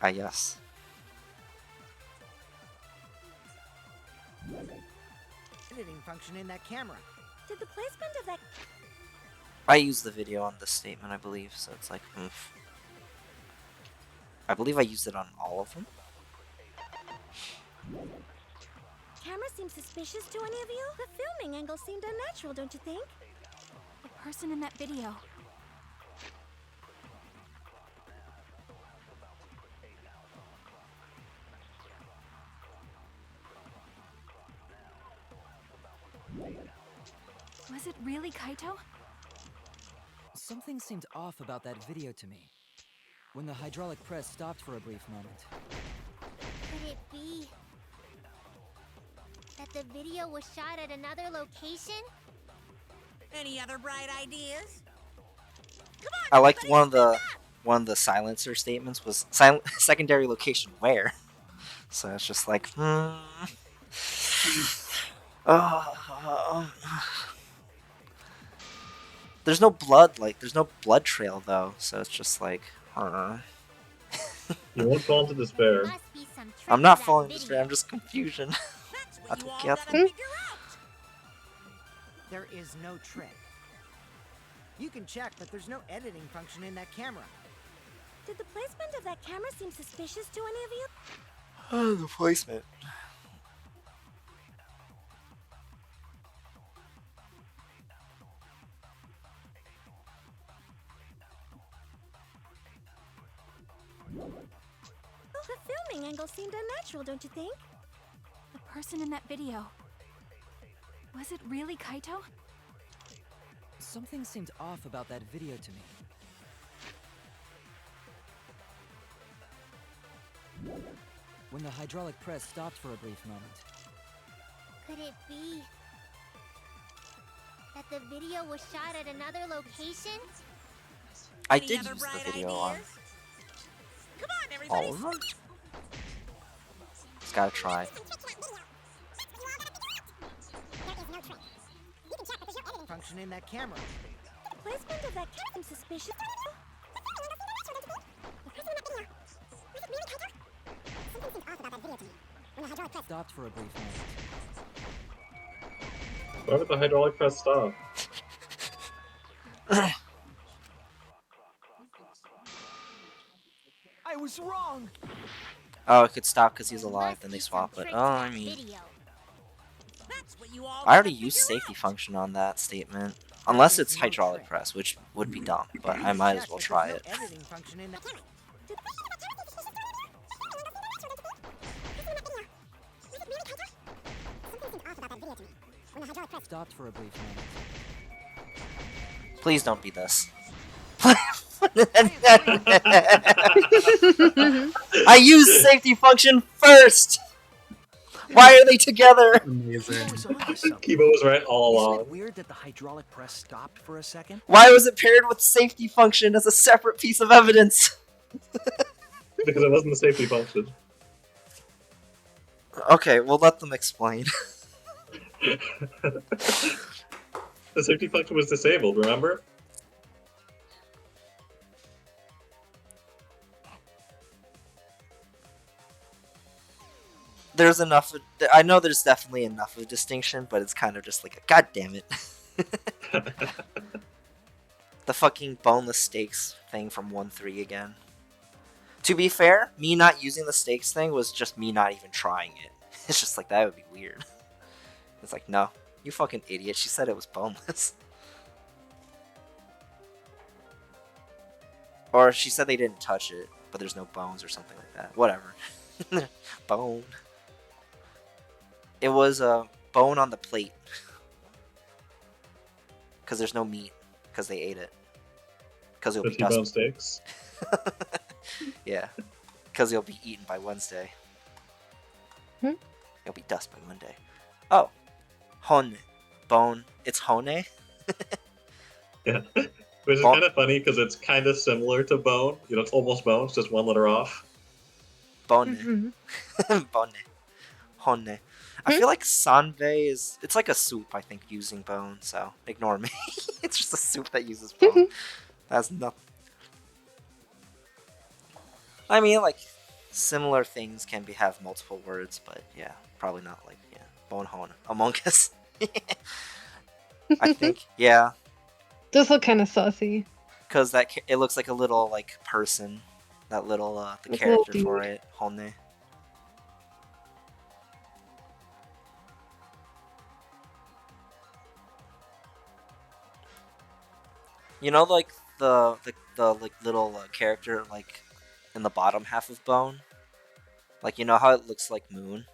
Ah, yes. editing function in that camera. Did the placement of that I used the video on this statement, I believe, so it's like, I believe I used it on all of them. camera seems suspicious to any of you? The filming angle seemed unnatural, don't you think? The person in that video. Was it really Kaito? Something seemed off about that video to me. When the hydraulic press stopped for a brief moment. Could it be that the video was shot at another location? Any other bright ideas? I liked one of the silencer statements was secondary location where. So it's just like, there's no blood, like there's no blood trail though, so it's just like, You won't fall into despair. I'm not falling into despair. I'm just confusion. That's what you all Yep. gotta figure out. There is no trick. You can check, but there's no editing function in that camera. Did the placement of that camera seem suspicious to any of you? Oh, the placement. The filming angle seemed unnatural, don't you think? The person in that video. Was it really Kaito? Something seemed off about that video to me. When the hydraulic press stopped for a brief moment. Could it be that the video was shot at another location? I Any did other use the bright video on ideas? Come on, everybody. all of them. Just gotta try. function in that camera. The placement of that camera seems suspicious. Stopped for a brief moment. Why would the hydraulic press stop? I was wrong. Oh, it could stop because he's alive, then they swap it. Oh, I mean... I already used safety function on that statement. Unless it's hydraulic press, which would be dumb, but I might as well try it. Stopped for a brief moment. Please don't be this. I used safety function first! Why are they together? Amazing. Kibo was right all Isn't along. it weird that the hydraulic press stopped for a second? Why was it paired with safety function as a separate piece of evidence? Because it wasn't the safety function. Okay, we'll let them explain. The safety function was disabled, remember? There's enough. I know there's definitely enough of a distinction, but it's kind of just like, god damn it. The fucking boneless steaks thing from 1-3 again. To be fair, me not using the steaks thing was just me not even trying it. It's just like, that would be weird. It's like, no, you fucking idiot. She said it was boneless. Or she said they didn't touch it, but there's no bones or something like that. Whatever. Bone. It was a bone on the plate. Because there's no meat. Because they ate it. Because it'll be 50 bone dust. steaks. Yeah. Because it'll be eaten by Wednesday. Hmm? It'll be dust by Monday. Oh. Hone. Bone. It's hone? Yeah. Which is Bone. kind of funny because it's kind of similar to bone. You know, it's almost bone, it's just one letter off. Bone. Bone. Hone. I feel like sanbei is... It's like a soup, I think, using bone, so ignore me. It's just a soup that uses bone. That's nothing. I mean, like, similar things can have multiple words, but yeah, probably not like, yeah, bone hone. Among Us. I think, yeah, Does look kind of saucy. because it looks like a little, like, person. That little, the Like a little character for dude. it, hone. You know, like the like little character like in the bottom half of Bone. Like, you know how it looks like Moon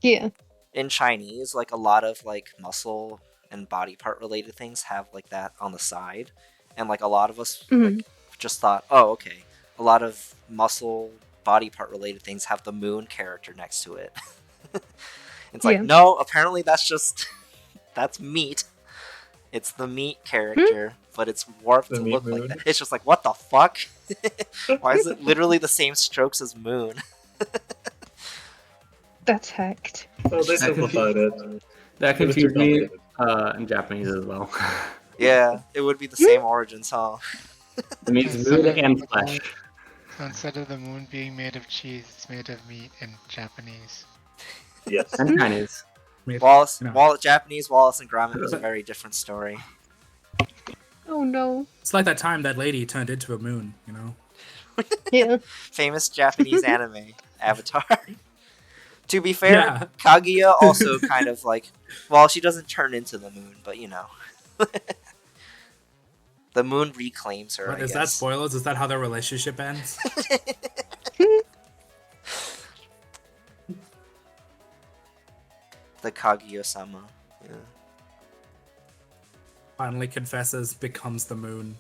Yeah. in Chinese. Like a lot of like muscle and body part related things have like that on the side, and like a lot of us like just thought, oh, okay, a lot of muscle body part related things have the Moon character next to it. It's like, Yeah. no, apparently that's just that's meat. It's the meat character, but it's warped The to meat look like Moon. that. It's just like, what the fuck? Why is it literally the same strokes as Moon? That's hacked. Oh, they That simplified it. That It was too confused me complicated. in Japanese as well. Yeah, it would be the same origins, huh? It means Instead mood of and the flesh. moon- So instead of the moon being made of cheese, it's made of meat in Japanese. Yes. And Chinese. Wallace, No. Japanese Wallace and Gromit was a very different story. Oh no. It's like that time that lady turned into a moon, you know? Yeah. Famous Japanese anime, Avatar. To be fair, Yeah. Kaguya also kind of like, well, she doesn't turn into the moon, but you know. The moon reclaims her, What, I is that guess. spoilers? Is that how their relationship ends? The Kaguya-sama. Yeah. Finally confesses, becomes the moon.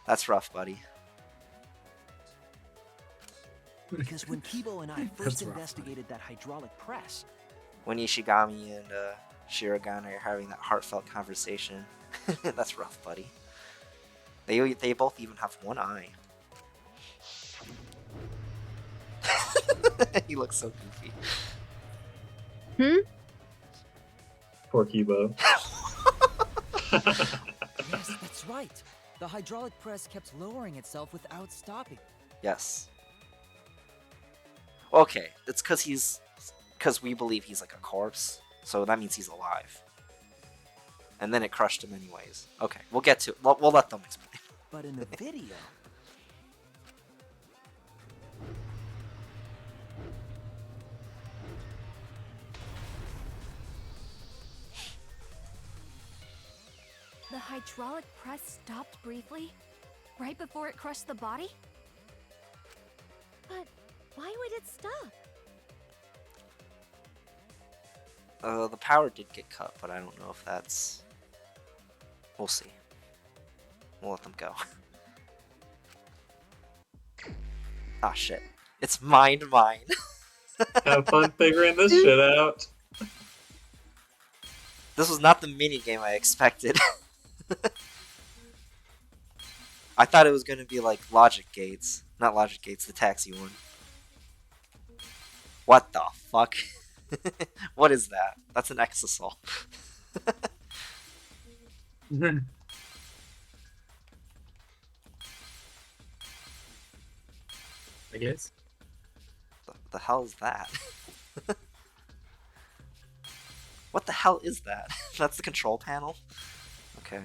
That's rough, buddy. Because when Kibo and I first That's rough, investigated that hydraulic press, When Ishigami and Shirogane are having that heartfelt conversation. That's rough, buddy. They both even have one eye. He looks so goofy. Poor Kibo. Yes, that's right. The hydraulic press kept lowering itself without stopping. Yes. Okay, it's because we believe he's like a corpse, so that means he's alive. And then it crushed him anyways. Okay, we'll get to it. We'll let them explain. But in the video, The hydraulic press stopped briefly, right before it crushed the body? But why would it stop? The power did get cut, but I don't know if that's... We'll see. We'll let them go. Ah, shit. It's mine. Have fun figuring this shit out. This was not the minigame I expected. I thought it was going to be like logic gates. Not logic gates, the taxi one. What the fuck? What is that? That's an exosol. I guess. The hell is that? What the hell is that? That's the control panel? Okay.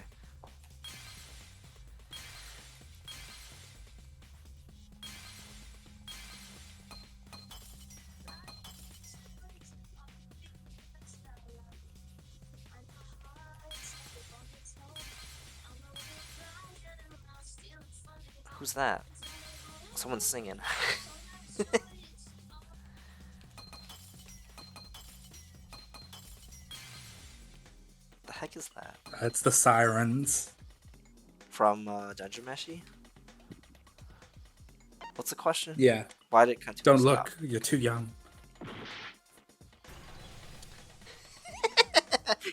Who's that? Someone's singing. The heck is that? It's the sirens. From Dungeon Meshi? What's the question? Yeah. Why did it continue Don't to look. stop? You're too young.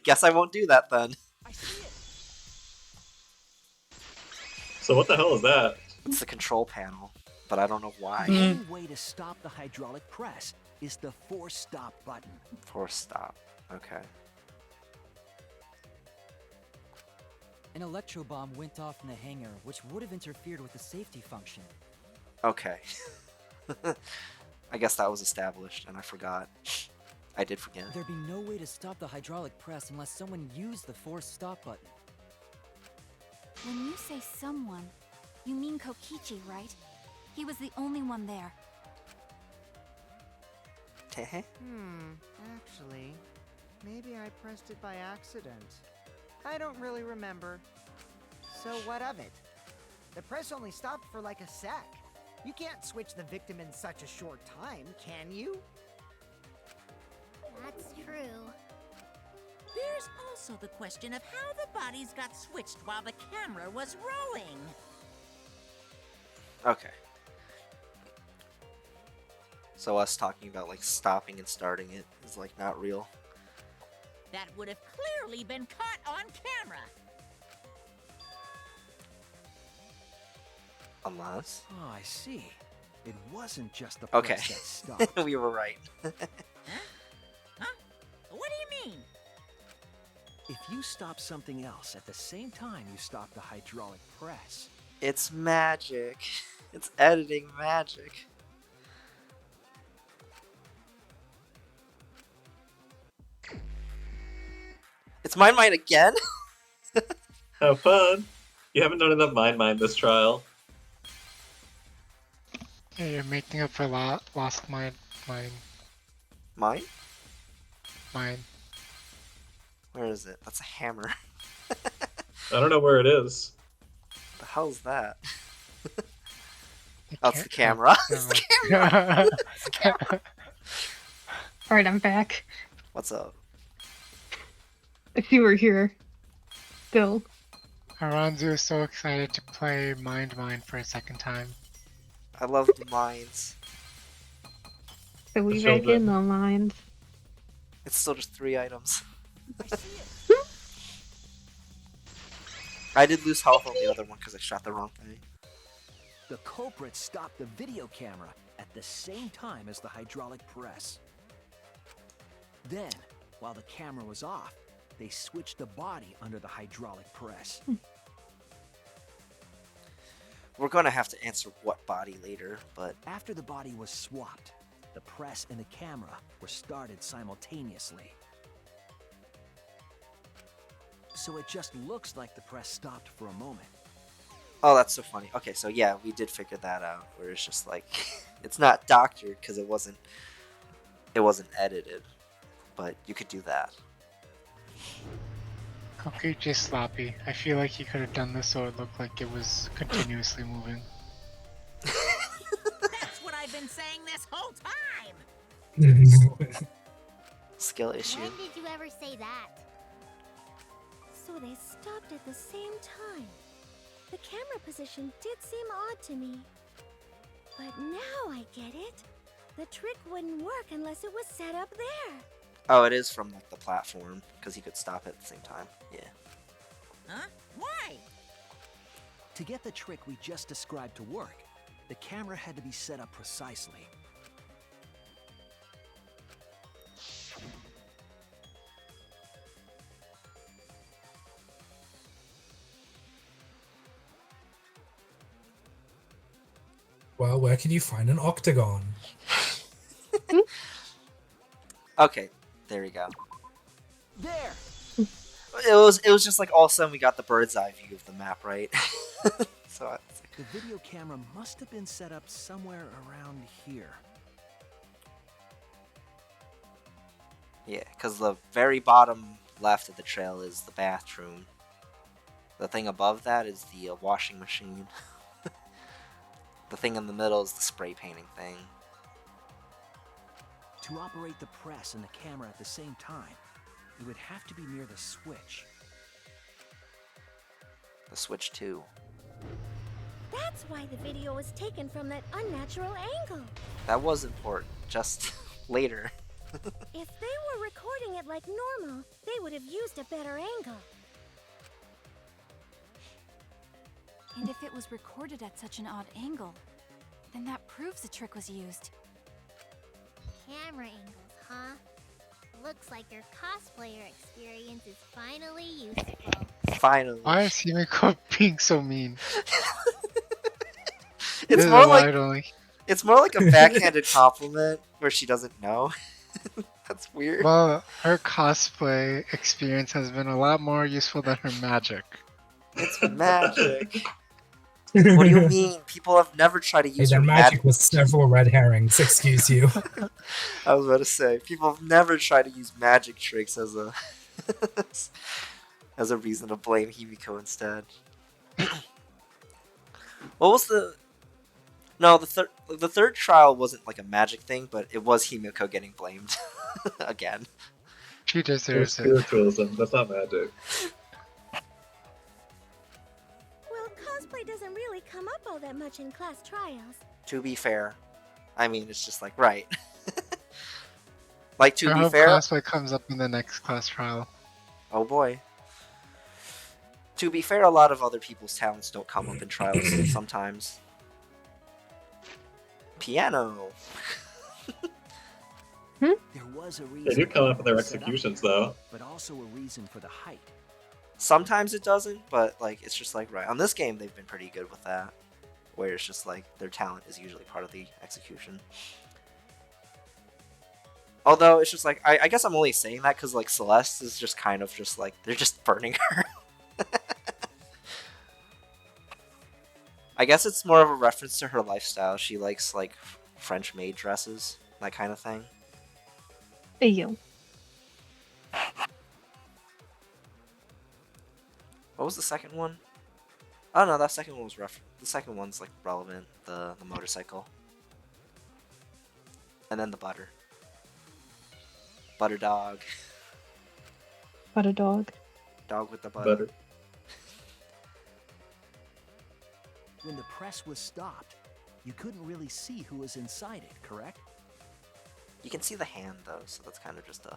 Guess I won't do that then. So what the hell is that? It's the control panel, but I don't know why. the only way to stop the hydraulic press is the force stop button. Force stop. Okay. An electro bomb went off in the hangar, which would have interfered with the safety function. Okay. I guess that was established, and I forgot. I did forget. There'd be no way to stop the hydraulic press unless someone used the force stop button. When you say someone, you mean Kokichi, right? He was the only one there. Actually, maybe I pressed it by accident. I don't really remember. So what of it? The press only stopped for like a sec. You can't switch the victim in such a short time, can you? That's true. There's also the question of how the bodies got switched while the camera was rolling. Okay. So us talking about like stopping and starting it is like not real. That would have clearly been caught on camera. Unless. Oh, I see. It wasn't just the Okay. press that stopped. We were right. Huh? What do you mean? If you stop something else at the same time you stop the hydraulic press, It's magic. It's editing magic. It's mine again? Have fun. You haven't done enough mine this trial. Yeah, you're making up for lost mine. Mine? Mine. Where is it? That's a hammer. I don't know where it is. The hell's that? You Oh, it's the can't- camera. no. It's the camera. It's the camera. Alright, I'm back. What's up? If you were here. Still. Aranzu is so excited to play Mind for a second time. I love the mines. So we The back children. in the mines. It's still just 3 items. I did lose health on the other one because I shot the wrong thing. the culprit stopped the video camera at the same time as the hydraulic press. Then, while the camera was off, they switched the body under the hydraulic press. We're gonna have to answer what body later, but After the body was swapped, the press and the camera were started simultaneously. So it just looks like the press stopped for a moment. oh, that's so funny. Okay, so yeah, we did figure that out. Where it's just like, it's not doctored because it wasn't edited, but you could do that. Okay, just sloppy. I feel like he could have done this so it looked like it was continuously moving. That's what I've been saying this whole time! Skill issue. When did you ever say that? So they stopped at the same time. The camera position did seem odd to me. But now I get it. The trick wouldn't work unless it was set up there. Oh, it is from like the platform because he could stop at the same time. Yeah. Huh? Why? To get the trick we just described to work, the camera had to be set up precisely. Well, where can you find an octagon? Okay, there we go. There! It was just like all of a sudden we got the bird's eye view of the map, right? So it's like, The video camera must have been set up somewhere around here. yeah, because the very bottom left of the trail is the bathroom. The thing above that is the washing machine. The thing in the middle is the spray painting thing. To operate the press and the camera at the same time, it would have to be near the switch. The switch 2. That's why the video was taken from that unnatural angle. That was important. Just later. If they were recording it like normal, they would have used a better angle. And if it was recorded at such an odd angle, then that proves the trick was used. Camera angles, huh? Looks like your cosplayer experience is finally useful. Finally. Why is Himiko being so mean? It's This is more a like light only. it's more like a backhanded compliment where she doesn't know. That's weird. Well, her cosplay experience has been a lot more useful than her magic. It's magic. What do you mean? People have never tried to Hey, use that her magic was several red herrings, excuse you. I was about to say, people have never tried to use magic tricks as a as a reason to blame Himiko instead. What was the? No, the third trial wasn't like a magic thing, but it was Himiko getting blamed again. She There's deserves it. spiritualism. That's not magic. Well, cosplay doesn't really come up all that much in class trials. To be fair, I mean it's just like right. Like to I be hope fair. cosplay comes up in the next class trial. Oh boy. To be fair, a lot of other people's talents don't come up in trials sometimes. Piano. There was a reason. They do come up in their for the setup, executions, though. But also a reason for the height. Sometimes it doesn't, but like it's just like right on this game they've been pretty good with that, where it's just like their talent is usually part of the execution. Although it's just like I guess I'm only saying that because like Celeste is just kind of just like they're just burning her. I guess it's more of a reference to her lifestyle. She likes like French maid dresses, that kind of thing. Hey, yo. What was the second one? Oh no, that second one was rough. The second one's like relevant. The motorcycle, and then the butter. Butter dog. Butter dog. Dog with the butter. Better. When the press was stopped, you couldn't really see who was inside it, correct? You can see the hand though, so that's kind of just a.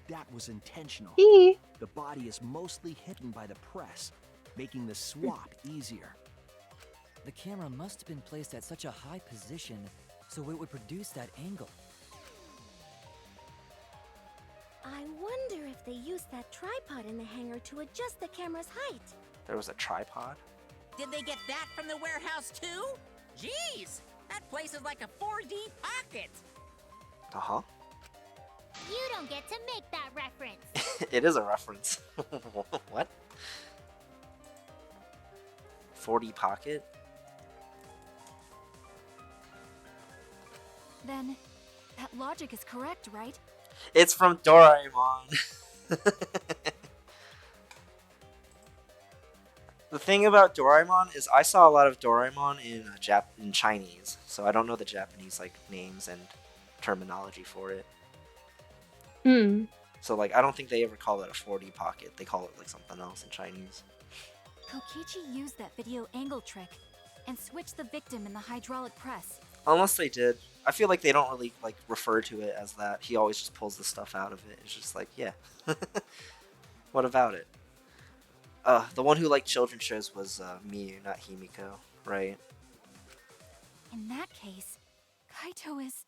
That was intentional. Eee. The body is mostly hidden by the press, making the swap easier. The camera must have been placed at such a high position so it would produce that angle. I wonder if they used that tripod in the hangar to adjust the camera's height. There was a tripod? Did they get that from the warehouse too? Jeez, that place is like a 4D pocket. Uh-huh. You don't get to make that reference. It is a reference. What? 4D pocket? Then, that logic is correct, right? It's from Doraemon. The thing about Doraemon is I saw a lot of Doraemon in Chinese, so I don't know the Japanese like names and terminology for it. Hmm. So like I don't think they ever call it a 4D pocket. They call it like something else in Chinese. Kokichi used that video angle trick and switched the victim in the hydraulic press. Unless they did. I feel like they don't really like refer to it as that. He always just pulls the stuff out of it. It's just like, yeah. What about it? The one who liked children's shows was Miyu, not Himiko, right? In that case, Kaito is...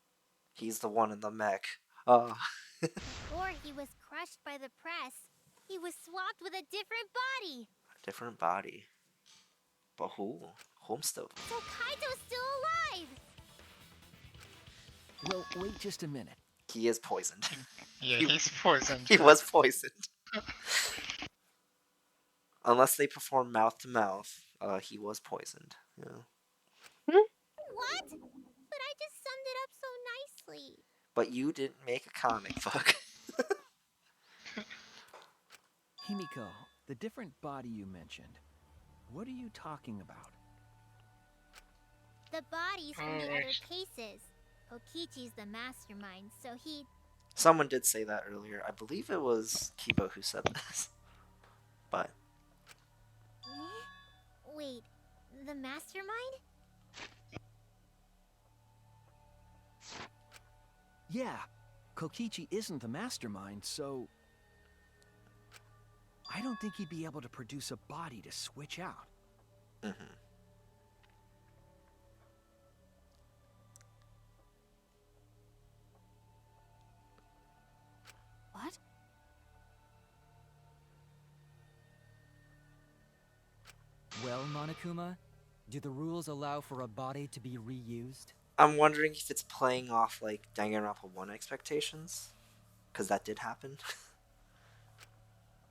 He's the one in the mech. Before he was crushed by the press, he was swapped with a different body. Different body. But who? Whom still? So Kaito's still alive. Well, wait just a minute. He is poisoned. Yeah, he's poisoned. He was poisoned. Unless they perform mouth to mouth, he was poisoned. Yeah. What? But I just summed it up so nicely. But you didn't make a comic book. Himiko, the different body you mentioned, what are you talking about? The bodies from the other cases. Kokichi's the mastermind, so he... Someone did say that earlier. I believe it was Kibo who said this. But... Wait, the mastermind? Yeah, Kokichi isn't the mastermind, so... I don't think he'd be able to produce a body to switch out. Mm-hmm. What? Well, Monokuma, do the rules allow for a body to be reused? I'm wondering if it's playing off like Danganronpa 1 expectations. Because that did happen.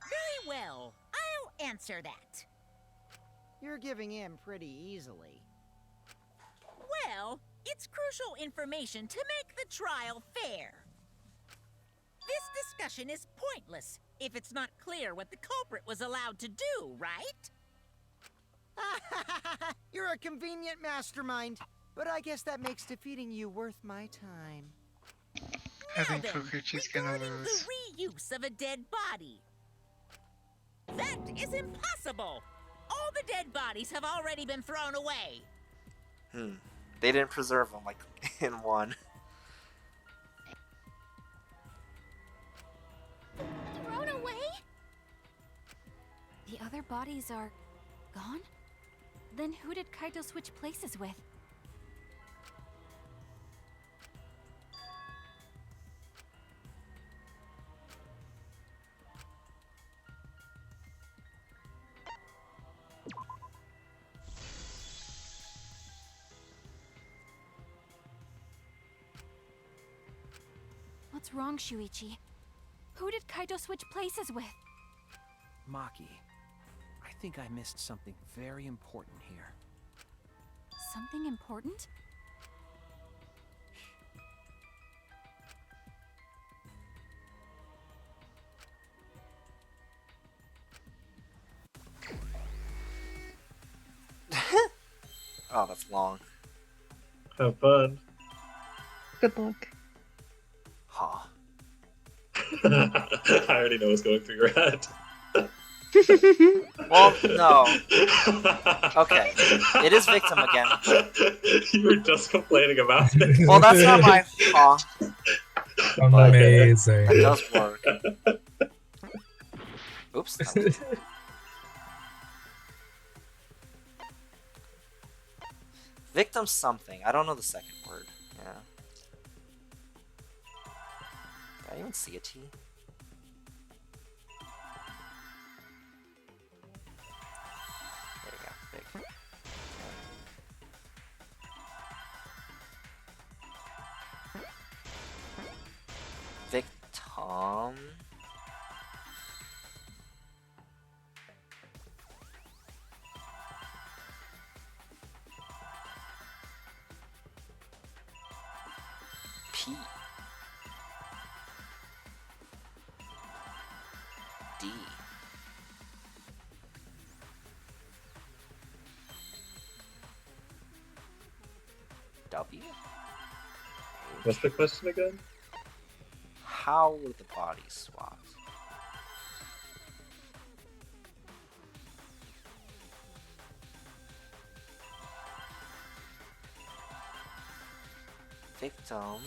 Very well, I'll answer that. You're giving in pretty easily. Well, it's crucial information to make the trial fair. This discussion is pointless if it's not clear what the culprit was allowed to do, right? You're a convenient mastermind, but I guess that makes defeating you worth my time. I think Now then, Kokichi's gonna regarding lose. the reuse of a dead body. That is impossible! All the dead bodies have already been thrown away. They didn't preserve them like in 1. Thrown away? The other bodies are gone? Then who did Kaito switch places with? What's wrong, Shuichi? Who did Kaito switch places with? Maki, I think I missed something very important here. Something important? Oh, that's long. Have fun. Good luck. Huh. I already know what's going through your head. Well, no. Okay. It is victim again. You were just complaining about it. Well, that's not my huh. Amazing. That does work. Oops. Victim something. I don't know the second word. Yeah. Did I even see a T? P. D. W. What's the question again? How were the bodies swapped? Victim.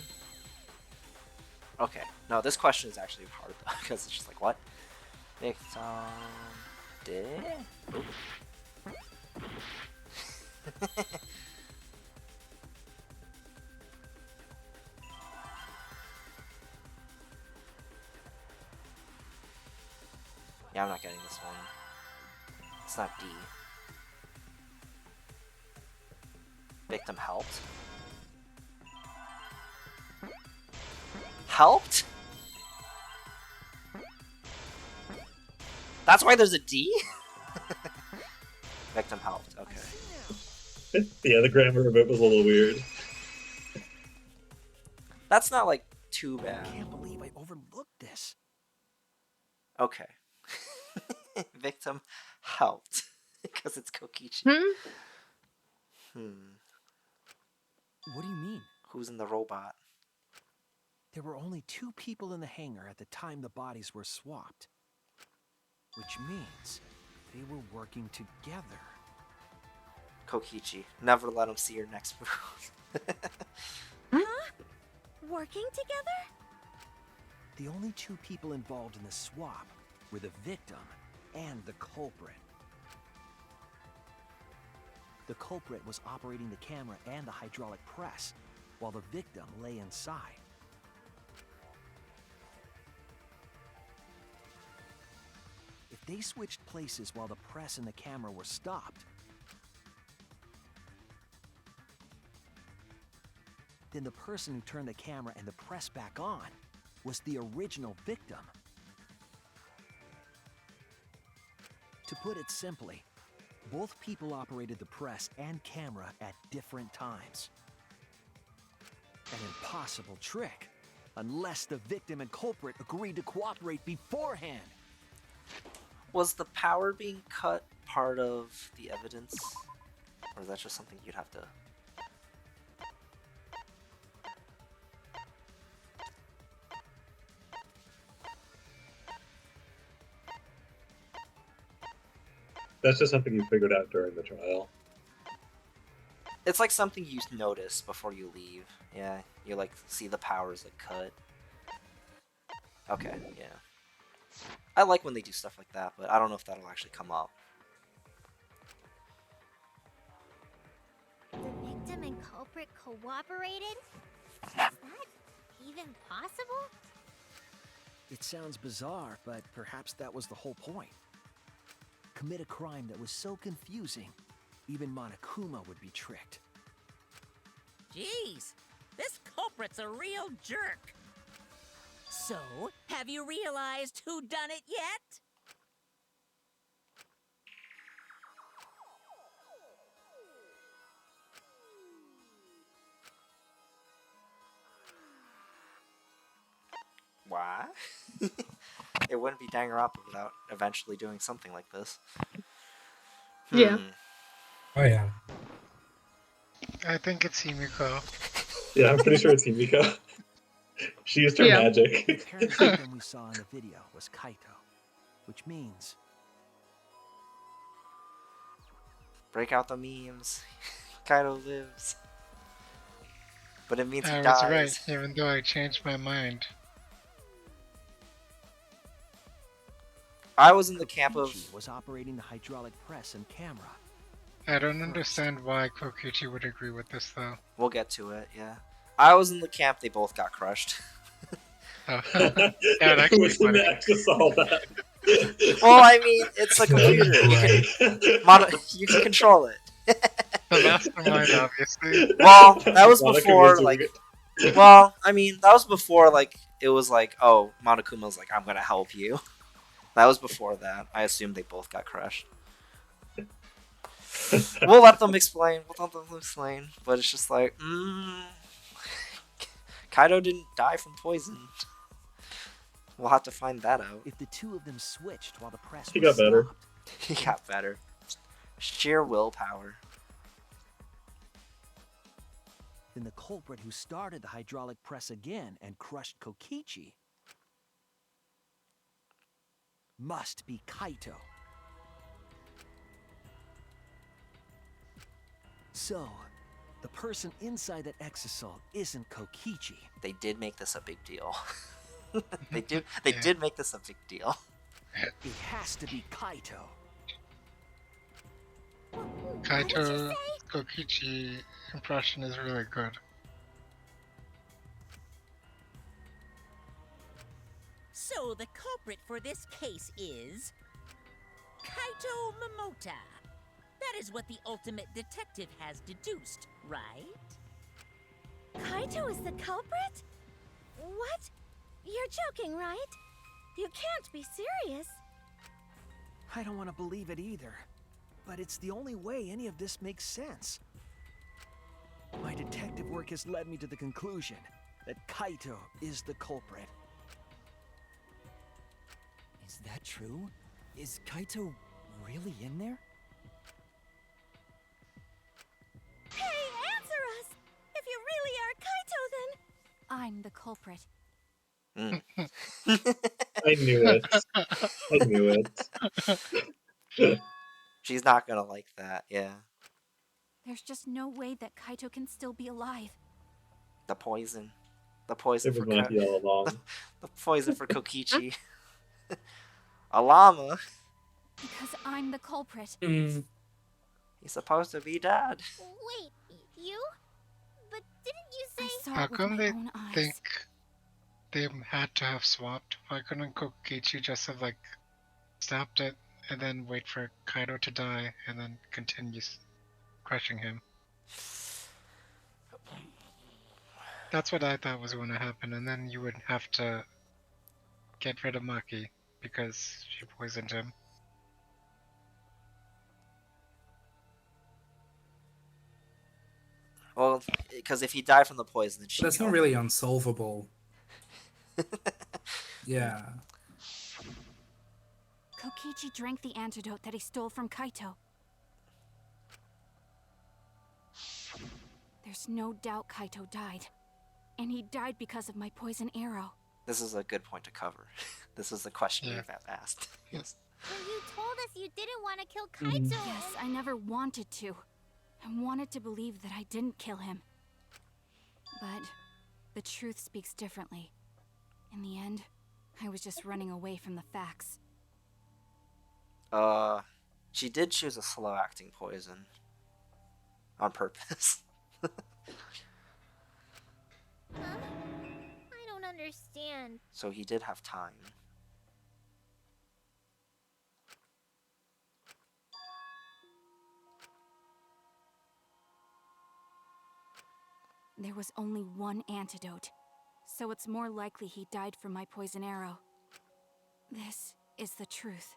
Okay, no, this question is actually hard though, because it's just like, what? Victim did? Oop. Yeah, I'm not getting this one. It's not D. Victim helped? Helped? That's why there's a D? Victim helped, okay. Yeah, the grammar of it was a little weird. That's not like too bad. I can't believe I overlooked this. Okay. Victim helped. Because it's Kokichi. What do you mean? Who's in the robot? There were only 2 people in the hangar at the time the bodies were swapped. Which means they were working together. Kokichi. Never let him see your next move. Huh? Working together? The only 2 people involved in the swap were the victim and the culprit. The culprit was operating the camera and the hydraulic press, while the victim lay inside. If they switched places while the press and the camera were stopped, then the person who turned the camera and the press back on was the original victim. To put it simply, both people operated the press and camera at different times. An impossible trick, unless the victim and culprit agreed to cooperate beforehand. Was the power being cut part of the evidence? Or is that just something you'd have to... That's just something you figured out during the trial. It's like something you notice before you leave. Yeah, you like see the powers like cut. Okay, yeah. I like when they do stuff like that, but I don't know if that'll actually come up. The victim and culprit cooperated? Is that even possible? It sounds bizarre, but perhaps that was the whole point. Commit a crime that was so confusing, even Monokuma would be tricked. Jeez, this culprit's a real jerk. So, have you realized who done it yet? Why? It wouldn't be Danganronpa without eventually doing something like this. Yeah. Oh yeah. I think it's Himiko. Yeah, I'm pretty sure it's Himiko. She used her magic. The apparent victim we saw in the video was Kaito, which means... Break out the memes. Kaido lives. But it means he I was dies. right, even though I changed my mind. I was in the camp of... Kokichi was operating the hydraulic press and camera. I don't understand why Kokichi would agree with this, though. We'll get to it, yeah. I was in the camp, they both got crushed. Oh. Yeah, that Who's in the exosol that? Well, I mean, it's a computer. You can control it. The mastermind, obviously. Well, that was Monica before, was doing like... Well, I mean, that was before, like, it was like, oh, Monokuma's like, I'm gonna help you. That was before that. I assume they both got crushed. We'll let them explain. But it's just like, Kaido didn't die from poison. We'll have to find that out. If the two of them switched while the press He was got better. stopped, He got better. Sheer willpower. then the culprit who started the hydraulic press again and crushed Kokichi must be Kaito. So, the person inside that exisal isn't Kokichi. They did make this a big deal. They did make this a big deal. It has to be Kaito. Kaito Kokichi impression is really good. So the culprit for this case is Kaito Momota. That is what the ultimate detective has deduced, right? Kaito is the culprit? What? You're joking, right? You can't be serious. I don't want to believe it either, but it's the only way any of this makes sense. My detective work has led me to the conclusion that Kaito is the culprit. Is that true? Is Kaito really in there? Hey, answer us! If you really are Kaito, then... I'm the culprit. I knew it. I knew it. She's not gonna like that, yeah. There's just no way that Kaito can still be alive. The poison. The poison It for was Maki all along. the poison for Kokichi. A llama. Because I'm the culprit. He's supposed to be dead. Wait, you? But didn't you say... I saw How it with come my they own eyes. think they had to have swapped? Why couldn't Kokichi just have like stopped it and then wait for Kaido to die and then continue crushing him? That's what I thought was going to happen, and then you would have to get rid of Maki because she poisoned him. Well, because if he died from the poison, then she That's not killed really him. unsolvable. Yeah. Kokichi drank the antidote that he stole from Kaito. There's no doubt Kaito died. And he died because of my poison arrow. This is a good point to cover. This is the question Yeah. we've asked. Yes. When you told us you didn't want to kill Kaito... Yes, I never wanted to. I wanted to believe that I didn't kill him. But the truth speaks differently. In the end, I was just running away from the facts. She did choose a slow-acting poison. On purpose. Huh? I don't understand. So he did have time. There was only one antidote, so it's more likely he died from my poison arrow. This is the truth.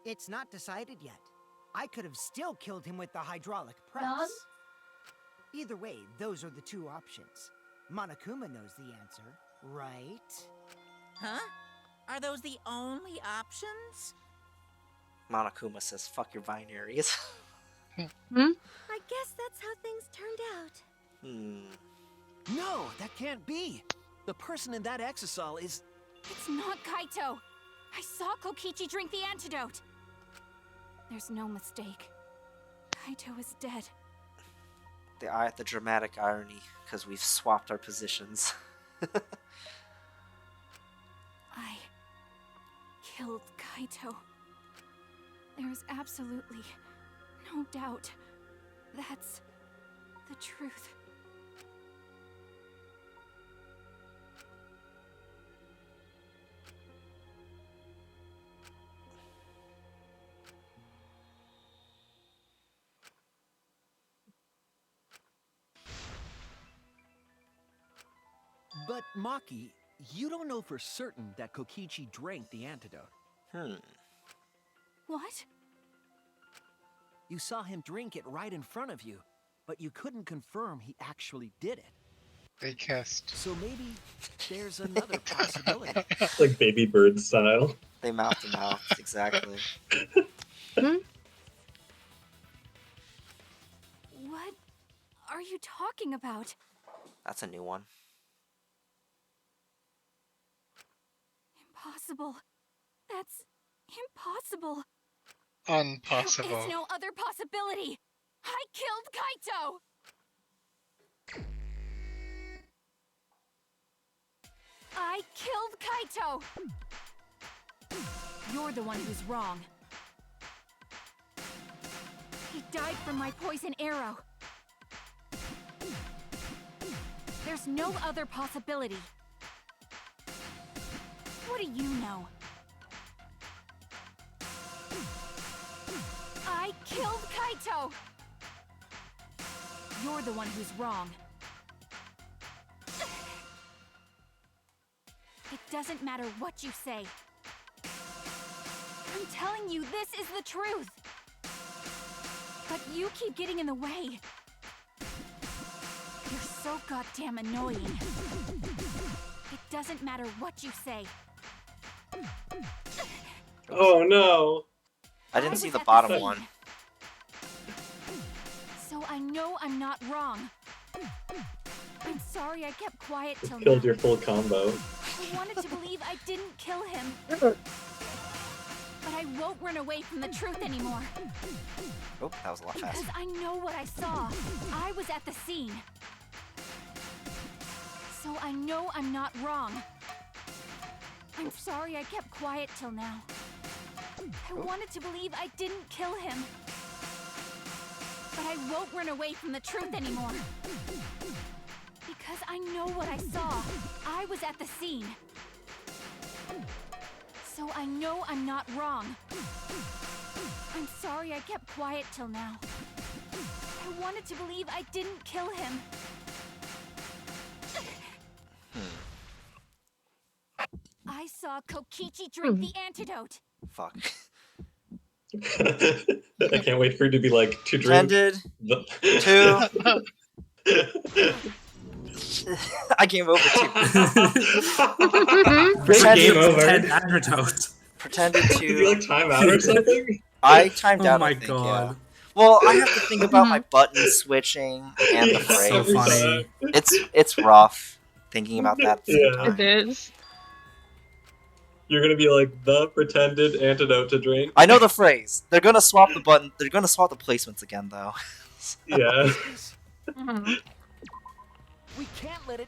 It's not decided yet. I could have still killed him with the hydraulic press. Dog? Either way, those are the two options. Monokuma knows the answer, right? Huh? Are those the only options? Monokuma says, fuck your binaries. I guess that's how things turned out. No, that can't be. The person in that exisal is... It's not Kaito! I saw Kokichi drink the antidote! There's no mistake. Kaito is dead. The dramatic irony, because we've swapped our positions. I killed Kaito. There is absolutely no doubt. That's the truth. But Maki, you don't know for certain that Kokichi drank the antidote. What? You saw him drink it right in front of you, but you couldn't confirm he actually did it. They kissed. So maybe there's another possibility. Like baby bird style. They mouth to mouth, exactly. What are you talking about? That's a new one. Impossible. That's impossible. Unpossible. There is no other possibility. I killed Kaito! I killed Kaito! You're the one who's wrong. He died from my poison arrow. There's no other possibility. What do you know? I killed Kaito! You're the one who's wrong. It doesn't matter what you say. I'm telling you, this is the truth. But you keep getting in the way. You're so goddamn annoying. It doesn't matter what you say. Oh no. I didn't was see the at bottom scene. one. So I know I'm not wrong. I'm sorry I kept quiet till Killed now. your full combo. I wanted to believe I didn't kill him. But I won't run away from the truth anymore. Oh, that was a lot Because faster. I know what I saw. I was at the scene. So I know I'm not wrong. I'm sorry I kept quiet till now. I wanted to believe I didn't kill him. But I won't run away from the truth anymore. Because I know what I saw. I was at the scene. So I know I'm not wrong. I'm sorry I kept quiet till now. I wanted to believe I didn't kill him. I saw Kokichi drink the antidote. Fuck. I can't wait for you to be like to drink. Pretended The... I came over to. Game over. Antidote. Pretended Did you to. like time out or something? I timed Oh out. my I think, God. Yeah. Well, I have to think about my button switching and the Yeah, phrase. So funny. It's rough thinking about that at the same Yeah. time. It is. You're gonna be like the pretended antidote to drink. I know the phrase. They're gonna swap the button. They're gonna swap the placements again, though. Yeah. We can't let it.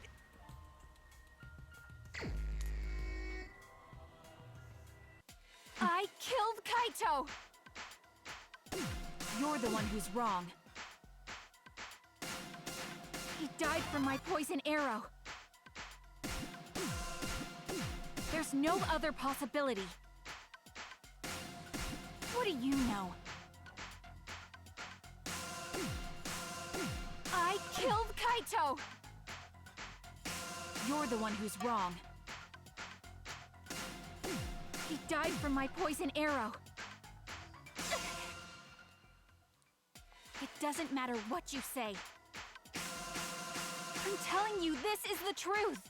I killed Kaito! You're the one who's wrong. He died from my poison arrow. There's no other possibility. What do you know? I killed Kaito! You're the one who's wrong. He died from my poison arrow. It doesn't matter what you say. I'm telling you, this is the truth.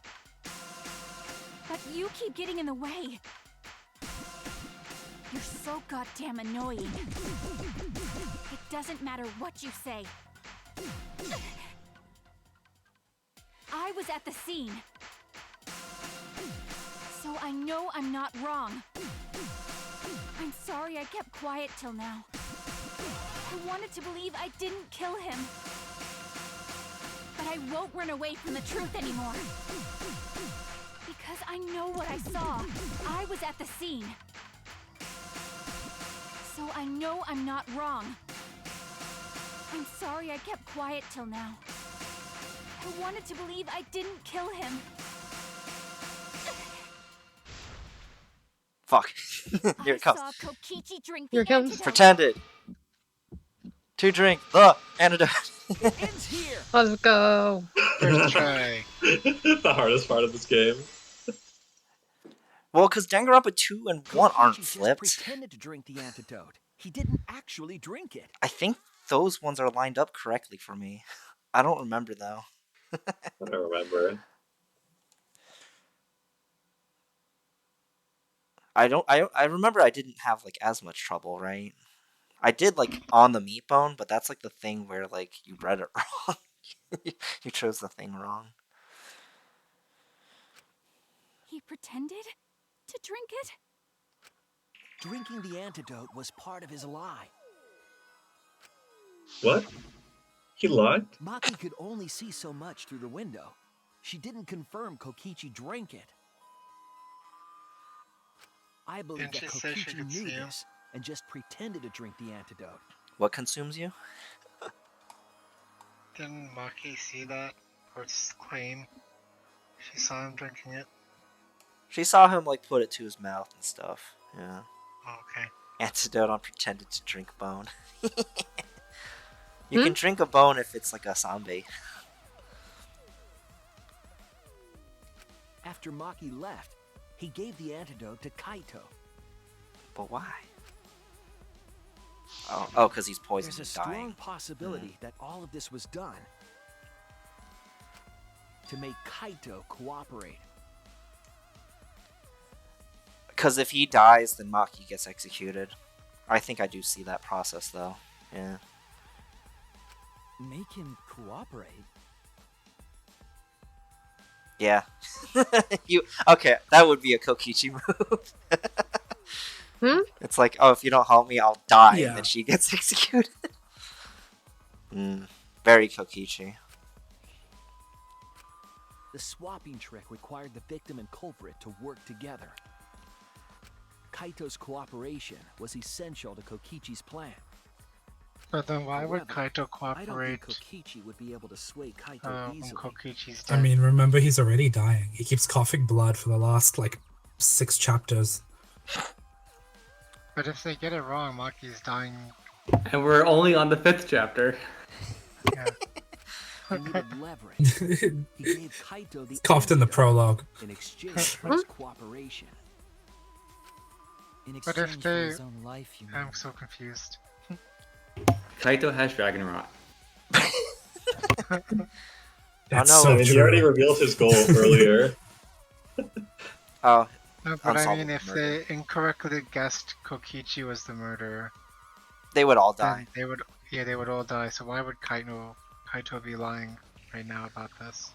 But you keep getting in the way. You're so goddamn annoying. It doesn't matter what you say. I was at the scene. So I know I'm not wrong. I'm sorry I kept quiet till now. I wanted to believe I didn't kill him. But I won't run away from the truth anymore. Because I know what I saw. I was at the scene. So I know I'm not wrong. I'm sorry I kept quiet till now. I wanted to believe I didn't kill him. Fuck. Here it comes. I saw Kokichi drink Here the it comes. antidote. Pretended to drink the antidote. Ends here. Let's go. First try. The hardest part of this game. Well, because Danganronpa 2 and 1 aren't Kokichi just flipped. pretended to drink the antidote. He didn't actually drink it. I think those ones are lined up correctly for me. I don't remember though. I don't remember. I remember I didn't have like as much trouble, right? I did like on the meat bone, but that's like the thing where like you read it wrong. You chose the thing wrong. He pretended to drink it? Drinking the antidote was part of his lie. What? He lied? Maki could only see so much through the window. She didn't confirm Kokichi drank it. I believe Didn't that she say she Kokichi could knew see him? this and just pretended to drink the antidote. What consumes you? Didn't Maki see that? Or claim she saw him drinking it? She saw him like put it to his mouth and stuff. Yeah. Oh, okay. Antidote on pretended to drink bone. You can drink a bone if it's like a sanbei. After Maki left, he gave the antidote to Kaito. But why? Oh, because he's poisoned There's a and dying. strong possibility that all of this was done to make Kaito cooperate. Because if he dies, then Maki gets executed. I think I do see that process, though. Yeah. Make him cooperate? Yeah. Okay, that would be a Kokichi move. It's like, oh, if you don't help me, I'll die, Yeah. and then she gets executed. Very Kokichi. The swapping trick required the victim and culprit to work together. Kaito's cooperation was essential to Kokichi's plan. But then why would However, Kaito I don't think cooperate Kokichi would be able to sway Kaito when easily. Kokichi's I dead? mean, remember, he's already dying. He keeps coughing blood for the last, like, 6 chapters. But if they get it wrong, Maki's dying. And we're only on the 5th chapter. Yeah. He needed leverage. He gave Kaito the Coughed in the antidote prologue. in exchange for his cooperation. In But exchange if for they... his own life, you mean? I'm so confused. Kaito has dragon rot. That's no, so I mean, he true. already revealed his goal earlier. Oh, No, but I unsolvable mean, if murder. they incorrectly guessed Kokichi was the murderer, They would all then die. they would, yeah, they would all die. So why would Kaito be lying right now about this?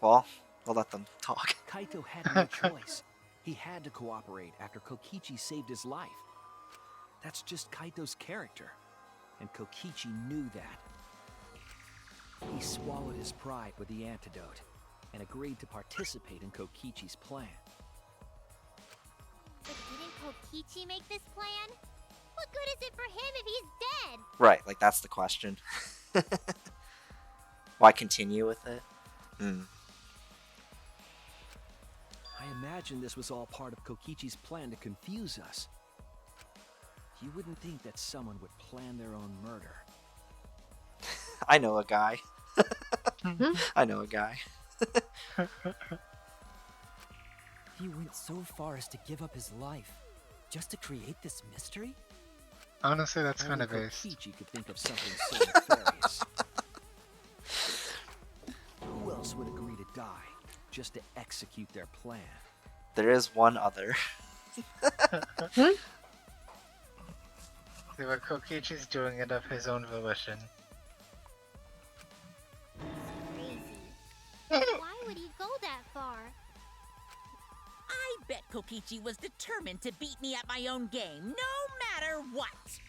Well, we'll let them talk. Kaito had no choice. He had to cooperate after Kokichi saved his life. That's just Kaito's character, and Kokichi knew that. He swallowed his pride with the antidote and agreed to participate in Kokichi's plan. But didn't Kokichi make this plan? What good is it for him if he's dead? Right, like that's the question. Why continue with it? I imagine this was all part of Kokichi's plan to confuse us. You wouldn't think that someone would plan their own murder. I know a guy. I know a guy. He went so far as to give up his life just to create this mystery? Honestly, that's kind Only of based. Kokichi could think of something so nefarious. Who else would agree to die just to execute their plan? There is one other. See, but Kokichi's doing it of his own volition. Crazy. Why would he go that far? I bet Kokichi was determined to beat me at my own game, no matter what.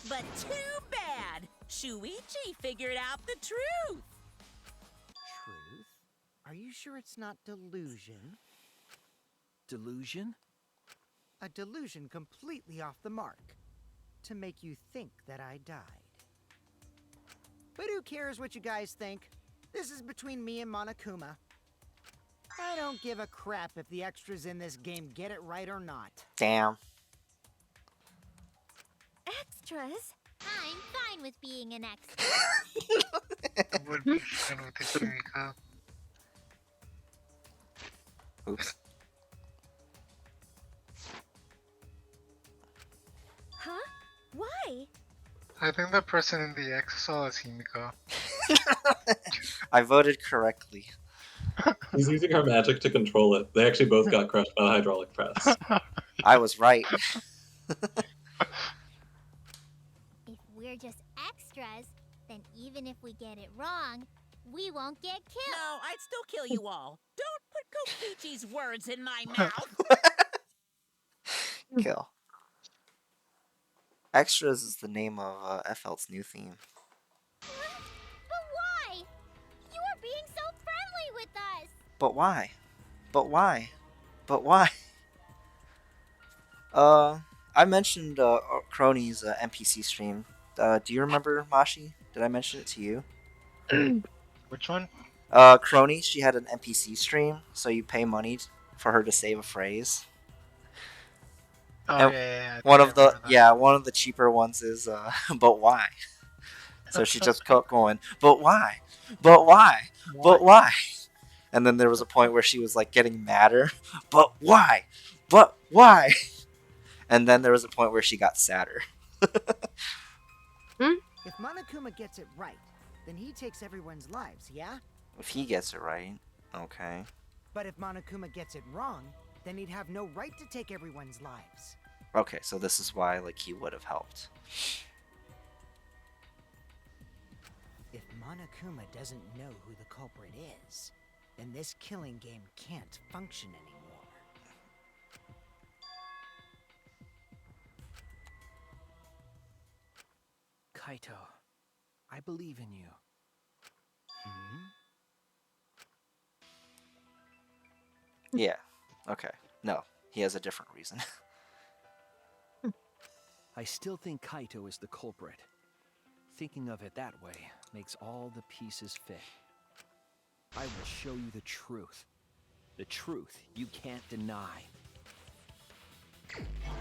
But too bad! Shuichi figured out the truth! Truth? Are you sure it's not delusion? Delusion? A delusion completely off the mark. To make you think that I died. But who cares what you guys think? This is between me and Monokuma. I don't give a crap if the extras in this game get it right or not. Damn. Extras? I'm fine with being an extra. Would be fine with the Shuika. Oops. Why? I think the person in the exile is Himiko. I voted correctly. He's using her magic to control it. They actually both got crushed by the hydraulic press. I was right. If we're just extras, then even if we get it wrong, we won't get killed. No, I'd still kill you all. Don't put Kokichi's words in my mouth. Kill. Extras is the name of FL's new theme. But why? You were being so friendly with us. But why? But why? But why? I mentioned Crony's NPC stream. Do you remember, Mashi? Did I mention it to you? Which one? Crony, she had an NPC stream, so you pay money for her to save a phrase. Oh, And yeah. one of the cheaper ones is, but why? So she just kept going, but why? But why? But why? And then there was a point where she was like getting madder, but why? But why? And then there was a point where she got sadder. If Monokuma gets it right, then he takes everyone's lives, yeah? If he gets it right, okay. But if Monokuma gets it wrong, then he'd have no right to take everyone's lives. Okay, so this is why like he would have helped. If Monokuma doesn't know who the culprit is, then this killing game can't function anymore. Kaito, I believe in you. Yeah. Okay. No, he has a different reason. I still think Kaito is the culprit. Thinking of it that way makes all the pieces fit. I will show you the truth. The truth you can't deny.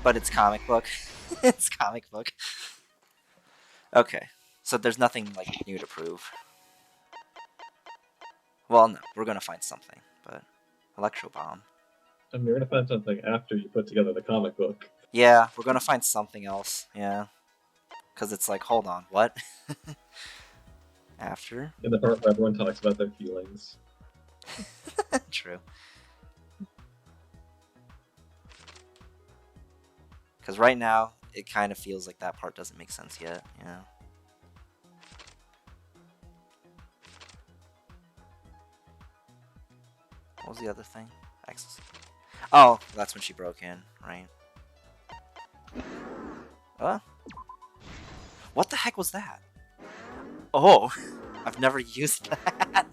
But it's comic book. It's comic book. Okay. So there's nothing like new to prove. Well, no, we're gonna find something, but Electro Bomb. And you're gonna find something after you put together the comic book. Yeah, we're gonna find something else. Yeah, because it's like, hold on, what? After? In the part where everyone talks about their feelings. True. Because right now, it kind of feels like that part doesn't make sense yet. Yeah. What was the other thing? Access. Oh, that's when she broke in, right? What the heck was that? Oh, I've never used that.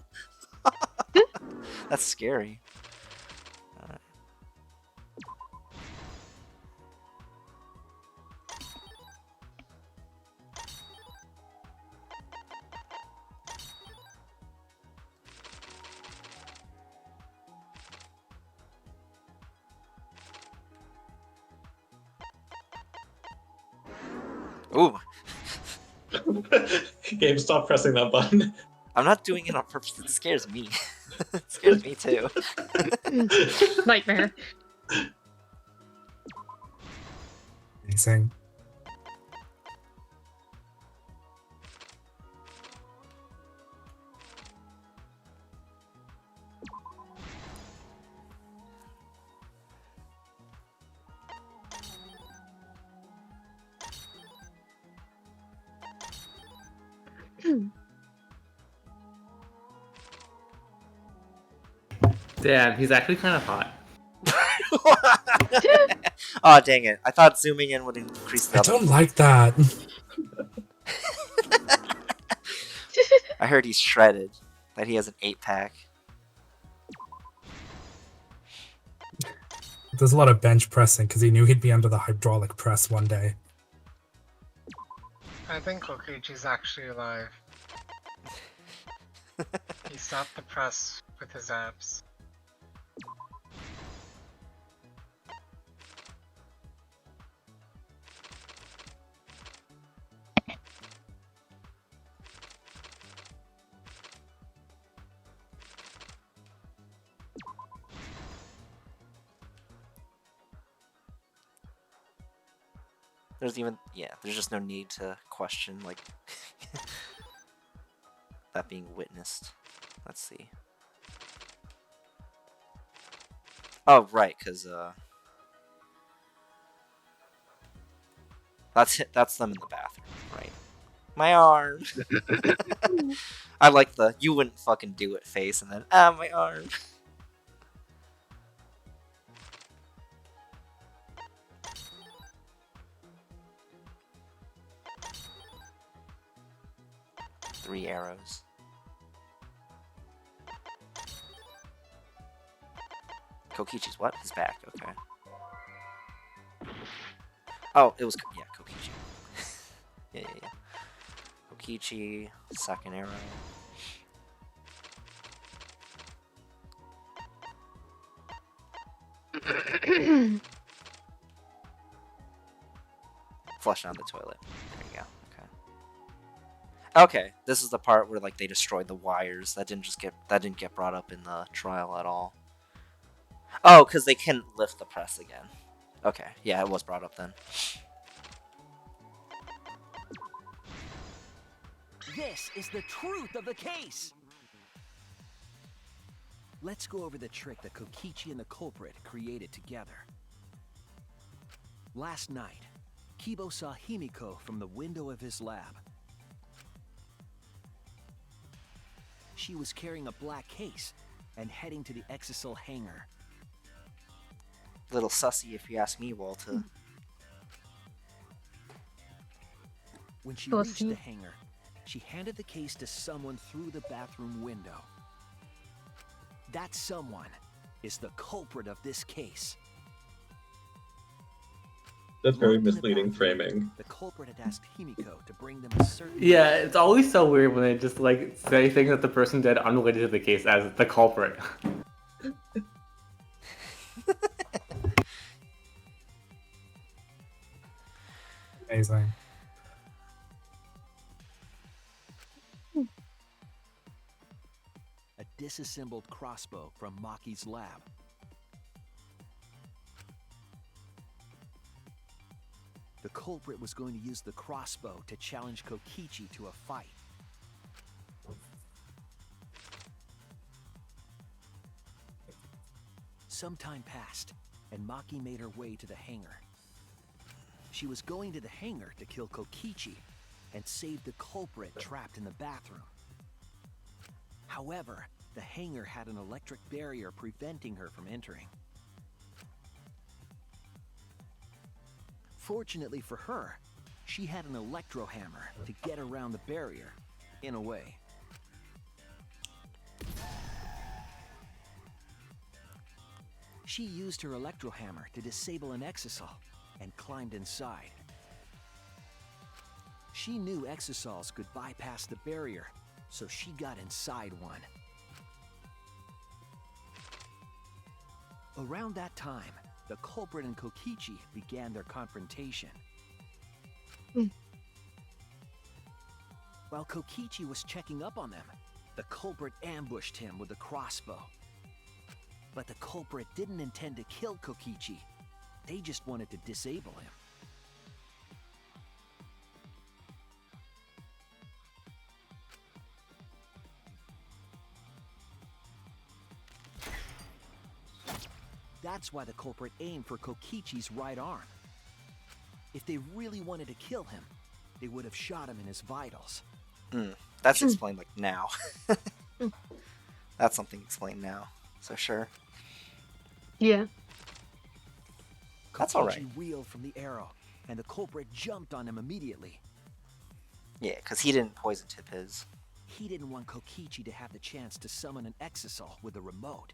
That's scary. Ooh. Game, stop pressing that button. I'm not doing it on purpose. It scares me. It scares me too. Nightmare. Amazing. Damn, he's actually kind of hot. Oh, dang it. I thought zooming in would increase the I don't like that. I heard he's shredded. That he has an 8-pack. There's a lot of bench pressing because he knew he'd be under the hydraulic press one day. I think Kokichi's actually alive. He stopped the press with his abs. there's just no need to question like that being witnessed. Let's see. Oh right, because that's them in the bathroom, right? My arm. I like the "you wouldn't fucking do it" face, and then my arm. Three arrows. Kokichi's what? His back. Okay. Oh, it was Kokichi. yeah. Kokichi, second arrow. Flush down the toilet. There you go. Okay, this is the part where like they destroyed the wires. That didn't get brought up in the trial at all. Oh, because they couldn't lift the press again. Okay, yeah, it was brought up then. This is the truth of the case. Let's go over the trick that Kokichi and the culprit created together. Last night, Kibo saw Himiko from the window of his lab. She was carrying a black case and heading to the Exisal hangar. Little sussy, if you ask me, Walter. When she reached the hangar, she handed the case to someone through the bathroom window. That someone is the culprit of this case. That's very misleading framing. The culprit had asked Himiko to bring them a certain... Yeah, it's always so weird when they just like say things that the person did unrelated to the case as the culprit. Amazing. A disassembled crossbow from Maki's lab. The culprit was going to use the crossbow to challenge Kokichi to a fight. Some time passed, and Maki made her way to the hangar. She was going to the hangar to kill Kokichi and save the culprit trapped in the bathroom. However, the hangar had an electric barrier preventing her from entering. Fortunately for her, she had an electro hammer to get around the barrier, in a way. She used her electro hammer to disable an exisal and climbed inside. She knew exisals could bypass the barrier, so she got inside one. Around that time, the culprit and Kokichi began their confrontation. While Kokichi was checking up on them, the culprit ambushed him with a crossbow. But the culprit didn't intend to kill Kokichi. They just wanted to disable him. That's why the culprit aimed for Kokichi's right arm. If they really wanted to kill him, they would have shot him in his vitals. That's explained like now. That's something explained now, so sure. Yeah. That's all right. Kokichi reeled from the arrow, and the culprit jumped on him immediately. Yeah, because he didn't poison tip his. He didn't want Kokichi to have the chance to summon an exisal with a remote.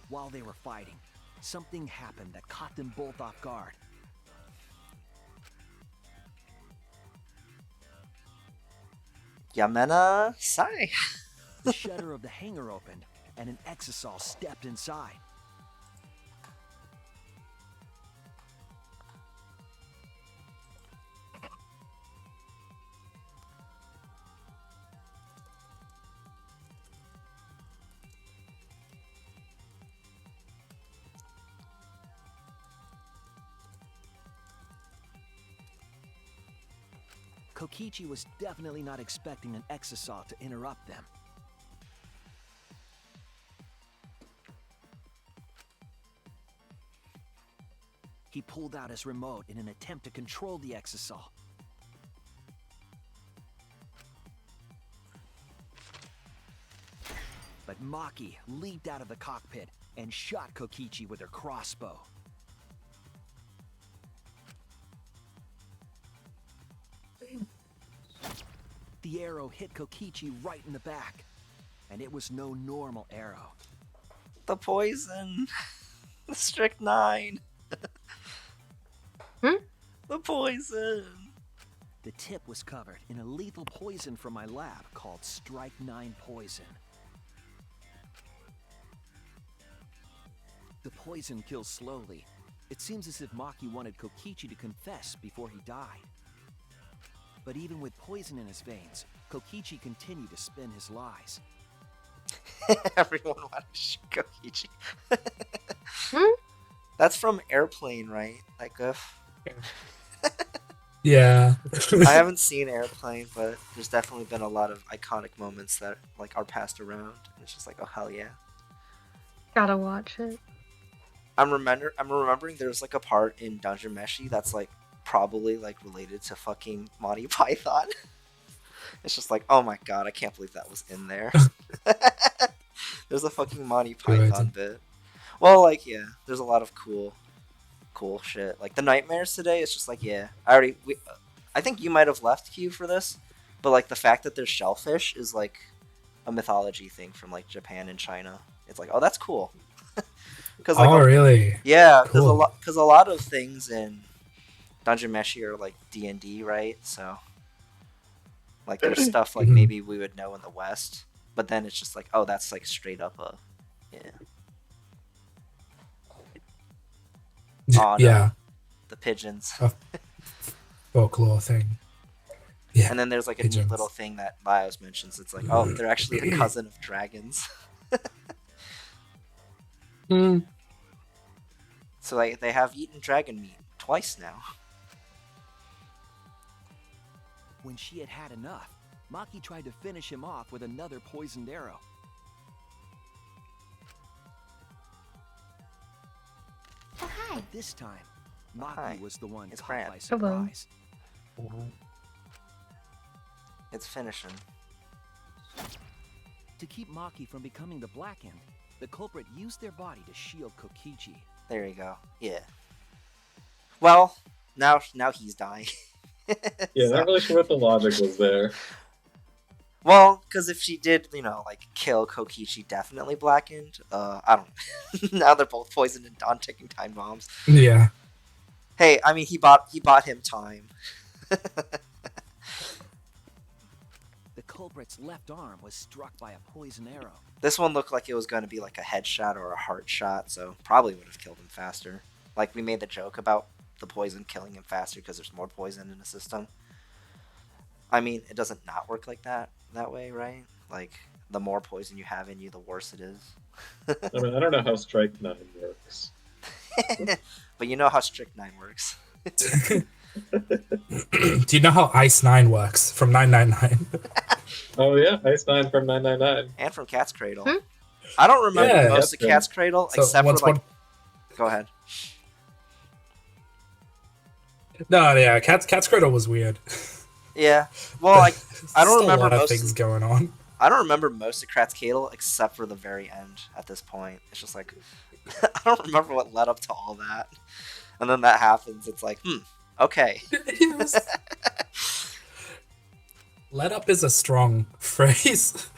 While they were fighting, something happened that caught them both off guard. Yamena Sai. The shutter of the hangar opened, and an exisal stepped inside. Kokichi was definitely not expecting an exasol to interrupt them. He pulled out his remote in an attempt to control the exasol. But Maki leaped out of the cockpit and shot Kokichi with her crossbow. The arrow hit Kokichi right in the back, and it was no normal arrow. The poison. The strychnine. The poison. The tip was covered in a lethal poison from my lab called strychnine poison. The poison kills slowly. It seems as if Maki wanted Kokichi to confess before he died. But even with poison in his veins, Kokichi continued to spin his lies. Everyone wanted to shoot Kokichi. That's from Airplane, right? That gif? Yeah. I haven't seen Airplane, but there's definitely been a lot of iconic moments that like are passed around. And it's just like, oh hell yeah. Gotta watch it. I'm remembering there's like a part in Dungeon Meshi that's like probably like related to fucking Monty Python. It's just like, oh my god, I can't believe that was in there. There's a fucking Monty Python bit. Well, like yeah, there's a lot of cool shit. Like the nightmares today, it's just like yeah, I think you might have left Q for this, but like the fact that there's shellfish is like a mythology thing from like Japan and China. It's like, oh, that's cool. Cause, like, really? Yeah, Cool. because a lot of things in Dungeon Meshi are like D&D, right? So like there's stuff like maybe we would know in the West, but then it's just like, oh, that's like straight up a on yeah. The pigeons. Folklore thing. Yeah. And then there's like a neat little thing that Lyos mentions. It's like, oh, they're actually a cousin of dragons. So like they have eaten dragon meat twice now. When she had had enough, Maki tried to finish him off with another poisoned arrow. Oh, hi. But this time, Maki was the one caught Brand. by surprise. It's finishing. To keep Maki from becoming the Black End, the culprit used their body to shield Kokichi. There you go. Yeah. Well, now he's dying. Yeah, not really sure what the logic was there. Well, because if she did, like kill Kokichi, definitely blackened. I don't. Now they're both poisoned and on ticking time bombs. Yeah. Hey, I mean, he bought him time. The culprit's left arm was struck by a poison arrow. This one looked like it was going to be like a headshot or a heart shot, so probably would have killed him faster. Like we made the joke about the poison killing him faster because there's more poison in the system. I mean, it doesn't not work like that way, right? Like the more poison you have in you, the worse it is. I mean, I don't know how Strike 9 works. But you know how Strychnine works. Do you know how Ice 9 works from 999? Oh yeah, Ice 9 from 999. And from Cat's Cradle. I don't remember most of Cat's Cradle, So except for like... one- Go ahead. No, yeah, Cat's Cradle was weird. Yeah. Well, like, I don't Still remember a lot of most things going on. I don't remember most of Cat's Cradle except for the very end at this point. It's just like... I don't remember what led up to all that. And then that happens, it's like, okay. Let up is a strong phrase.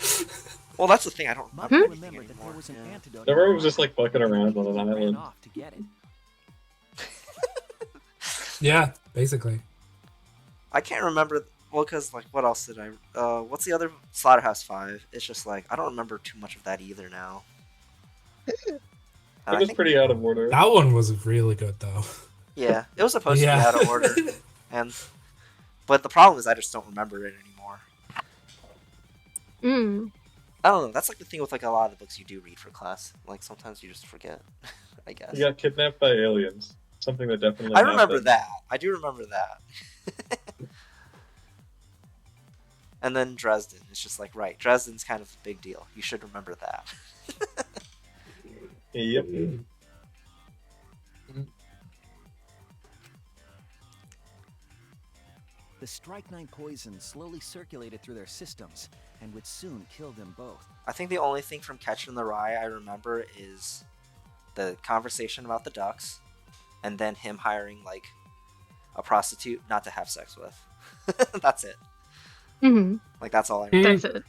Well, that's the thing, I don't remember anything Remembered that there anymore. was an antidote. Everyone was just like fucking around on an Ran island. off to get it. Yeah, basically. I can't remember... Well, because, like, what else did I... what's the other... Slaughterhouse 5. It's just like, I don't remember too much of that either now. It was pretty out of order. That one was really good, though. Yeah, it was supposed to be Yeah. out of order. But the problem is I just don't remember it anymore. I don't know. That's like the thing with like a lot of the books you do read for class. Like sometimes you just forget. I guess. You got kidnapped by aliens. Something that definitely I remember happened. that. I do remember that. And then Dresden. It's just like, right, Dresden's kind of a big deal. You should remember that. Yep. The strychnine poison slowly circulated through their systems and would soon kill them both. I think the only thing from Catcher in the Rye I remember is the conversation about the ducks, and then him hiring like a prostitute not to have sex with. That's it. Mm-hmm. Like that's all I remember. That's it.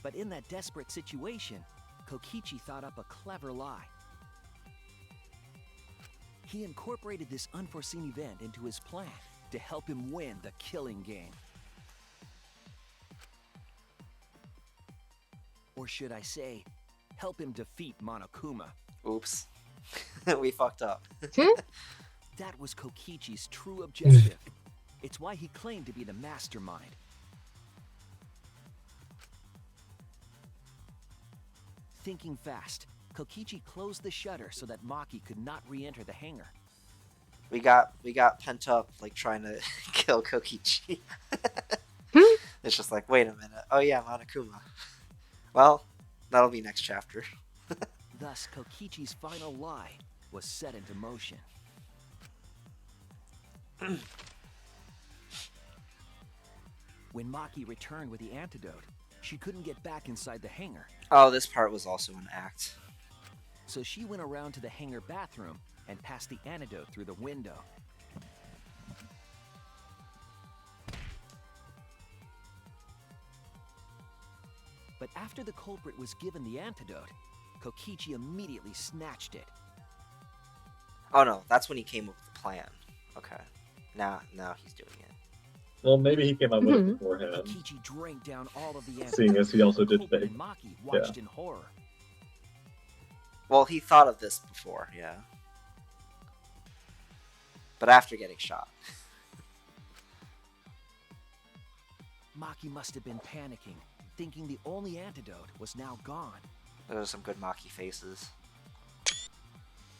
But in that desperate situation, Kokichi thought up a clever lie. He incorporated this unforeseen event into his plan to help him win the killing game. Or should I say, help him defeat Monokuma. Oops. We fucked up. That was Kokichi's true objective. It's why he claimed to be the mastermind. Thinking fast, Kokichi closed the shutter so that Maki could not re-enter the hangar. We got pent up like trying to kill Kokichi. It's just like, wait a minute. Oh yeah, Monokuma. Well, that'll be next chapter. Thus, Kokichi's final lie was set into motion. When Maki returned with the antidote, she couldn't get back inside the hangar. Oh, this part was also an act. So she went around to the hangar bathroom and passed the antidote through the window. But after the culprit was given the antidote, Kokichi immediately snatched it. Oh no, that's when he came up with the plan. Okay. Now he's doing it. Well, maybe he came up with it beforehand. Kokichi drank down all of the antidote. Seeing as he also did Culprit fake. and Maki watched in horror. Well, he thought of this before, yeah. But after getting shot. Maki must have been panicking, thinking the only antidote was now gone. Those are some good Maki faces.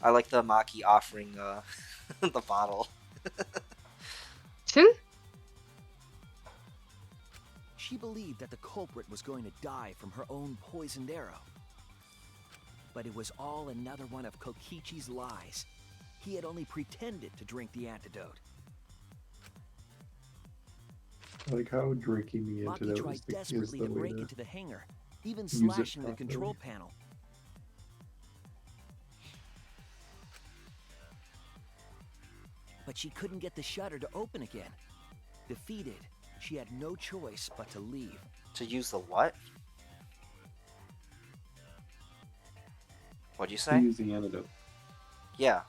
I like the Maki offering the bottle. She believed that the culprit was going to die from her own poisoned arrow. But it was all another one of Kokichi's lies. He had only pretended to drink the antidote. Like how drinking the Maki antidote tried is desperately the to way break to into the hangar, even use it slashing the properly. control panel. But she couldn't get the shutter to open again. Defeated, she had no choice but to leave. To use the what? What'd you To say? use the antidote. Yeah.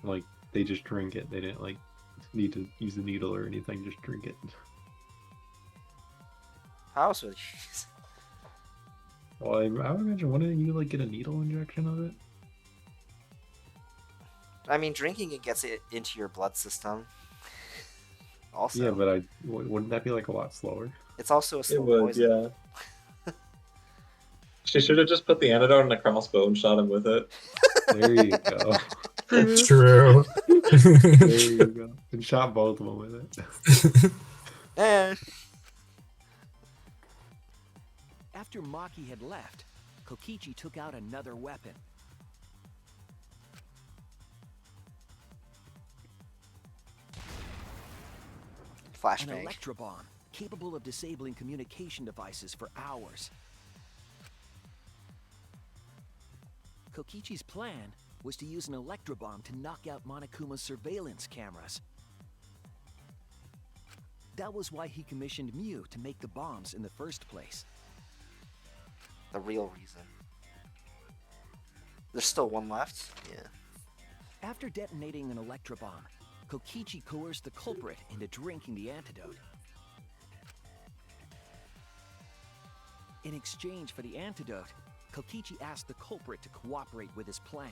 Like they just drink it. They didn't like need to use the needle or anything. Just drink it. How else would you use it? Well, I would imagine, wouldn't you like get a needle injection of it? I mean, drinking it gets it into your blood system. Also. Yeah, but wouldn't that be like a lot slower? It's also a It slow would, poison. yeah. She should have just put the antidote in a crossbow and shot him with it. There you go. True. There you go. And shot both of them with it. Eh. After Maki had left, Kokichi took out another weapon. An Flashbang. electrobomb, capable of disabling communication devices for hours. Kokichi's plan was to use an electrobomb to knock out Monokuma's surveillance cameras. That was why he commissioned Mew to make the bombs in the first place. The real reason. There's still one left? Yeah. After detonating an electrobomb, Kokichi coerced the culprit into drinking the antidote. In exchange for the antidote, Kokichi asked the culprit to cooperate with his plan.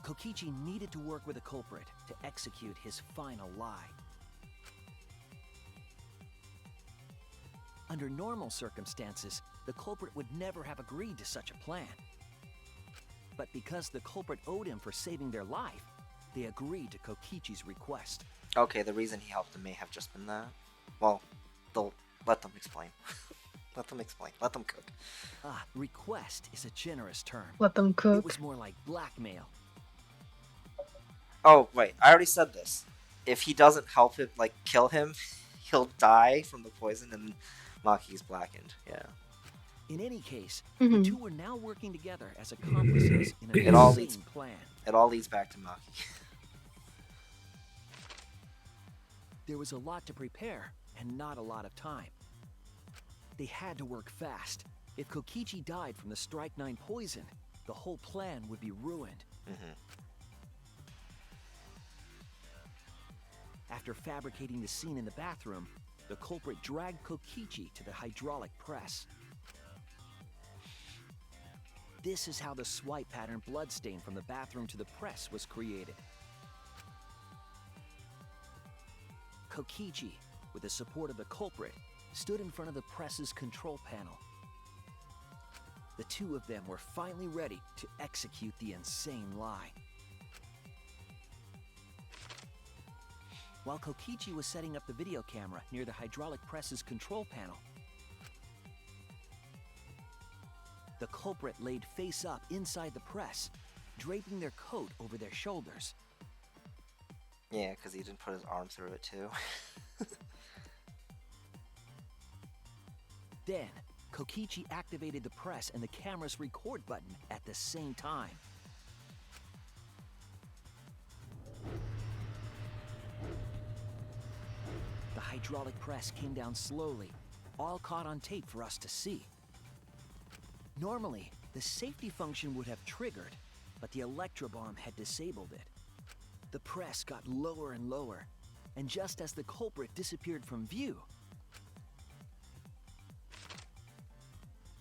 Kokichi needed to work with the culprit to execute his final lie. Under normal circumstances, the culprit would never have agreed to such a plan. But because the culprit owed him for saving their life, they agreed to Kokichi's request. Okay, the reason he helped them may have just been that. Well, they'll let them explain. Let them explain. Let them cook. Request is a generous term. Let them cook. It was more like blackmail. Oh, wait. I already said this. If he doesn't help him, like, kill him, he'll die from the poison and Maki's blackened. Yeah. In any case, Mhm. the two were now working together as accomplices in It an all insane leads- plan. It all leads back to Maki. There was a lot to prepare and not a lot of time. They had to work fast. If Kokichi died from the Strike 9 poison, the whole plan would be ruined. After fabricating the scene in the bathroom, the culprit dragged Kokichi to the hydraulic press. This is how the swipe pattern bloodstain from the bathroom to the press was created. Kokichi, with the support of the culprit, stood in front of the press's control panel. The two of them were finally ready to execute the insane lie. While Kokichi was setting up the video camera near the hydraulic press's control panel, the culprit laid face up inside the press, draping their coat over their shoulders. Yeah, because he didn't put his arm through it, too. Then, Kokichi activated the press and the camera's record button at the same time. The hydraulic press came down slowly, all caught on tape for us to see. Normally, the safety function would have triggered, but the electrobomb had disabled it. The press got lower and lower, and just as the culprit disappeared from view,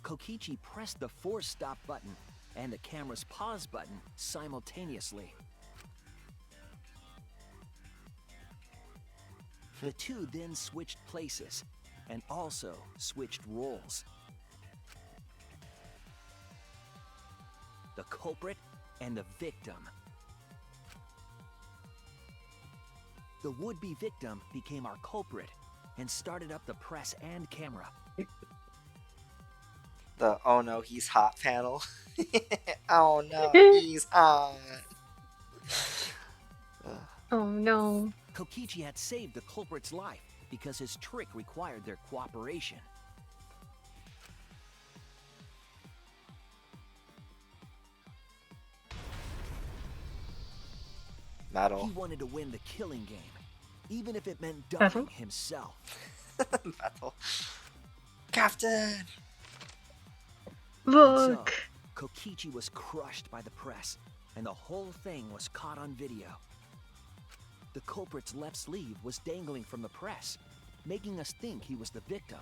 Kokichi pressed the force stop button and the camera's pause button simultaneously. The two then switched places and also switched roles. The culprit and the victim. The would-be victim became our culprit and started up the press and camera. The oh no, he's hot panel. Oh no, he's hot. Oh no. Kokichi had saved the culprit's life because his trick required their cooperation. Metal. He wanted to win the killing game, even if it meant dying Metal? himself. Metal. Captain! Look. So, Kokichi was crushed by the press, and the whole thing was caught on video. The culprit's left sleeve was dangling from the press, making us think he was the victim.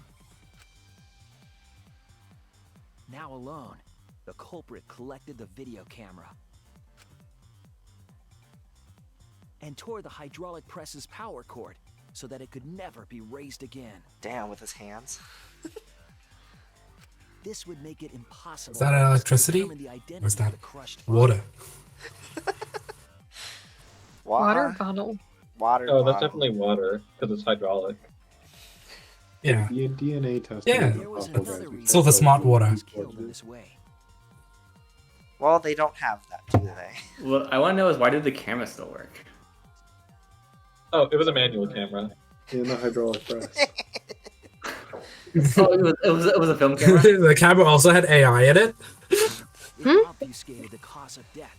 Now alone, the culprit collected the video camera and tore the hydraulic press's power cord so that it could never be raised again. Damn, with his hands. This would make it impossible. Is that for us to electricity? determine the Or is identity of that the crushed water? Water bottle. Water Oh, that's bottle. definitely water because it's hydraulic. Yeah. The DNA test. Yeah. There was another reason So the smart Kokichi water. was killed in this way. Well, they don't have that, do they? What I want to know is why did the camera still work? Oh, it was a manual camera. In the hydraulic press. Oh, it was a film camera. The camera also had AI in it. It obfuscated the cause of death,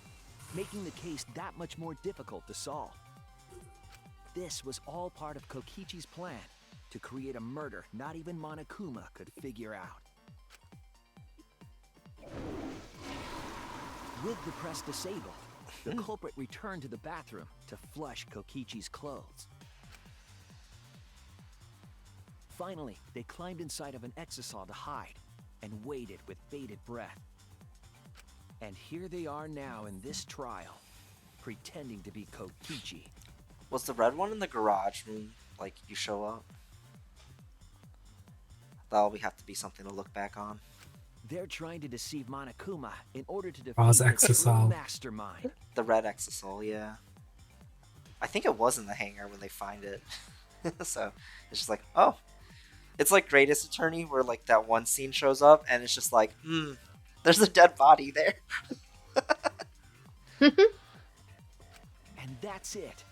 making the case that much more difficult to solve. This was all part of Kokichi's plan to create a murder not even Monokuma could figure out. With the press disabled, the culprit returned to the bathroom to flush Kokichi's clothes. Finally, they climbed inside of an exisal to hide and waited with bated breath. And here they are now in this trial, pretending to be Kokichi. Was the red one in the garage when, like, you show up? That'll have to be something to look back on. They're trying to deceive Monokuma in order to defeat Pause the true exisal. mastermind. The red exisal, yeah. I think it was in the hangar when they find it. So it's just like, oh, it's like Greatest Attorney, where like that one scene shows up, and it's just like, there's a dead body there. And that's it.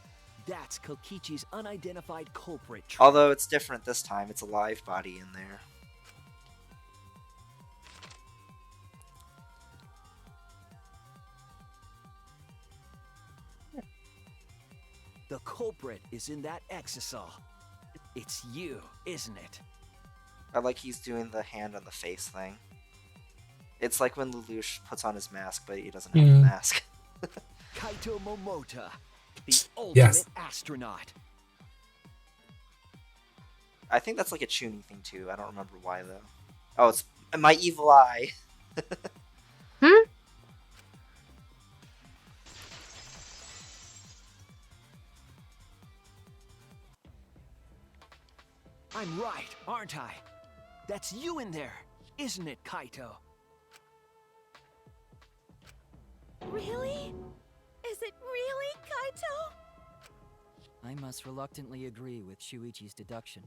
That's Kokichi's unidentified culprit. Although it's different this time, it's a live body in there. The culprit is in that exisal. It's you, isn't it? I like he's doing the hand on the face thing. It's like when Lelouch puts on his mask, but he doesn't have a mask. Kaito Momota, the ultimate astronaut. I think that's like a tuning thing too. I don't remember why though. Oh, it's my evil eye. I'm right, aren't I? That's you in there, isn't it, Kaito? Really? Is it really Kaito? I must reluctantly agree with Shuichi's deduction.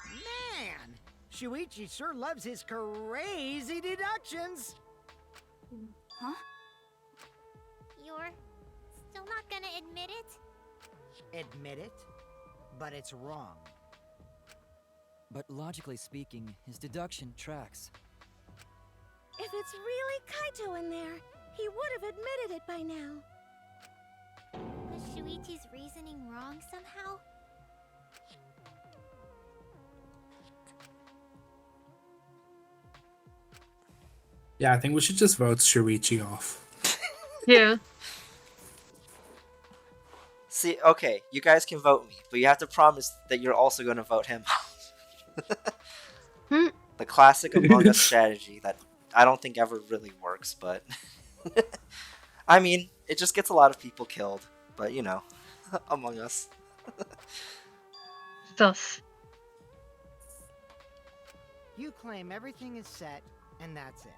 Man, Shuichi sure loves his crazy deductions. Huh? You're still not gonna admit it? Admit it? But it's wrong. But logically speaking, his deduction tracks. If it's really Kaito in there, he would have admitted it by now. Was Shuichi's reasoning wrong somehow? Yeah, I think we should just vote Shuichi off. Yeah. See, okay, you guys can vote me, but you have to promise that you're also going to vote him off. The classic Among Us strategy that I don't think ever really works, but I mean, it just gets a lot of people killed. But you know, Among Us. Sus. You claim everything is set, and that's it.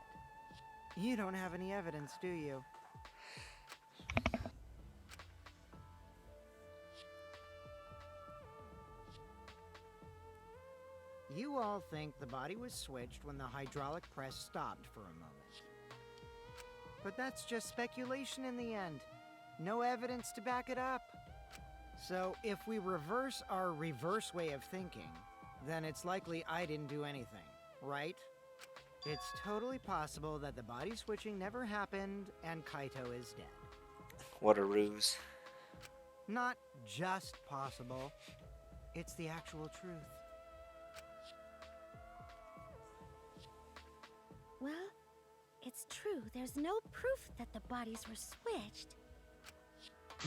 You don't have any evidence, do you? You all think the body was switched when the hydraulic press stopped for a moment. But that's just speculation in the end. No evidence to back it up. So if we reverse our reverse way of thinking, then it's likely I didn't do anything, right? It's totally possible that the body switching never happened and Kaito is dead. What a ruse. Not just possible. It's the actual truth. Well, it's true. There's no proof that the bodies were switched.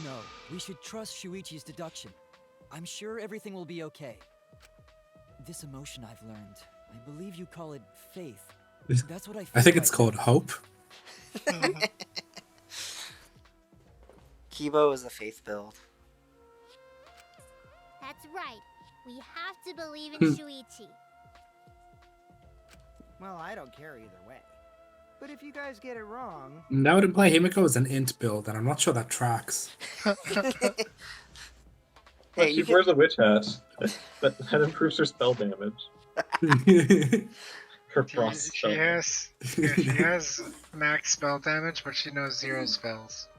No, we should trust Shuichi's deduction. I'm sure everything will be okay. This emotion I've learned, I believe you call it faith. That's what I feel I think right it's called now. hope. Kibo is a faith build. That's right. We have to believe in Shuichi. Well, I don't care either way. But if you guys get it wrong... That would imply Himiko is an int build, and I'm not sure that tracks. Hey, she wears a witch hat. That improves her spell damage. Her frost spell. She has max spell damage, but she knows 0 spells.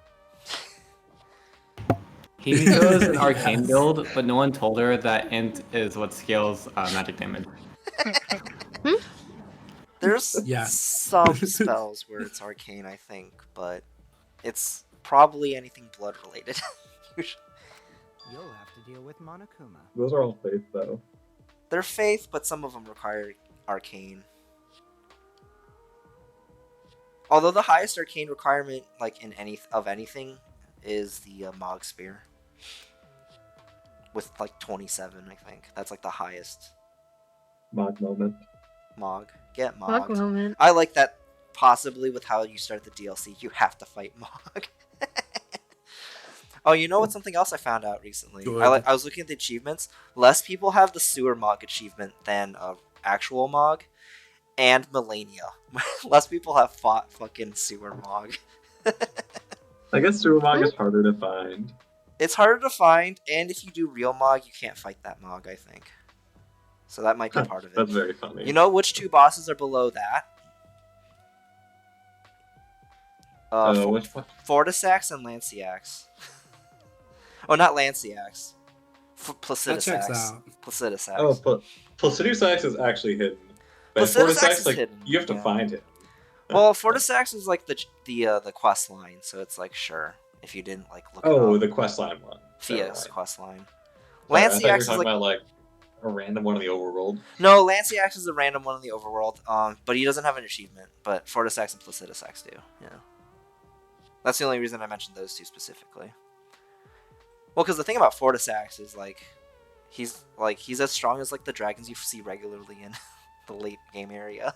Himiko is an arcane build, but no one told her that int is what scales magic damage. There's some spells where it's arcane, I think, but it's probably anything blood related. You'll have to deal with Monokuma. Those are all faith, though. They're faith, but some of them require arcane. Although the highest arcane requirement, like in anything, is the Mog Spear. With like 27, I think. That's like the highest. Mog moment. Mog. Get Mog Mogged. moment. I like that possibly with how you start the DLC, you have to fight Mog. Oh, you know what? Something else I found out recently. I was looking at the achievements. Less people have the Sewer Mog achievement than actual Mog. And Melania. Less people have fought fucking Sewer Mog. I guess Sewer Mog is harder to find. It's harder to find, and if you do real Mog, you can't fight that Mog, I think. So that might be part of it. That's very funny. You know which 2 bosses are below that? Which one? Fortisax and Lanciax. Oh, not Lanciax. That Placidusax. checks out. Placidusax. Oh, Placidusax is actually hidden. But Placidusax Fortisax, is like, hidden, you have to yeah. find it. Well, Fortisax is like the quest line, so it's like sure if you didn't like look. Oh, it up. the quest line one. Fia's quest line. Sorry, I thought you were Lanciax is talking like about like a random one in the overworld. no, Lanciax is a random one in the overworld. But he doesn't have an achievement. But Fortisax and Placidusax do. Yeah. That's the only reason I mentioned those 2 specifically. Well, because the thing about Fortisax is like he's as strong as like the dragons you see regularly in the late game area.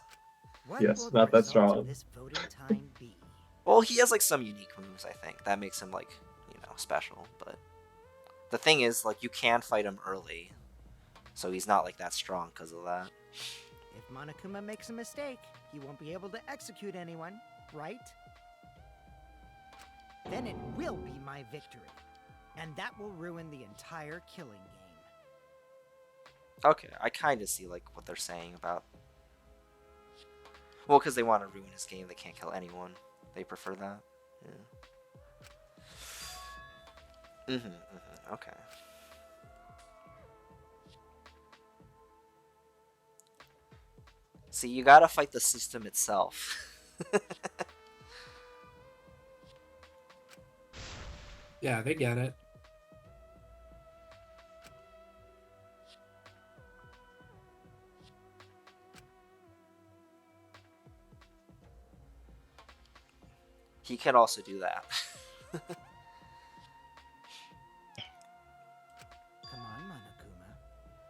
What Yes, will not the that result of strong. this voting time be? Well, he has like some unique moves, I think. That makes him like, special, but the thing is like you can fight him early. So he's not like that strong because of that. If Monokuma makes a mistake, he won't be able to execute anyone, right? Then it will be my victory. And that will ruin the entire killing game. Okay, I kind of see like what they're saying about. Well, because they want to ruin his game, they can't kill anyone. They prefer that. Yeah. Okay. See, you gotta fight the system itself. Yeah, they get it. He can also do that. Come on, Monokuma.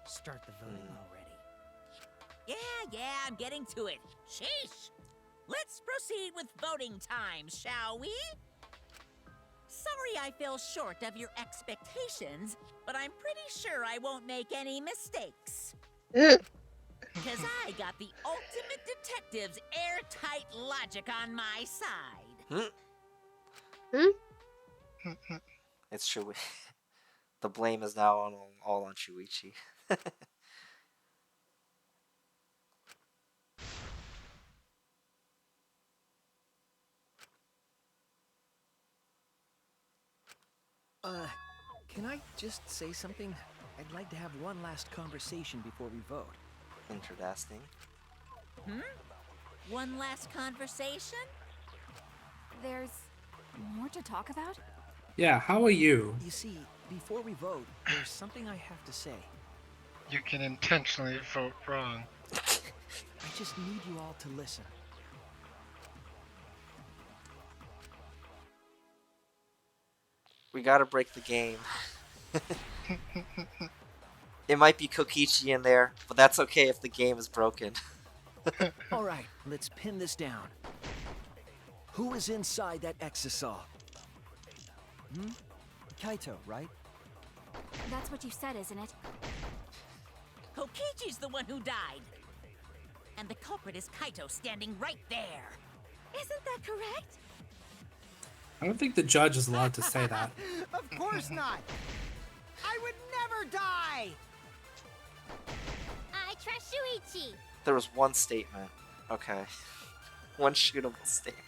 Start the voting already. Yeah, I'm getting to it. Sheesh! Let's proceed with voting time, shall we? Sorry I fell short of your expectations, but I'm pretty sure I won't make any mistakes. Because I got the ultimate detective's airtight logic on my side. It's Shuichi. The blame is now all on Shuichi. Can I just say something? I'd like to have one last conversation before we vote. Interesting. One last conversation? There's more to talk about? Yeah, how are you? You see, before we vote, there's something I have to say. You can intentionally vote wrong. I just need you all to listen. We gotta break the game. It might be Kokichi in there, but that's okay if the game is broken. Alright, let's pin this down. Who is inside that exisal? Kaito, right? That's what you said, isn't it? Kokichi's the one who died. And the culprit is Kaito standing right there. Isn't that correct? I don't think the judge is allowed to say that. Of course not! I would never die! I trust Shuichi. There was one statement. Okay. One shootable statement.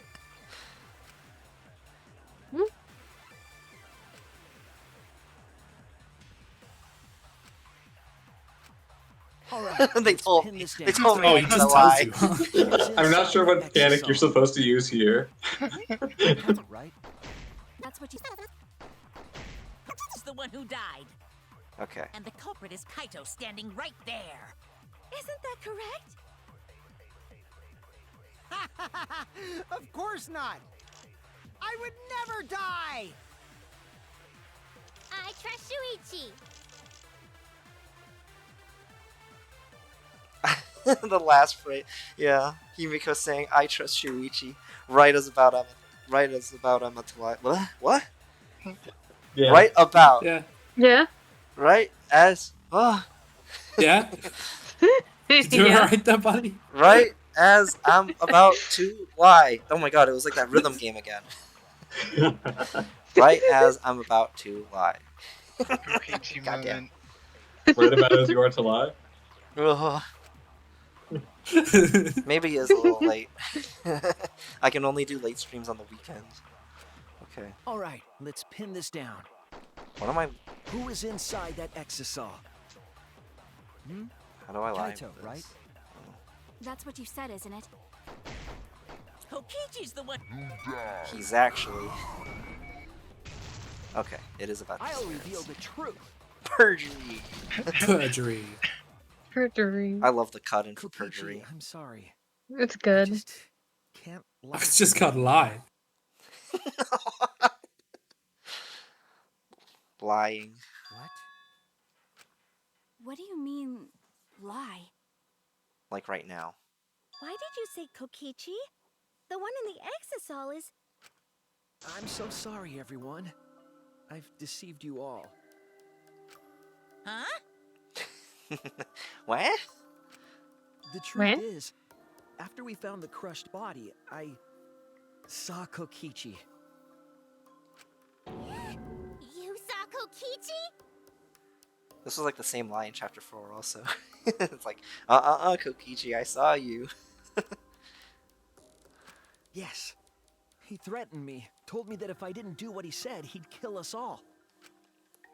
Alright, they told pin me. this They down. told me Oh, I he was a just lie. tells you. Huh? I'm not sure what mechanic you're supposed to use here. Kaito, right? That's what you said. Kokichi's the one who died. Okay. And the culprit is Kaito standing right there. Isn't that correct? Of course not! I would never die! I trust Shuichi. The last phrase. Yeah. Himiko saying, I trust Shuichi. Right as about Amatulai. What? Yeah. Right about. Yeah. Yeah. Right as. Yeah? You doing alright there, buddy? Right as I'm about to lie. Oh my god, it was like that rhythm game again. Right as I'm about to lie. Kokichi Goddamn. moment. Right about as you are to lie. Ugh. Maybe he is a little late. I can only do late streams on the weekends. Okay. All right, let's pin this down. What am I? Who is inside that exisal? Hmm? How do I lie? Kaito, about this? right? That's what you said, isn't it? Kokichi's the one. He's actually. Okay, it is about. I'll these reveal parents. the truth. Perjury. Perjury. Perjury. I love the cut into Kokichi, perjury. I'm sorry. It's I good. just can't lie. I just can't lie. Lying. What? What do you mean, lie? Like right now. Why did you say Kokichi? The one in the exisal is... I'm so sorry, everyone. I've deceived you all. Huh? What? The truth What? is, after we found the crushed body, I saw Kokichi. You saw Kokichi? This was like the same lie in chapter 4 also. It's like, Kokichi, I saw you. Yes. He threatened me, told me that if I didn't do what he said, he'd kill us all.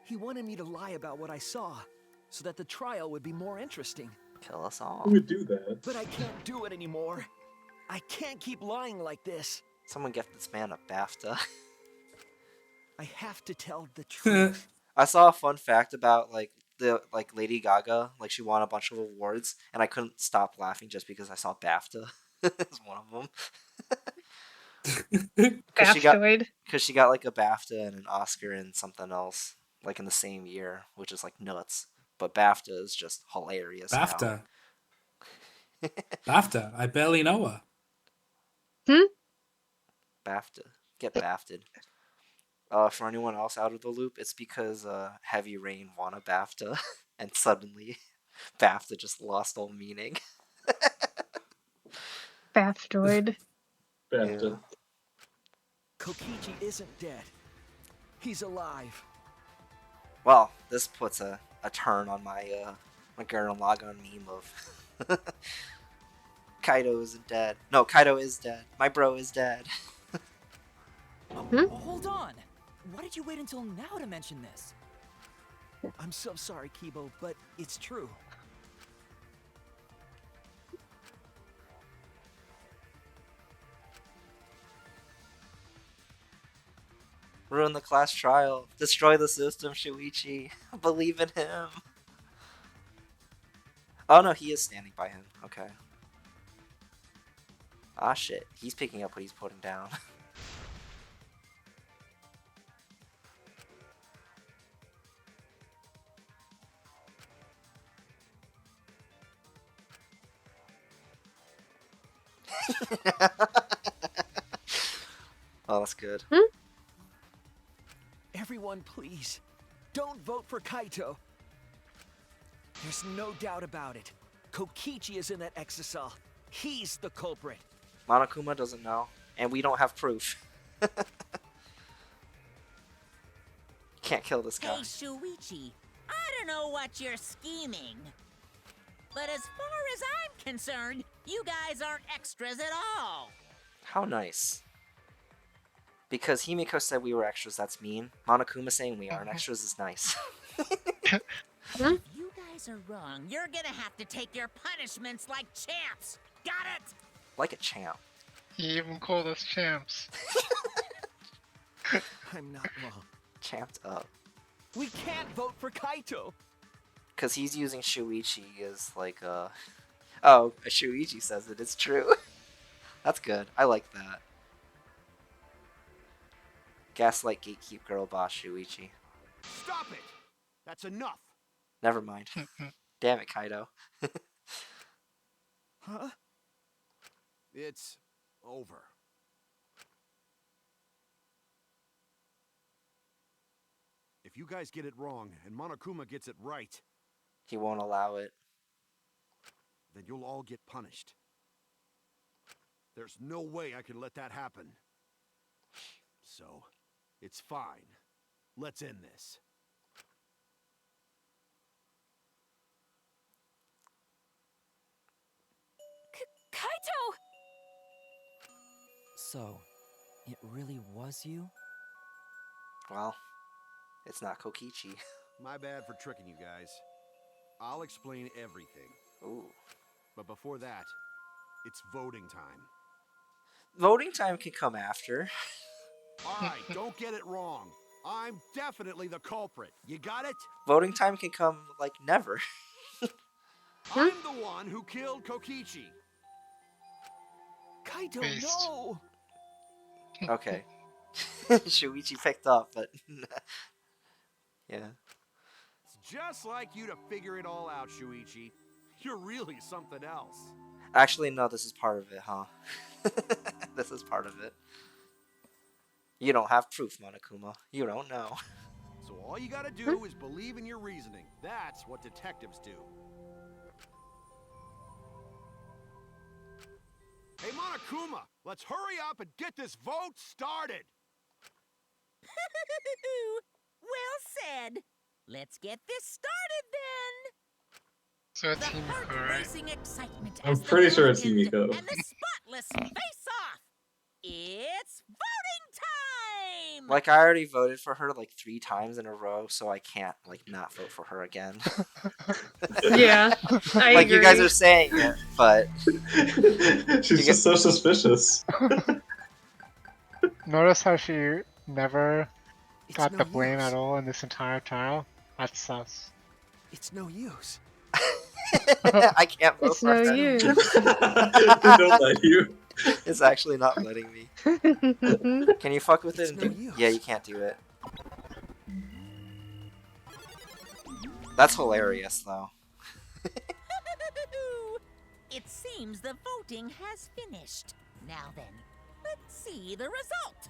He wanted me to lie about what I saw, so that the trial would be more interesting. Kill us all. Who would do that? But I can't do it anymore. I can't keep lying like this. Someone get this man a BAFTA. I have to tell the truth. I saw a fun fact about Lady Gaga, like she won a bunch of awards, and I couldn't stop laughing just because I saw BAFTA. It's one of them. Because she got like a BAFTA and an Oscar and something else, like in the same year, which is like nuts. But BAFTA is just hilarious BAFTA. now. BAFTA. I barely know her. BAFTA. Get BAFTA'd. For anyone else out of the loop, it's because Heavy Rain won a BAFTA, and suddenly BAFTA just lost all meaning. Baftoid. BAFTA. Yeah. Kokichi isn't dead. He's alive. Well, this puts a turn on my my Gurren Lagann meme of Kaido isn't dead. No, Kaido is dead. My bro is dead. Hold on. Why did you wait until now to mention this? I'm so sorry, Kibo, but it's true. Ruin the class trial. Destroy the system, Shuichi. Believe in him. Oh no, he is standing by him. Okay. Ah shit. He's picking up what he's putting down. Oh, that's good. Everyone, please, don't vote for Kaito. There's no doubt about it. Kokichi is in that exisal. He's the culprit. Monokuma doesn't know, and we don't have proof. Can't kill this guy. Hey, Shuichi, I don't know what you're scheming. But as far as I'm concerned, you guys aren't extras at all. How nice. Because Himiko said we were extras, that's mean. Monokuma saying we aren't extras is nice. If you guys are wrong, you're gonna have to take your punishments like champs. Got it? Like a champ. He even called us champs. I'm not wrong. Champed up. We can't vote for Kaito. Because he's using Shuichi as like a... Oh, Shuichi says it. It's true. That's good. I like that. Gaslight gatekeep girl boss Shuichi. Stop it! That's enough! Never mind. Damn it, Kaido. Huh? It's over. If you guys get it wrong and Monokuma gets it right, He won't allow it. then you'll all get punished. There's no way I can let that happen. So, It's fine. Let's end this. Kaito! So, it really was you? Well, it's not Kokichi. My bad for tricking you guys. I'll explain everything. Ooh. But before that, it's voting time. Voting time can come after. Alright, don't get it wrong. I'm definitely the culprit. You got it? Voting time can come, like, never. I'm the one who killed Kokichi. Kaito, Based. no! Okay. Shuichi picked up, but... yeah. It's just like you to figure it all out, Shuichi. You're really something else. Actually, no, this is part of it, huh? This is part of it. You don't have proof, Monokuma. You don't know. So all you gotta do is believe in your reasoning. That's what detectives do. Hey, Monokuma, let's hurry up and get this vote started. Well said. Let's get this started then. So it's The Himiko, right? heart-racing excitement I'm as the pretty sure it's bell ended Himiko. and the spotless face-off. It's voting time. Like, I already voted for her, like, 3 times in a row, so I can't, like, not vote for her again. Yeah, I Like, you guys agree. are saying it, but... She's just so suspicious. Notice how she never got no the blame use. at all in this entire trial? That's sus. It's no use. I can't vote It's for no her. use. They don't let you. It's actually not letting me. Can you fuck with it? It's And no use. Yeah, you can't do it. That's hilarious, though. It seems the voting has finished. Now then, let's see the result.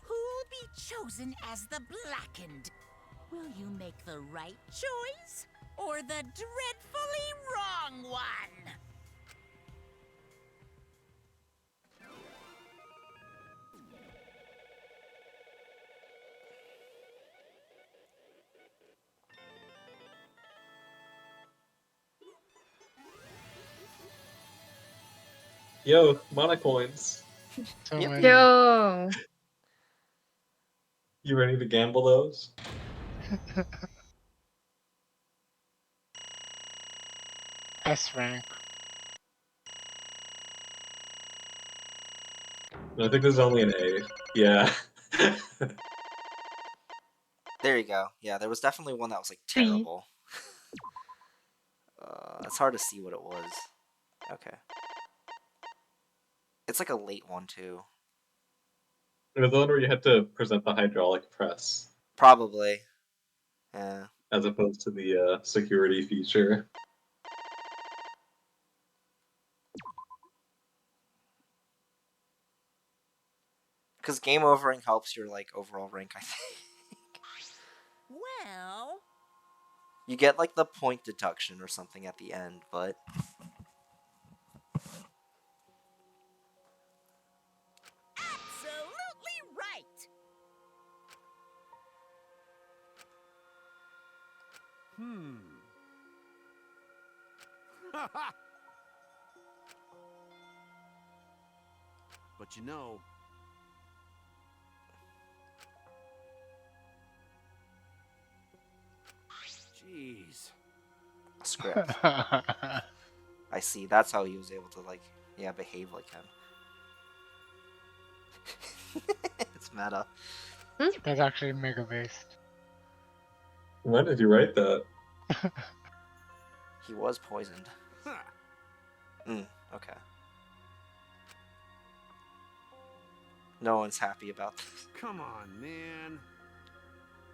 Who'll be chosen as the Blackened? Will you make the right choice or the dreadfully wrong one? Yo, monocoins. So Yep. many. Yo. You ready to gamble those? S rank. I think there's only an A. Yeah. There you go. Yeah, there was definitely one that was, like, B. terrible. It's hard to see what it was. Okay. It's like a late one, too. It was the one where you had to present the hydraulic press Probably. Yeah. as opposed to the security feature. Because game overing helps your, like, overall rank, I think. Well, You get, like, the point deduction or something at the end, but... absolutely right. But you know, jeez. Script. I see. That's how he was able to, like, yeah, behave like him. It's meta. That's actually mega based. When did you write that? He was poisoned. Okay. No one's happy about this. Come on, man.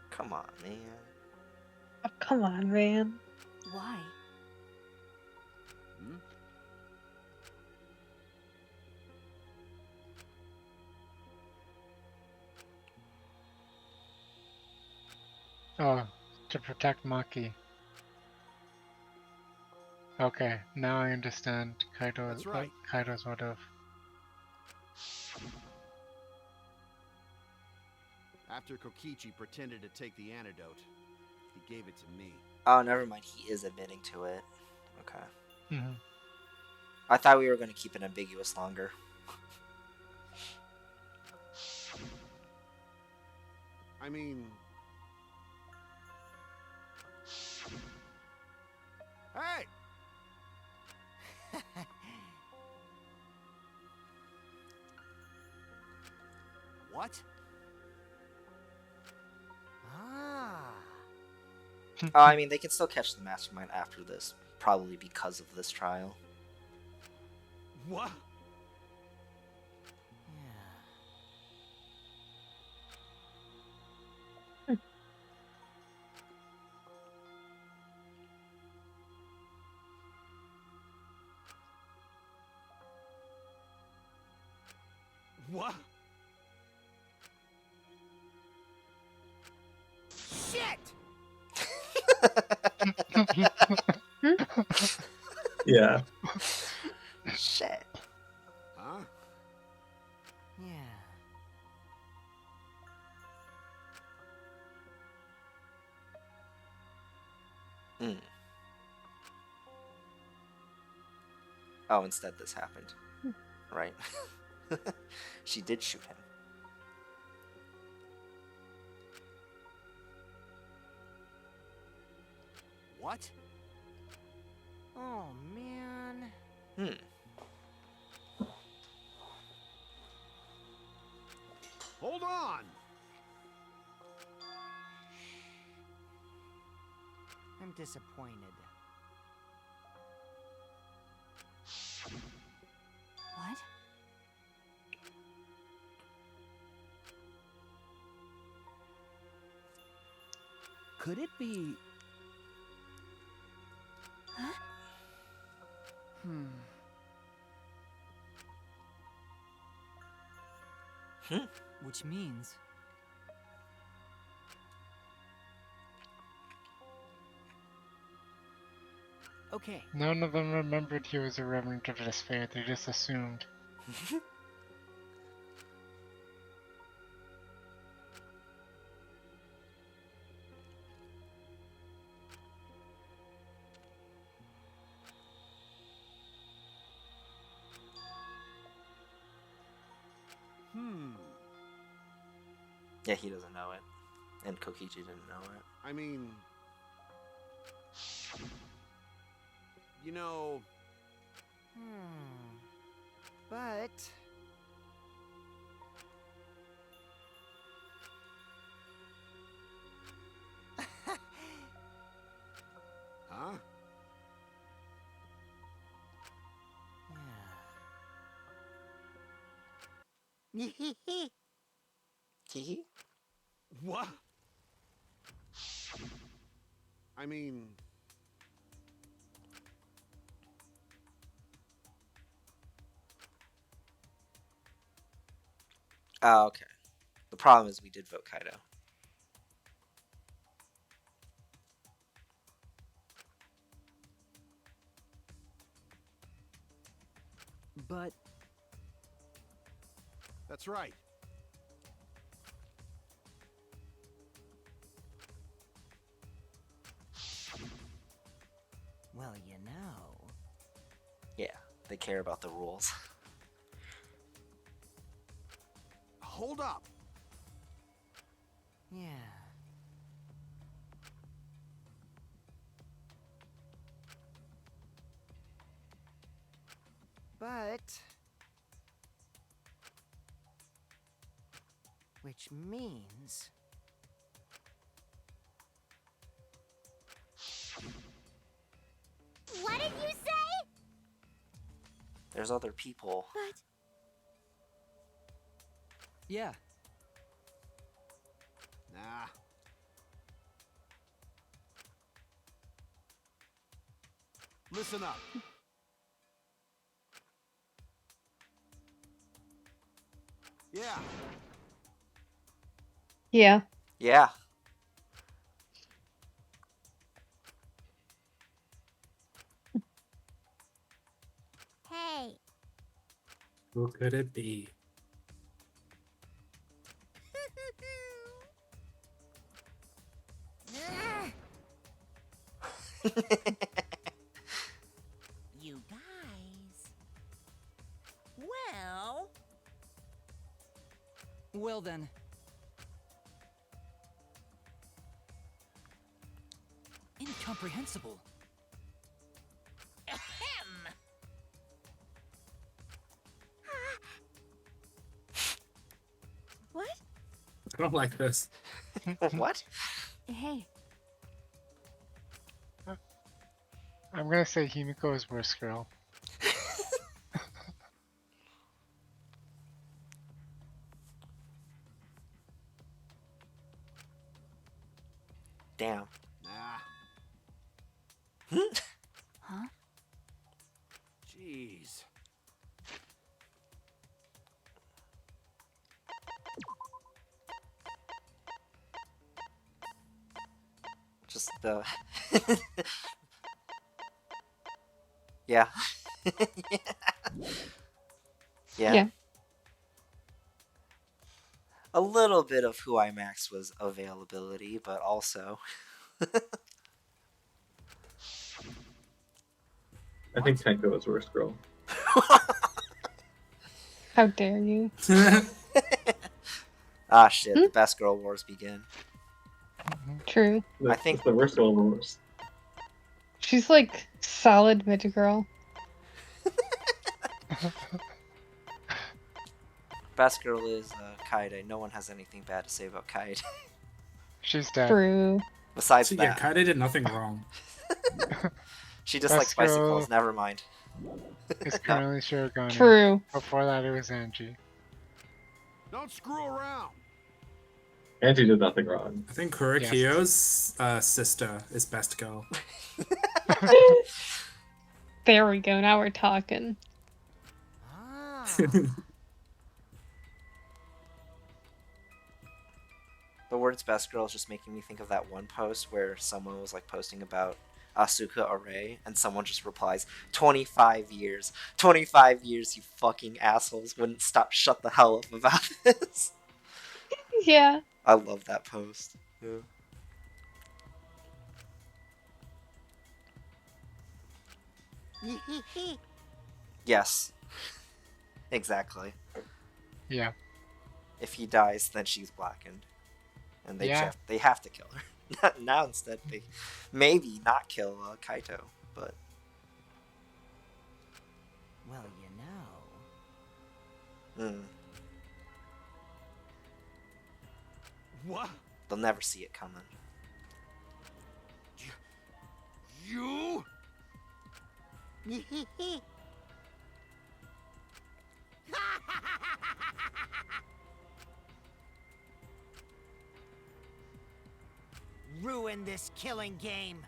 Come on, man. Oh, come on, man. Why? Oh, to protect Maki. Okay, now I understand That's right. Kaido's motive. After Kokichi pretended to take the antidote, he gave it to me. Oh, never mind. He is admitting to it. Okay. Mm-hmm. I thought we were going to keep it ambiguous longer. I mean... Hey! What? Ah. Oh, I mean, they can still catch the mastermind after this, probably because of this trial. What? What? Shit! Yeah. Shit. Huh? Yeah. Hmm. Oh, instead this happened. Right. She did shoot him. What? Oh, man. Hold on! I'm disappointed. What? Could it be... Huh? Which means... Okay. None of them remembered he was a remnant of despair, they just assumed. Yeah, he doesn't know it. And Kokichi didn't know it. I mean... You know... But... Huh? Hee. What? I mean... Oh, okay. The problem is we did vote Kaido. But... That's right. Well, you know... Yeah, they care about the rules. Hold up! Yeah. But... Which means... What did you say? There's other people. But Yeah. Nah. Listen up. Yeah. Yeah. Yeah. Who could it be? You guys. Well. Well then. Incomprehensible. Ahem. What? I don't like this. What? Hey. I'm gonna say Himiko is worse girl. Damn. Nah. Huh? Jeez. Just the. Yeah. Yeah. Yeah. A little bit of who I max was availability, but also. I think Tenko is worst girl. How dare you? Ah, shit. The best girl wars begin. True. I think the worst girl wars. She's like solid mid girl. best girl is Kaede. No one has anything bad to say about Kaede. She's dead. True. Besides Yeah, that. Kaede did nothing wrong. She just likes Best girl bicycles. Never mind. It's currently Shirogane. True. Before that, it was Angie. Don't screw around. Angie did nothing wrong. I think Kurikyo's sister is best girl. There we go. Now we're talking. The words best girl is just making me think of that one post where someone was like posting about Asuka Array and someone just replies 25 years 25 years, you fucking assholes wouldn't shut the hell up about this. Yeah. I love that post. Yeah. Yes. Exactly. Yeah. If he dies, then she's blackened. And they Yeah. they have to kill her. Now instead they maybe not kill Kaito, but Well, you know. What? They'll never see it coming. You? Ruin this killing game.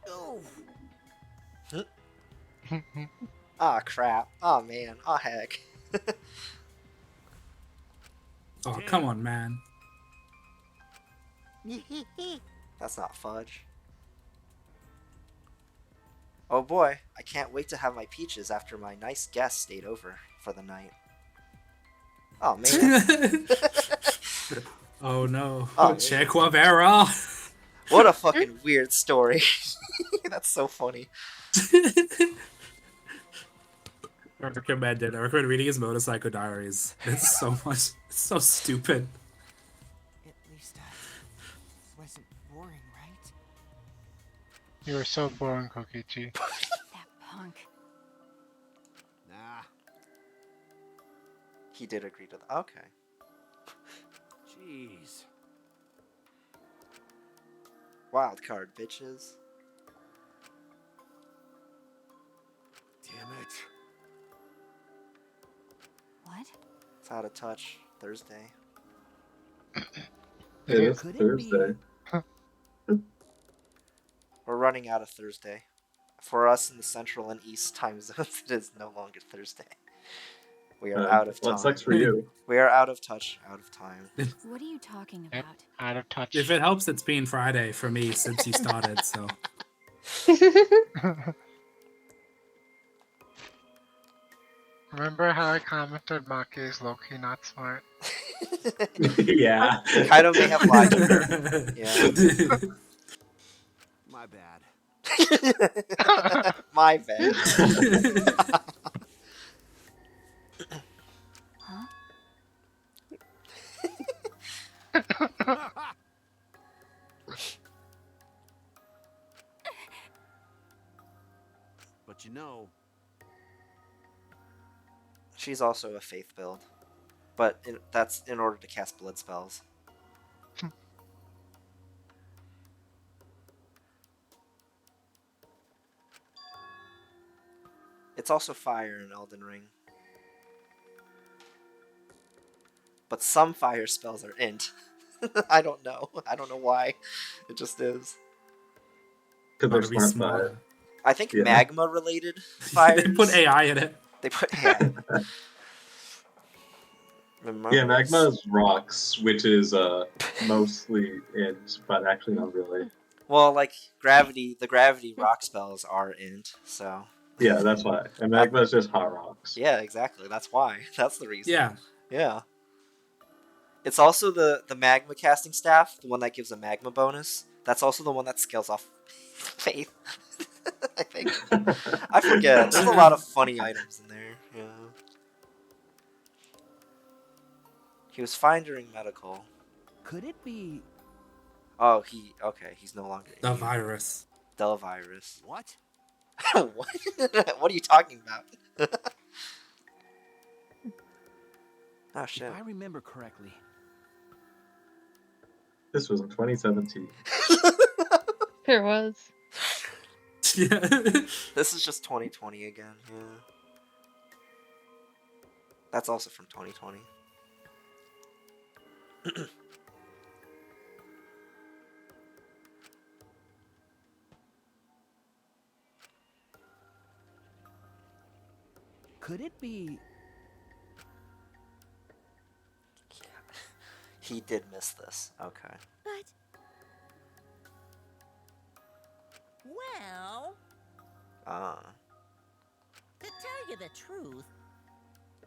Ooh. Ah, crap. Oh, man. Oh, heck. Oh, come on, man. That's not fudge. Oh boy, I can't wait to have my peaches after my nice guest stayed over for the night. Oh, man. Oh no. Oh, Che Guevara. What a fucking weird story. That's so funny. I recommend it. I recommend reading his motorcycle diaries. It's so much. It's so stupid. At least I wasn't boring, right? You were so boring, Kokichi. That punk. Nah. He did agree to that. Okay. Jeez. Wild card, bitches. Damn it. What? It's out of touch. Thursday. It is Could it Thursday. We're running out of Thursday. For us in the Central and East time zones, it is no longer Thursday. We are out of Well, time. it sucks for you. We are out of touch, out of time. What are you talking Yep, about? out of touch. If it helps, it's been Friday for me since you started, so. Remember how I commented Maki is low-key not smart? Yeah. Kaido may have lied to her. Yeah. My bad. My bad. Huh? But you know, She's also a faith build, but that's in order to cast blood spells. It's also fire in Elden Ring. But some fire spells are int. I don't know. I don't know why. It just is. Because Gotta they're be smart fire. smarter. I think Yeah. magma related fires. They put AI in it. They put AI. Yeah, magma is rocks, which is mostly int, but actually not really. Well, like gravity, the gravity rock spells are int, so. Yeah, that's why. And magma is just hot rocks. Yeah, exactly. That's why. That's the reason. Yeah. Yeah. It's also the magma casting staff, the one that gives a magma bonus. That's also the one that scales off faith. I think. I forget. There's a lot of funny items in there. Yeah. He was fine during medical. Could it be? Oh, he's no longer The virus. The virus. what? What? What are you talking about? Oh shit. If I remember correctly. This was in 2017. There was. Yeah. This is just 2020 again, yeah. That's also from 2020. Could it be? He did miss this. Okay. But. Well, Ah, to tell you the truth,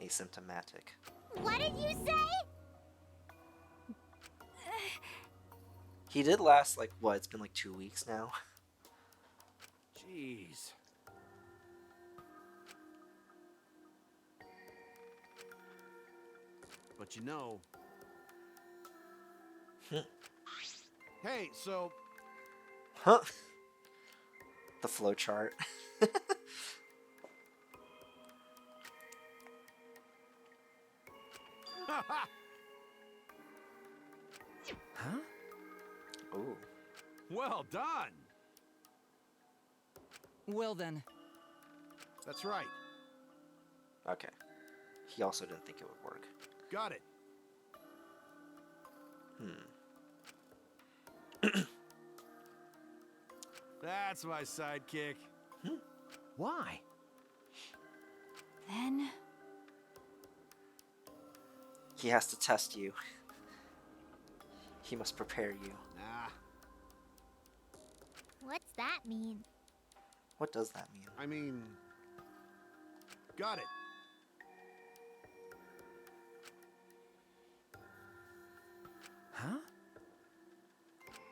asymptomatic. What did you say? He did last, like, what? It's been like 2 weeks now. Jeez. But you know. Hey, so Huh? The flowchart. Huh? Ooh. well done. Well then. That's right. Okay. He also didn't think it would work. Got it. That's my sidekick. Why? Then He has to test you. He must prepare you. Nah, What's that mean? What does that mean? I mean, got it. Huh?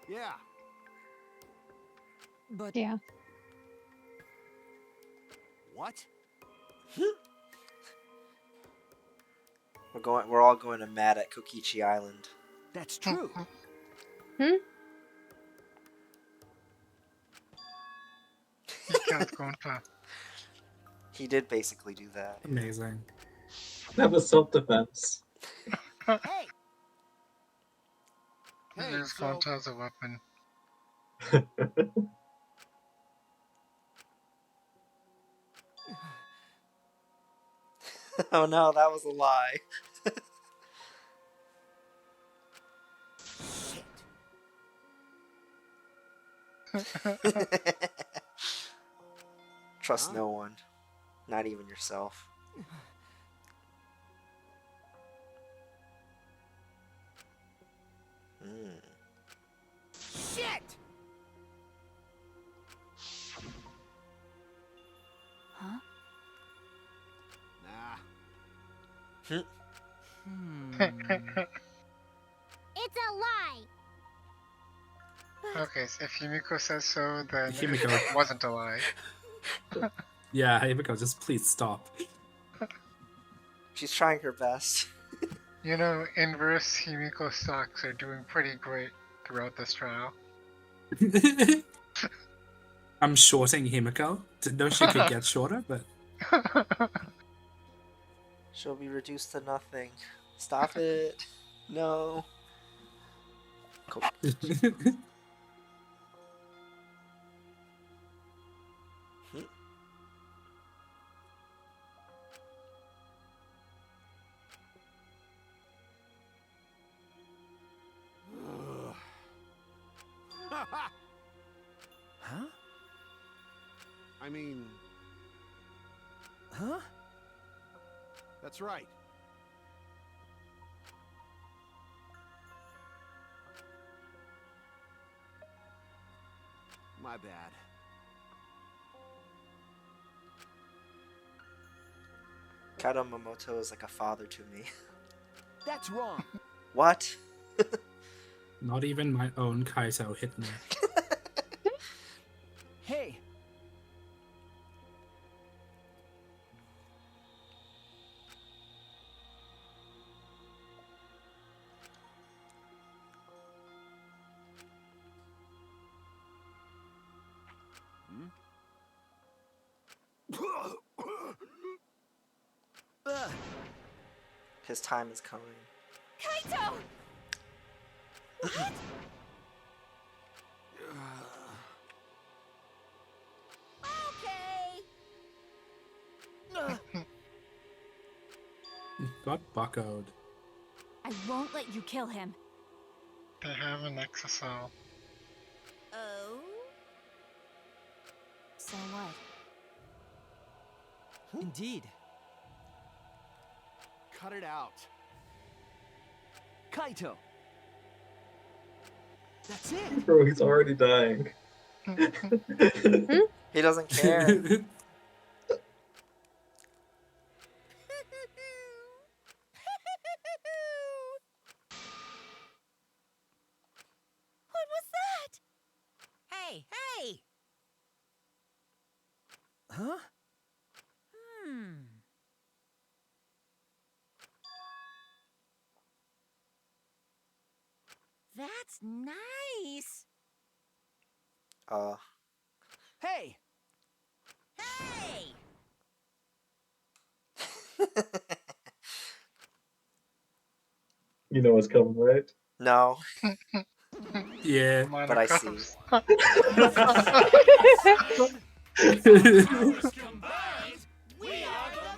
Yeah. But Yeah. What? We're all going to mad at Kokichi Island. That's true. Hmm? You can't go into. He did basically do that. Amazing. That was self-defense. Hey. He Hey, used so Gonta as a weapon. Oh no, that was a lie. Trust Huh? no one. Not even yourself. Mm. Shit! Huh? Nah. It's a lie! Okay, so if Yumiko says so, then Himiko. it wasn't a lie. Yeah, Himiko, just please stop. She's trying her best. You know, inverse Himiko stocks are doing pretty great throughout this trial. I'm shorting Himiko. Didn't know she could get shorter, but She'll be reduced to nothing. Stop it. No. Cool. Huh? I mean, Huh? that's right. My bad. Kado Momoto is like a father to me. That's wrong. What? not even my own Kaito hit me. Hey, His time is coming. Kaito! What? Okay. Got buckoed. I won't let you kill him. They have an exocell. Oh? So what? Indeed. Cut it out. Kaito. That's it. Bro, he's already dying. He doesn't care. What was that? Hey, hey! Huh? That's nice. Hey. Hey! You know what's coming, right? No. Yeah. But I see.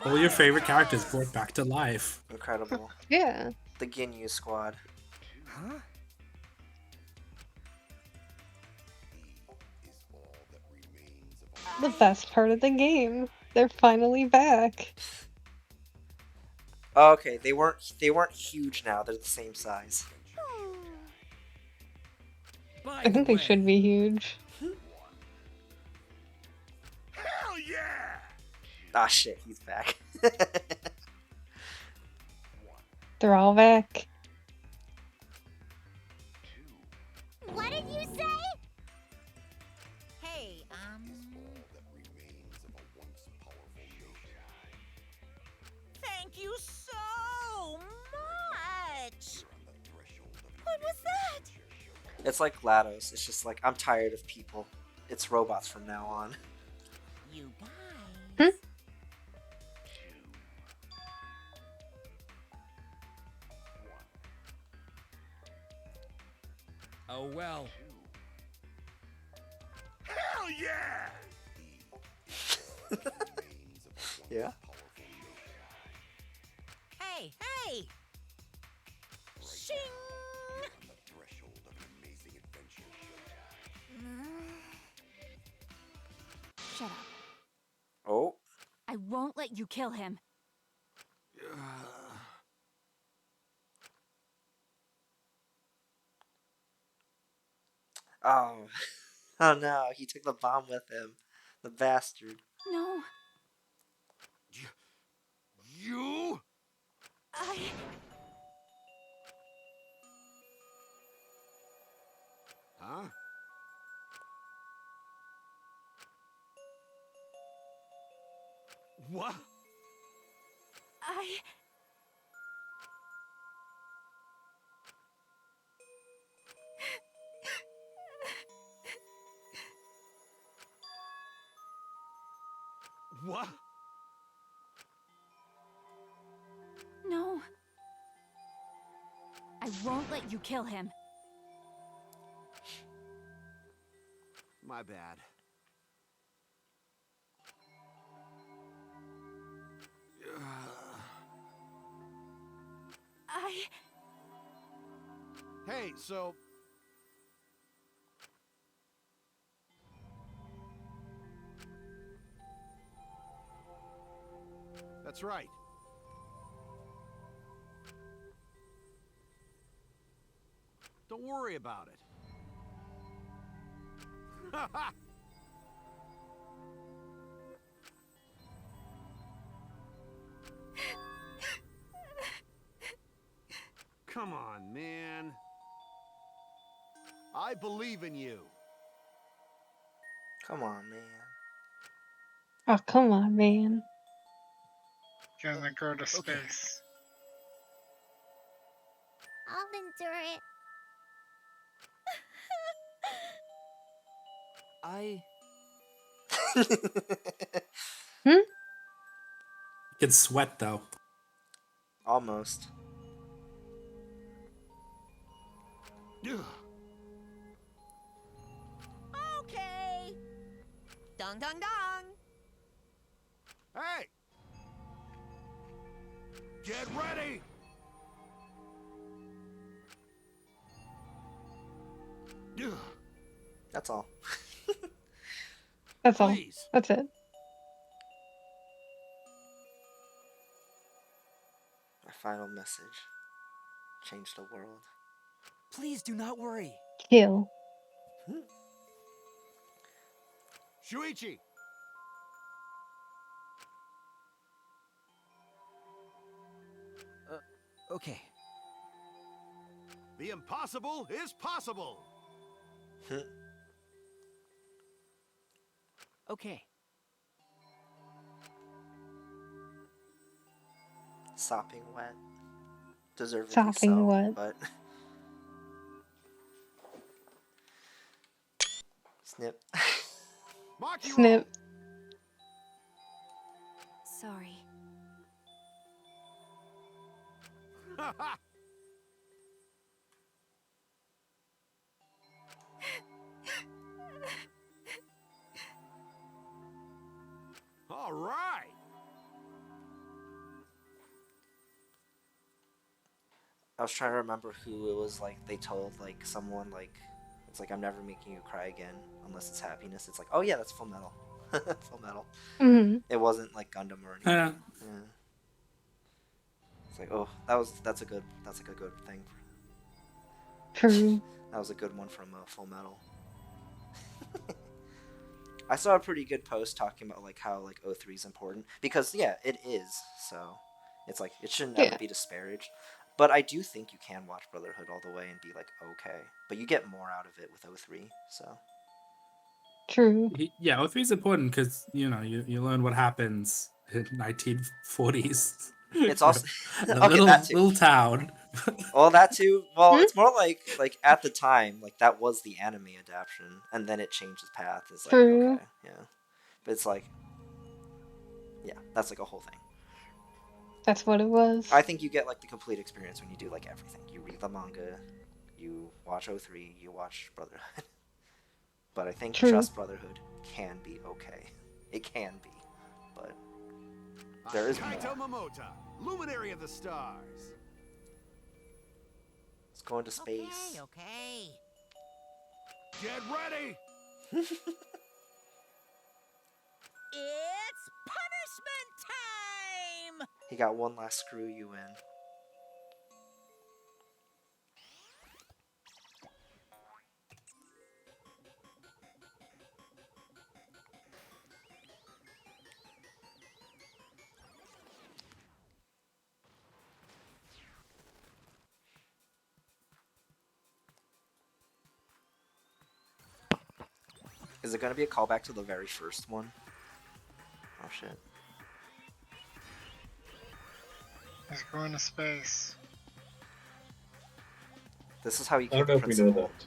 All your favorite characters brought back to life. Incredible. Yeah. The Ginyu squad. Huh? The best part of the game. They're finally back. Okay, they weren't huge now. They're the same size. I think they should be huge. Hell yeah! Ah shit, he's back. They're all back. What did you say? Hey, thank you so much! What was that? It's like GLaDOS. It's just like, I'm tired of people. It's robots from now on. You guys. Oh well. Hell yeah! Yeah? Hey, hey! Shing! Shut up. Oh. I won't let you kill him. Oh. Oh no, he took the bomb with him. The bastard. No. You? I... Huh? What? I... What? No. I won't let you kill him. My bad. I... Hey, so... That's right. Don't worry about it. Come on, man. I believe in you. Come on, man. Oh, come on, man. Gonna go to Okay. space. I'll endure it. I Hmm? You can sweat though. Almost. Okay. Dong dong dong. Hey! Get ready! That's all. That's all. Please. That's it. My final message. Change the world. please do not worry. Kill. Shuichi! Okay. The impossible is possible! Okay. Sopping wet. Deservedly Sopping so, wet. but... Snip. Maki Snip. Sorry. roll! All right! I was trying to remember who it was like they told like someone like it's like I'm never making you cry again unless it's happiness. It's like, oh yeah, that's Full Metal. Full Metal. Mm-hmm. It wasn't like Gundam or anything. Yeah. It's like, oh, that's a good thing. True. That was a good one from Full Metal. I saw a pretty good post talking about like how like O3 is important because yeah, it is. So it's like it should never Yeah. be disparaged. But I do think you can watch Brotherhood all the way and be like okay, but you get more out of it with O3. So True. Yeah, O3 is important because you know you learn what happens in 1940s. it's also a okay that too. little town. Well, that too. Well, it's more like at the time, like that was the anime adaptation, and then it changed its path. It's like True. okay, yeah, but it's like yeah, that's like a whole thing. That's what it was. I think you get like the complete experience when you do like everything. You read the manga, you watch O3, you watch Brotherhood. But I think True. just Brotherhood can be okay. It can be, but there is more. Kaito Momota, luminary of the stars. Let's go into space. Okay. Get ready! It's punishment time! He got one last screw you in. Is it gonna be a callback to the very first one? Oh shit. He's going to space. This is how you I kill don't the know if we know principal. that.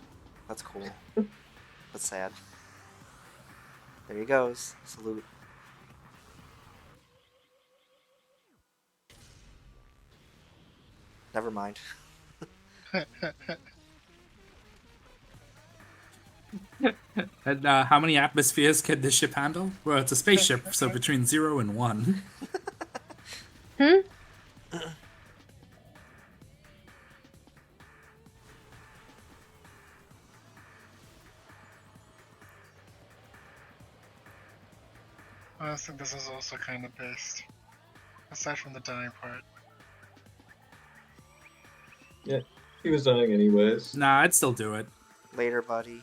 That's cool. But sad. There he goes. Salute. Never mind. And how many atmospheres can this ship handle? Well, it's a spaceship, so between 0 and 1. Honestly, this is also kind of based. Aside from the dying part. Yeah, he was dying anyways. Nah, I'd still do it. Later, buddy.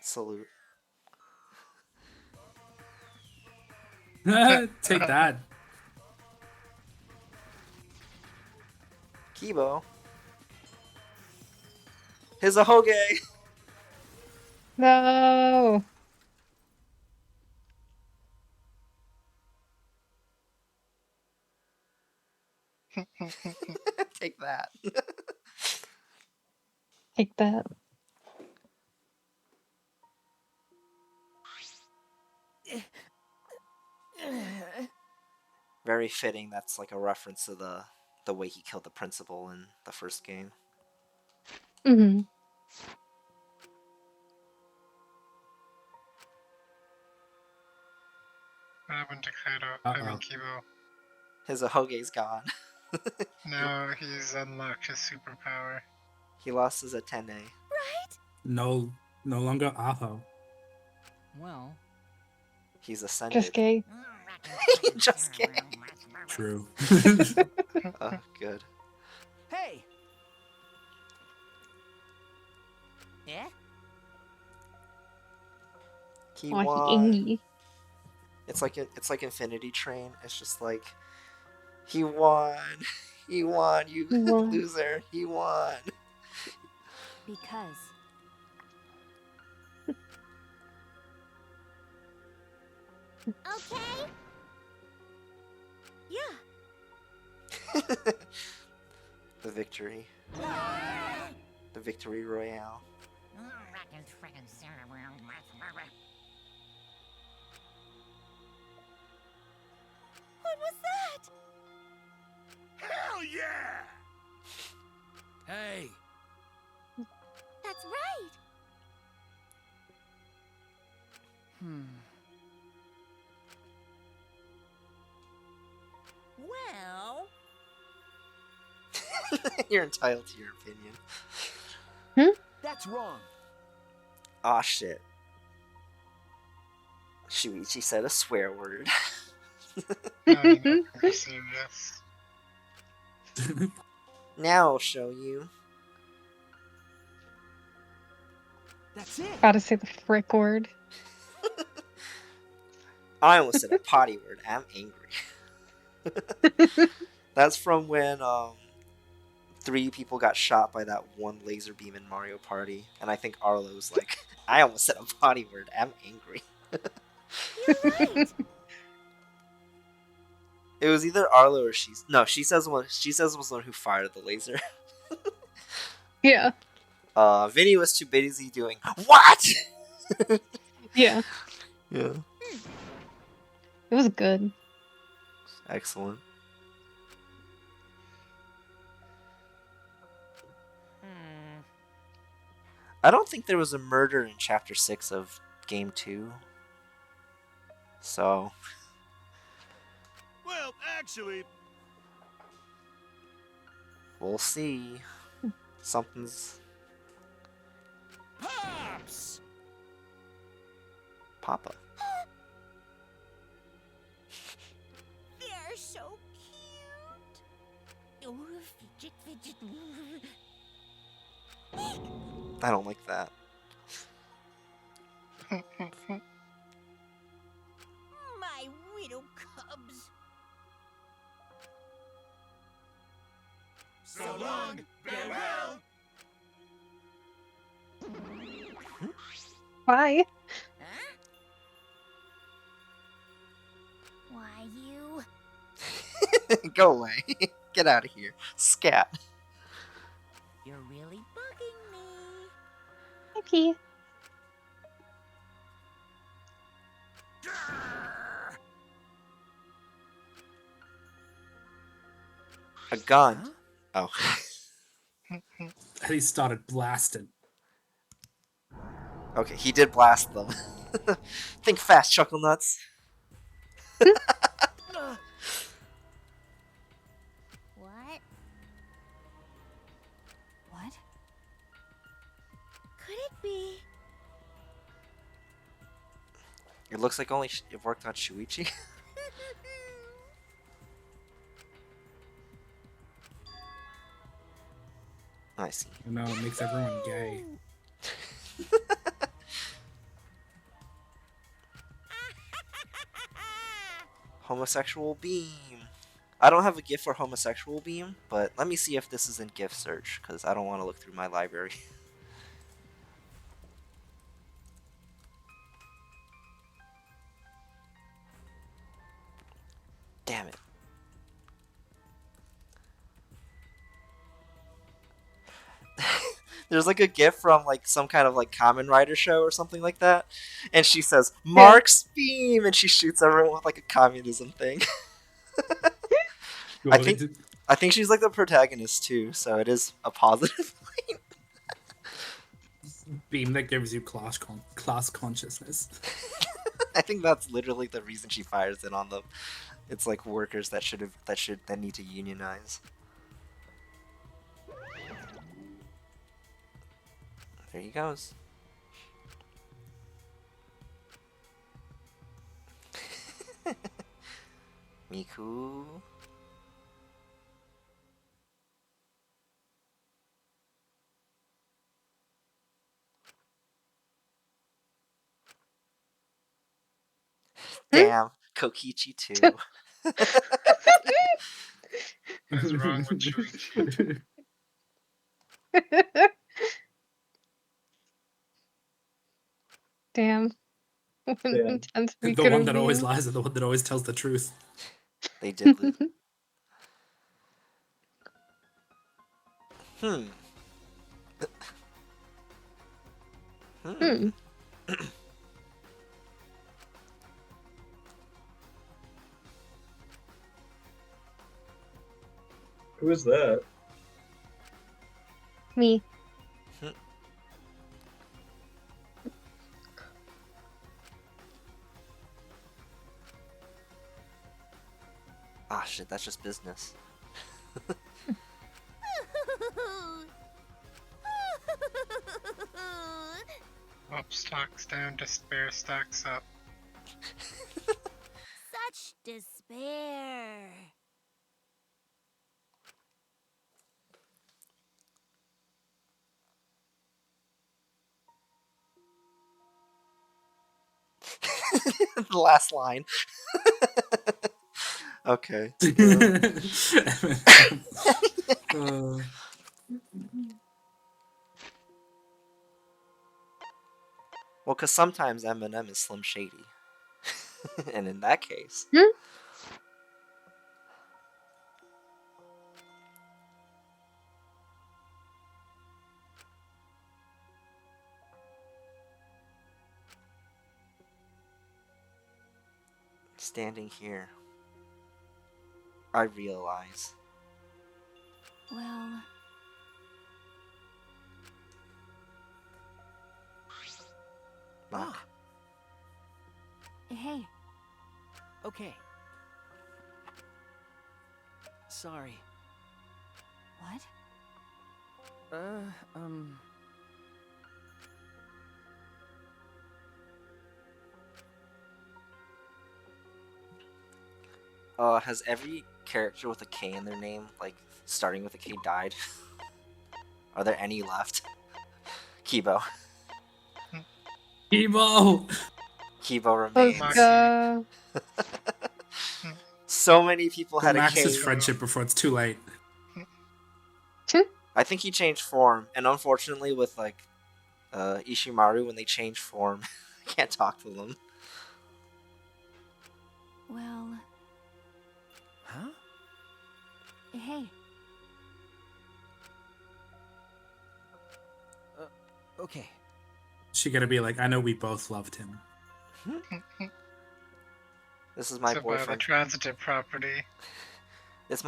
Salute. Take that. Kibo. Here's a Hoge! No. Take that. Take that. Very fitting. That's like a reference to the way he killed the principal in the first game. Mm-hmm. What happened to Kaido? I mean Kibo. His Hoge's gone. No, he's unlocked his superpower. He lost his Atene. No longer Aho. Well, He's ascended. Just gay. Just gay. True. Oh, good. Hey! Yeah? He Oh, won. he- It's like Infinity Train. It's just like he won. He won, you He won. loser. He won. Because Okay? Yeah. The victory. The victory royale. What was that? Hell yeah! Hey! That's right. Well, You're entitled to your opinion. That's wrong. Aw, shit. Shuichi said a swear word. No, you know, I'm serious. Now I'll show you. That's it. Gotta say the frick word. I almost said a potty word. I'm angry. That's from when 3 people got shot by that one laser beam in Mario Party, and I think Arlo's like, I almost said a potty word. I'm angry. You're right. It was either Arlo or she says was the one who fired the laser. Yeah. Vinny was too busy doing what? Yeah. Yeah. It was good. Excellent. I don't think there was a murder in Chapter 6 of Game 2. So... Well, actually, we'll see. Something's... Pops! Papa. they're so cute. Oh, fidget. I don't like that. My widow cubs. So long, farewell. Why? Huh? Why, you... Go away. Get out of here. Scat. You're really bugging me. Maybe. A gun. Oh. And he started blasting. Okay, he did blast them. Think fast, Chuckle Nuts. What? What? Could it be? It looks like only it worked on Shuichi. I see. No, it makes everyone gay. Homosexual beam. I don't have a GIF for homosexual beam, but let me see if this is in GIF search, because I don't want to look through my library. Damn it. There's like a GIF from like some kind of like Kamen Rider show or something like that, and she says Mark's beam, and she shoots everyone with like a communism thing. I think she's like the protagonist too, so it is a positive. Beam that gives you class consciousness. I think that's literally the reason she fires it on them. It's like workers that need to unionize. There he goes. Miku. Damn, Kokichi too. What's wrong with Shuichi? Damn. Intense The Mikuru one that always beam. lies and the one that always tells the truth. They did lose. Hmm. Who is that? Me. Ah, shit, that's just business. Up stocks down, despair stacks up. Such despair. The last line. Okay. Well, because sometimes Eminem is Slim Shady. And in that case... Standing here, I realize... Well... Ah, Hey. okay. Sorry. What? Has every character with a K in their name, like, starting with a K, died? Are there any left? Kibo. Kibo! Kibo remains. Let's go. So many people Go had a max K. his friendship before it's too late. I think he changed form, and unfortunately, with like Ishimaru, when they change form, I can't talk to them. Well. Huh? Hey. Okay. She gonna be like, I know we both loved him. This is my So by the boyfriend. transitive property. This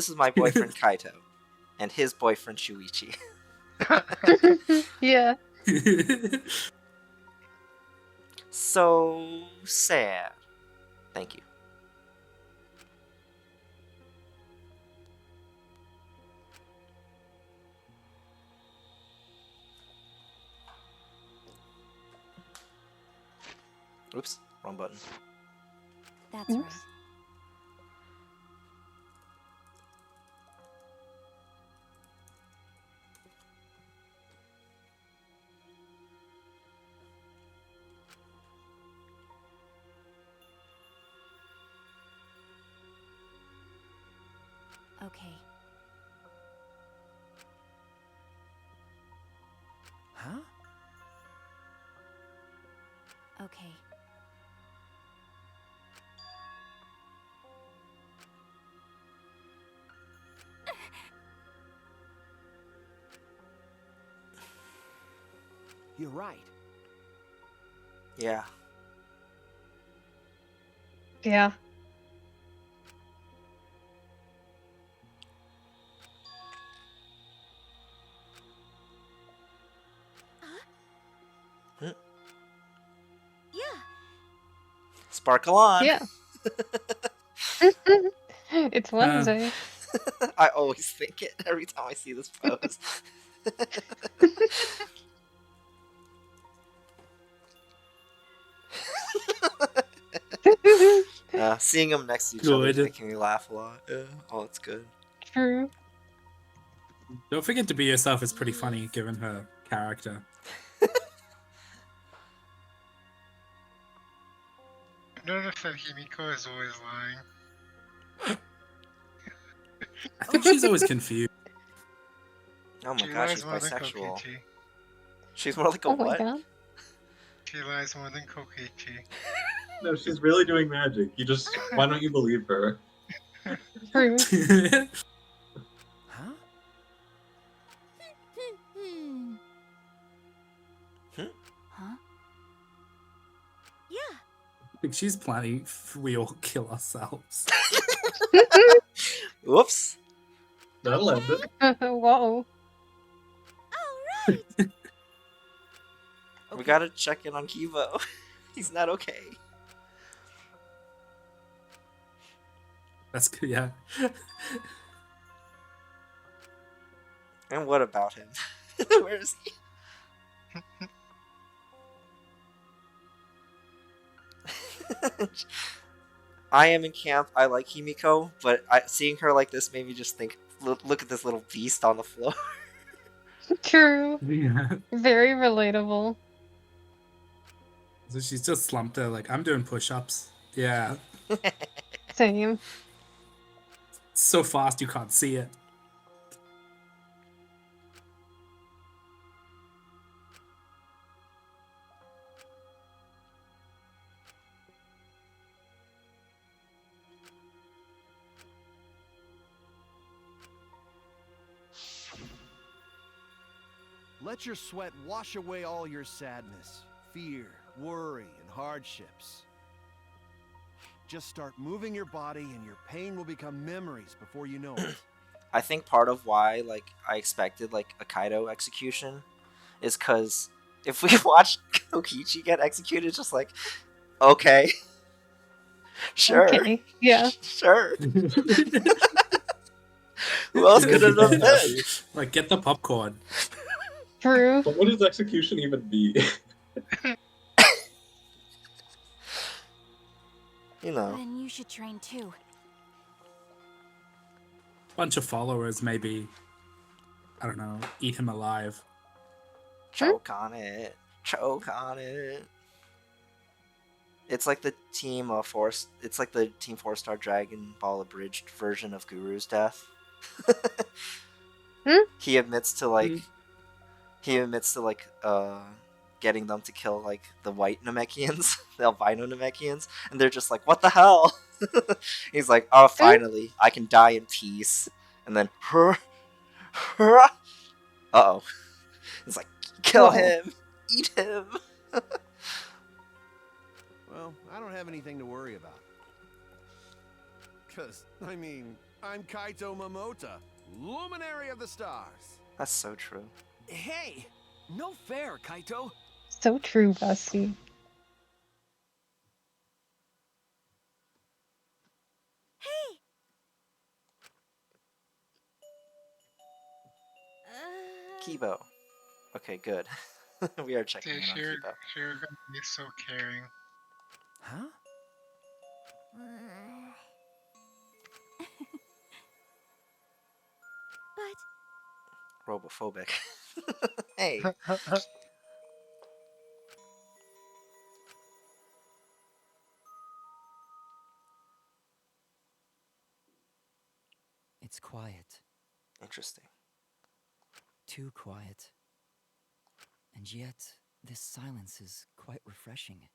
is my boyfriend Kaito, and his boyfriend Shuichi. Yeah. So sad. Thank you. Oops, wrong button. That's Oops. right. Okay. Huh? Okay. You're right. Yeah. Yeah. Yeah. Sparkle on. Yeah. It's Wednesday. I always think it every time I see this pose. Seeing them next to each other is Good. making me laugh a lot. Oh, it's good. True. Don't forget to be yourself is pretty funny given her character. I've noticed that Himiko is always lying. I think she's always confused. Oh my She god, lies she's more than bisexual. Kokichi. She's more like a Oh my what? god. She lies more than Kokichi. No, she's really doing magic. Why don't you believe her? True. Huh? Huh? Yeah. I think she's planning we all kill ourselves. Whoops. That'll end it. Whoa. We gotta check in on Kivo. He's not okay. That's good, yeah. And what about him? Where is he? I am in camp. I like Himiko, but seeing her like this made me just think, look at this little beast on the floor. True. Yeah. Very relatable. So she's just slumped there like, I'm doing push-ups. Yeah. Same. So fast you can't see it. Let your sweat wash away all your sadness, fear, worry, and hardships. Just start moving your body and your pain will become memories before you know it. I think part of why I expected a Kaido execution is because if we watch Kokichi get executed, it's just okay. Sure. Okay. Yeah. Sure. Who else could it have been? Like, get the popcorn. True. But what does execution even be? You know. Then you should train too. Bunch of followers, maybe. I don't know. Eat him alive. Choke on it. Choke on it. It's like the team Force. It's like the Team 4-Star Dragon Ball abridged version of Guru's death. He admits to like he admits to like getting them to kill like the white Namekians, the albino Namekians, and they're just like, "What the hell?" He's like, "Oh, finally, I can die in peace." And then, uh-oh. It's like, kill Whoa. him, eat him. Well, I don't have anything to worry about. Cause, I mean, I'm Kaito Momota, luminary of the stars. That's so true. Hey, no fair, Kaito. So true, Bessie. Hey! Kibo. Okay, good. We are checking Dude, in on you're Kibo. gonna be so caring. Huh? But Robophobic. Hey. It's quiet. Interesting. Too quiet. And yet, this silence is quite refreshing.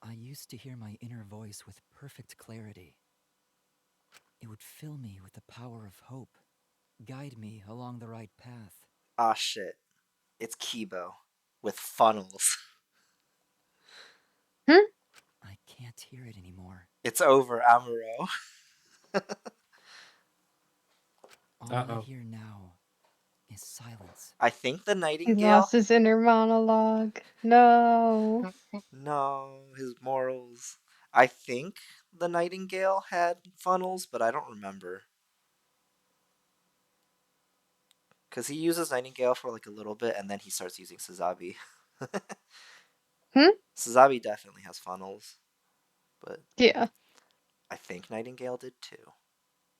I used to hear my inner voice with perfect clarity. It would fill me with the power of hope, guide me along the right path. Ah, shit. It's Kibo with funnels. I can't hear it anymore. It's over, Amuro. All I hear now is silence. I think the He Nightingale. lost his inner monologue. No. No, his morals. I think the Nightingale had funnels, but I don't remember. Because he uses Nightingale for like a little bit, and then he starts using Suzabi. Suzabi definitely has funnels, but Yeah. I think Nightingale did too.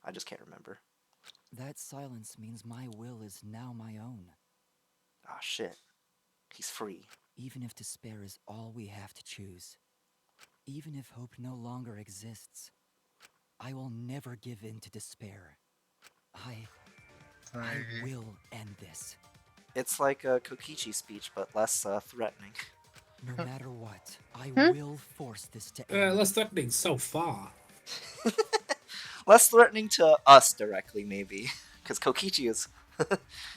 I just can't remember. That silence means my will is now my own. Ah, shit. He's free. Even if despair is all we have to choose, even if hope no longer exists, I will never give in to despair. I will end this. It's like a Kokichi speech, but less threatening. No matter what, I will force this to end. Less threatening so far. Less threatening to us directly, maybe. Because Kokichi is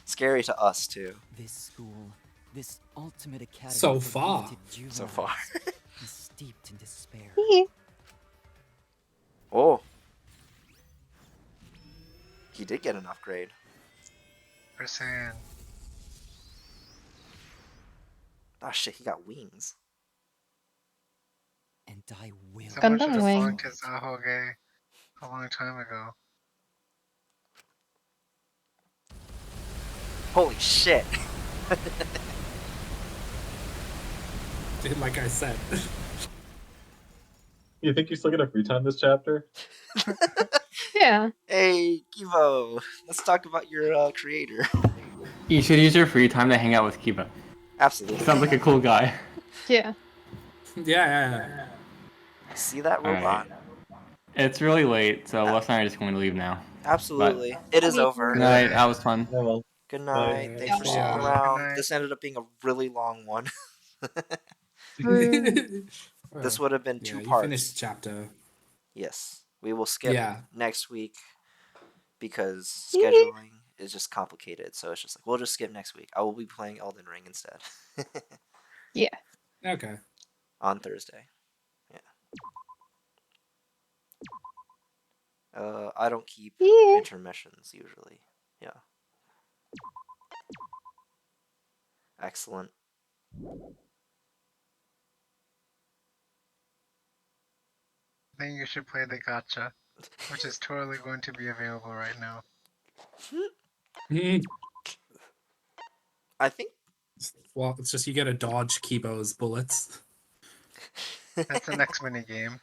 scary to us, too. This school, this ultimate academy So for far. gifted juveniles, So far. is steeped in despair. Oh. He did get an upgrade. We're saying. Ah, shit, he got wings. And I will. Someone should Gundam have Wing. flunked his Ahoge a long time ago. Holy shit. Dude, like I said. You think you still get a free time this chapter? Yeah. Hey, Kivo, let's talk about your creator. You should use your free time to hang out with Kiba. Absolutely. Sounds like a cool guy. Yeah. Yeah. See that All robot? right. It's really late, so Wes and I are just going to leave now. Absolutely. It is over. Good night. That was fun. Yeah, well. Good night. Thanks for See sticking ya. around. This ended up being a really long one. This would have been Yeah, two you parts. finished the chapter. Yes. We will skip Yeah. next week because scheduling is just complicated. So it's just like, we'll just skip next week. I will be playing Elden Ring instead. Yeah. Okay. On Thursday. I don't keep intermissions usually. Yeah. Excellent. I think you should play the gacha, which is totally going to be available right now. I think. Well, it's just you gotta dodge Kibo's bullets. That's the next mini game.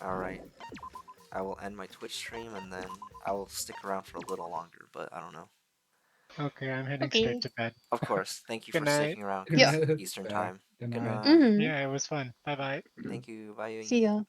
Alright. I will end my Twitch stream and then I will stick around for a little longer, but I don't know. Okay, I'm heading Okay. straight to bed. Of course. Thank you Good for night. sticking around. Yeah. Eastern time. Good Good night. night. Mhm. Yeah, it was fun. Bye bye. Thank you. Bye. See ya.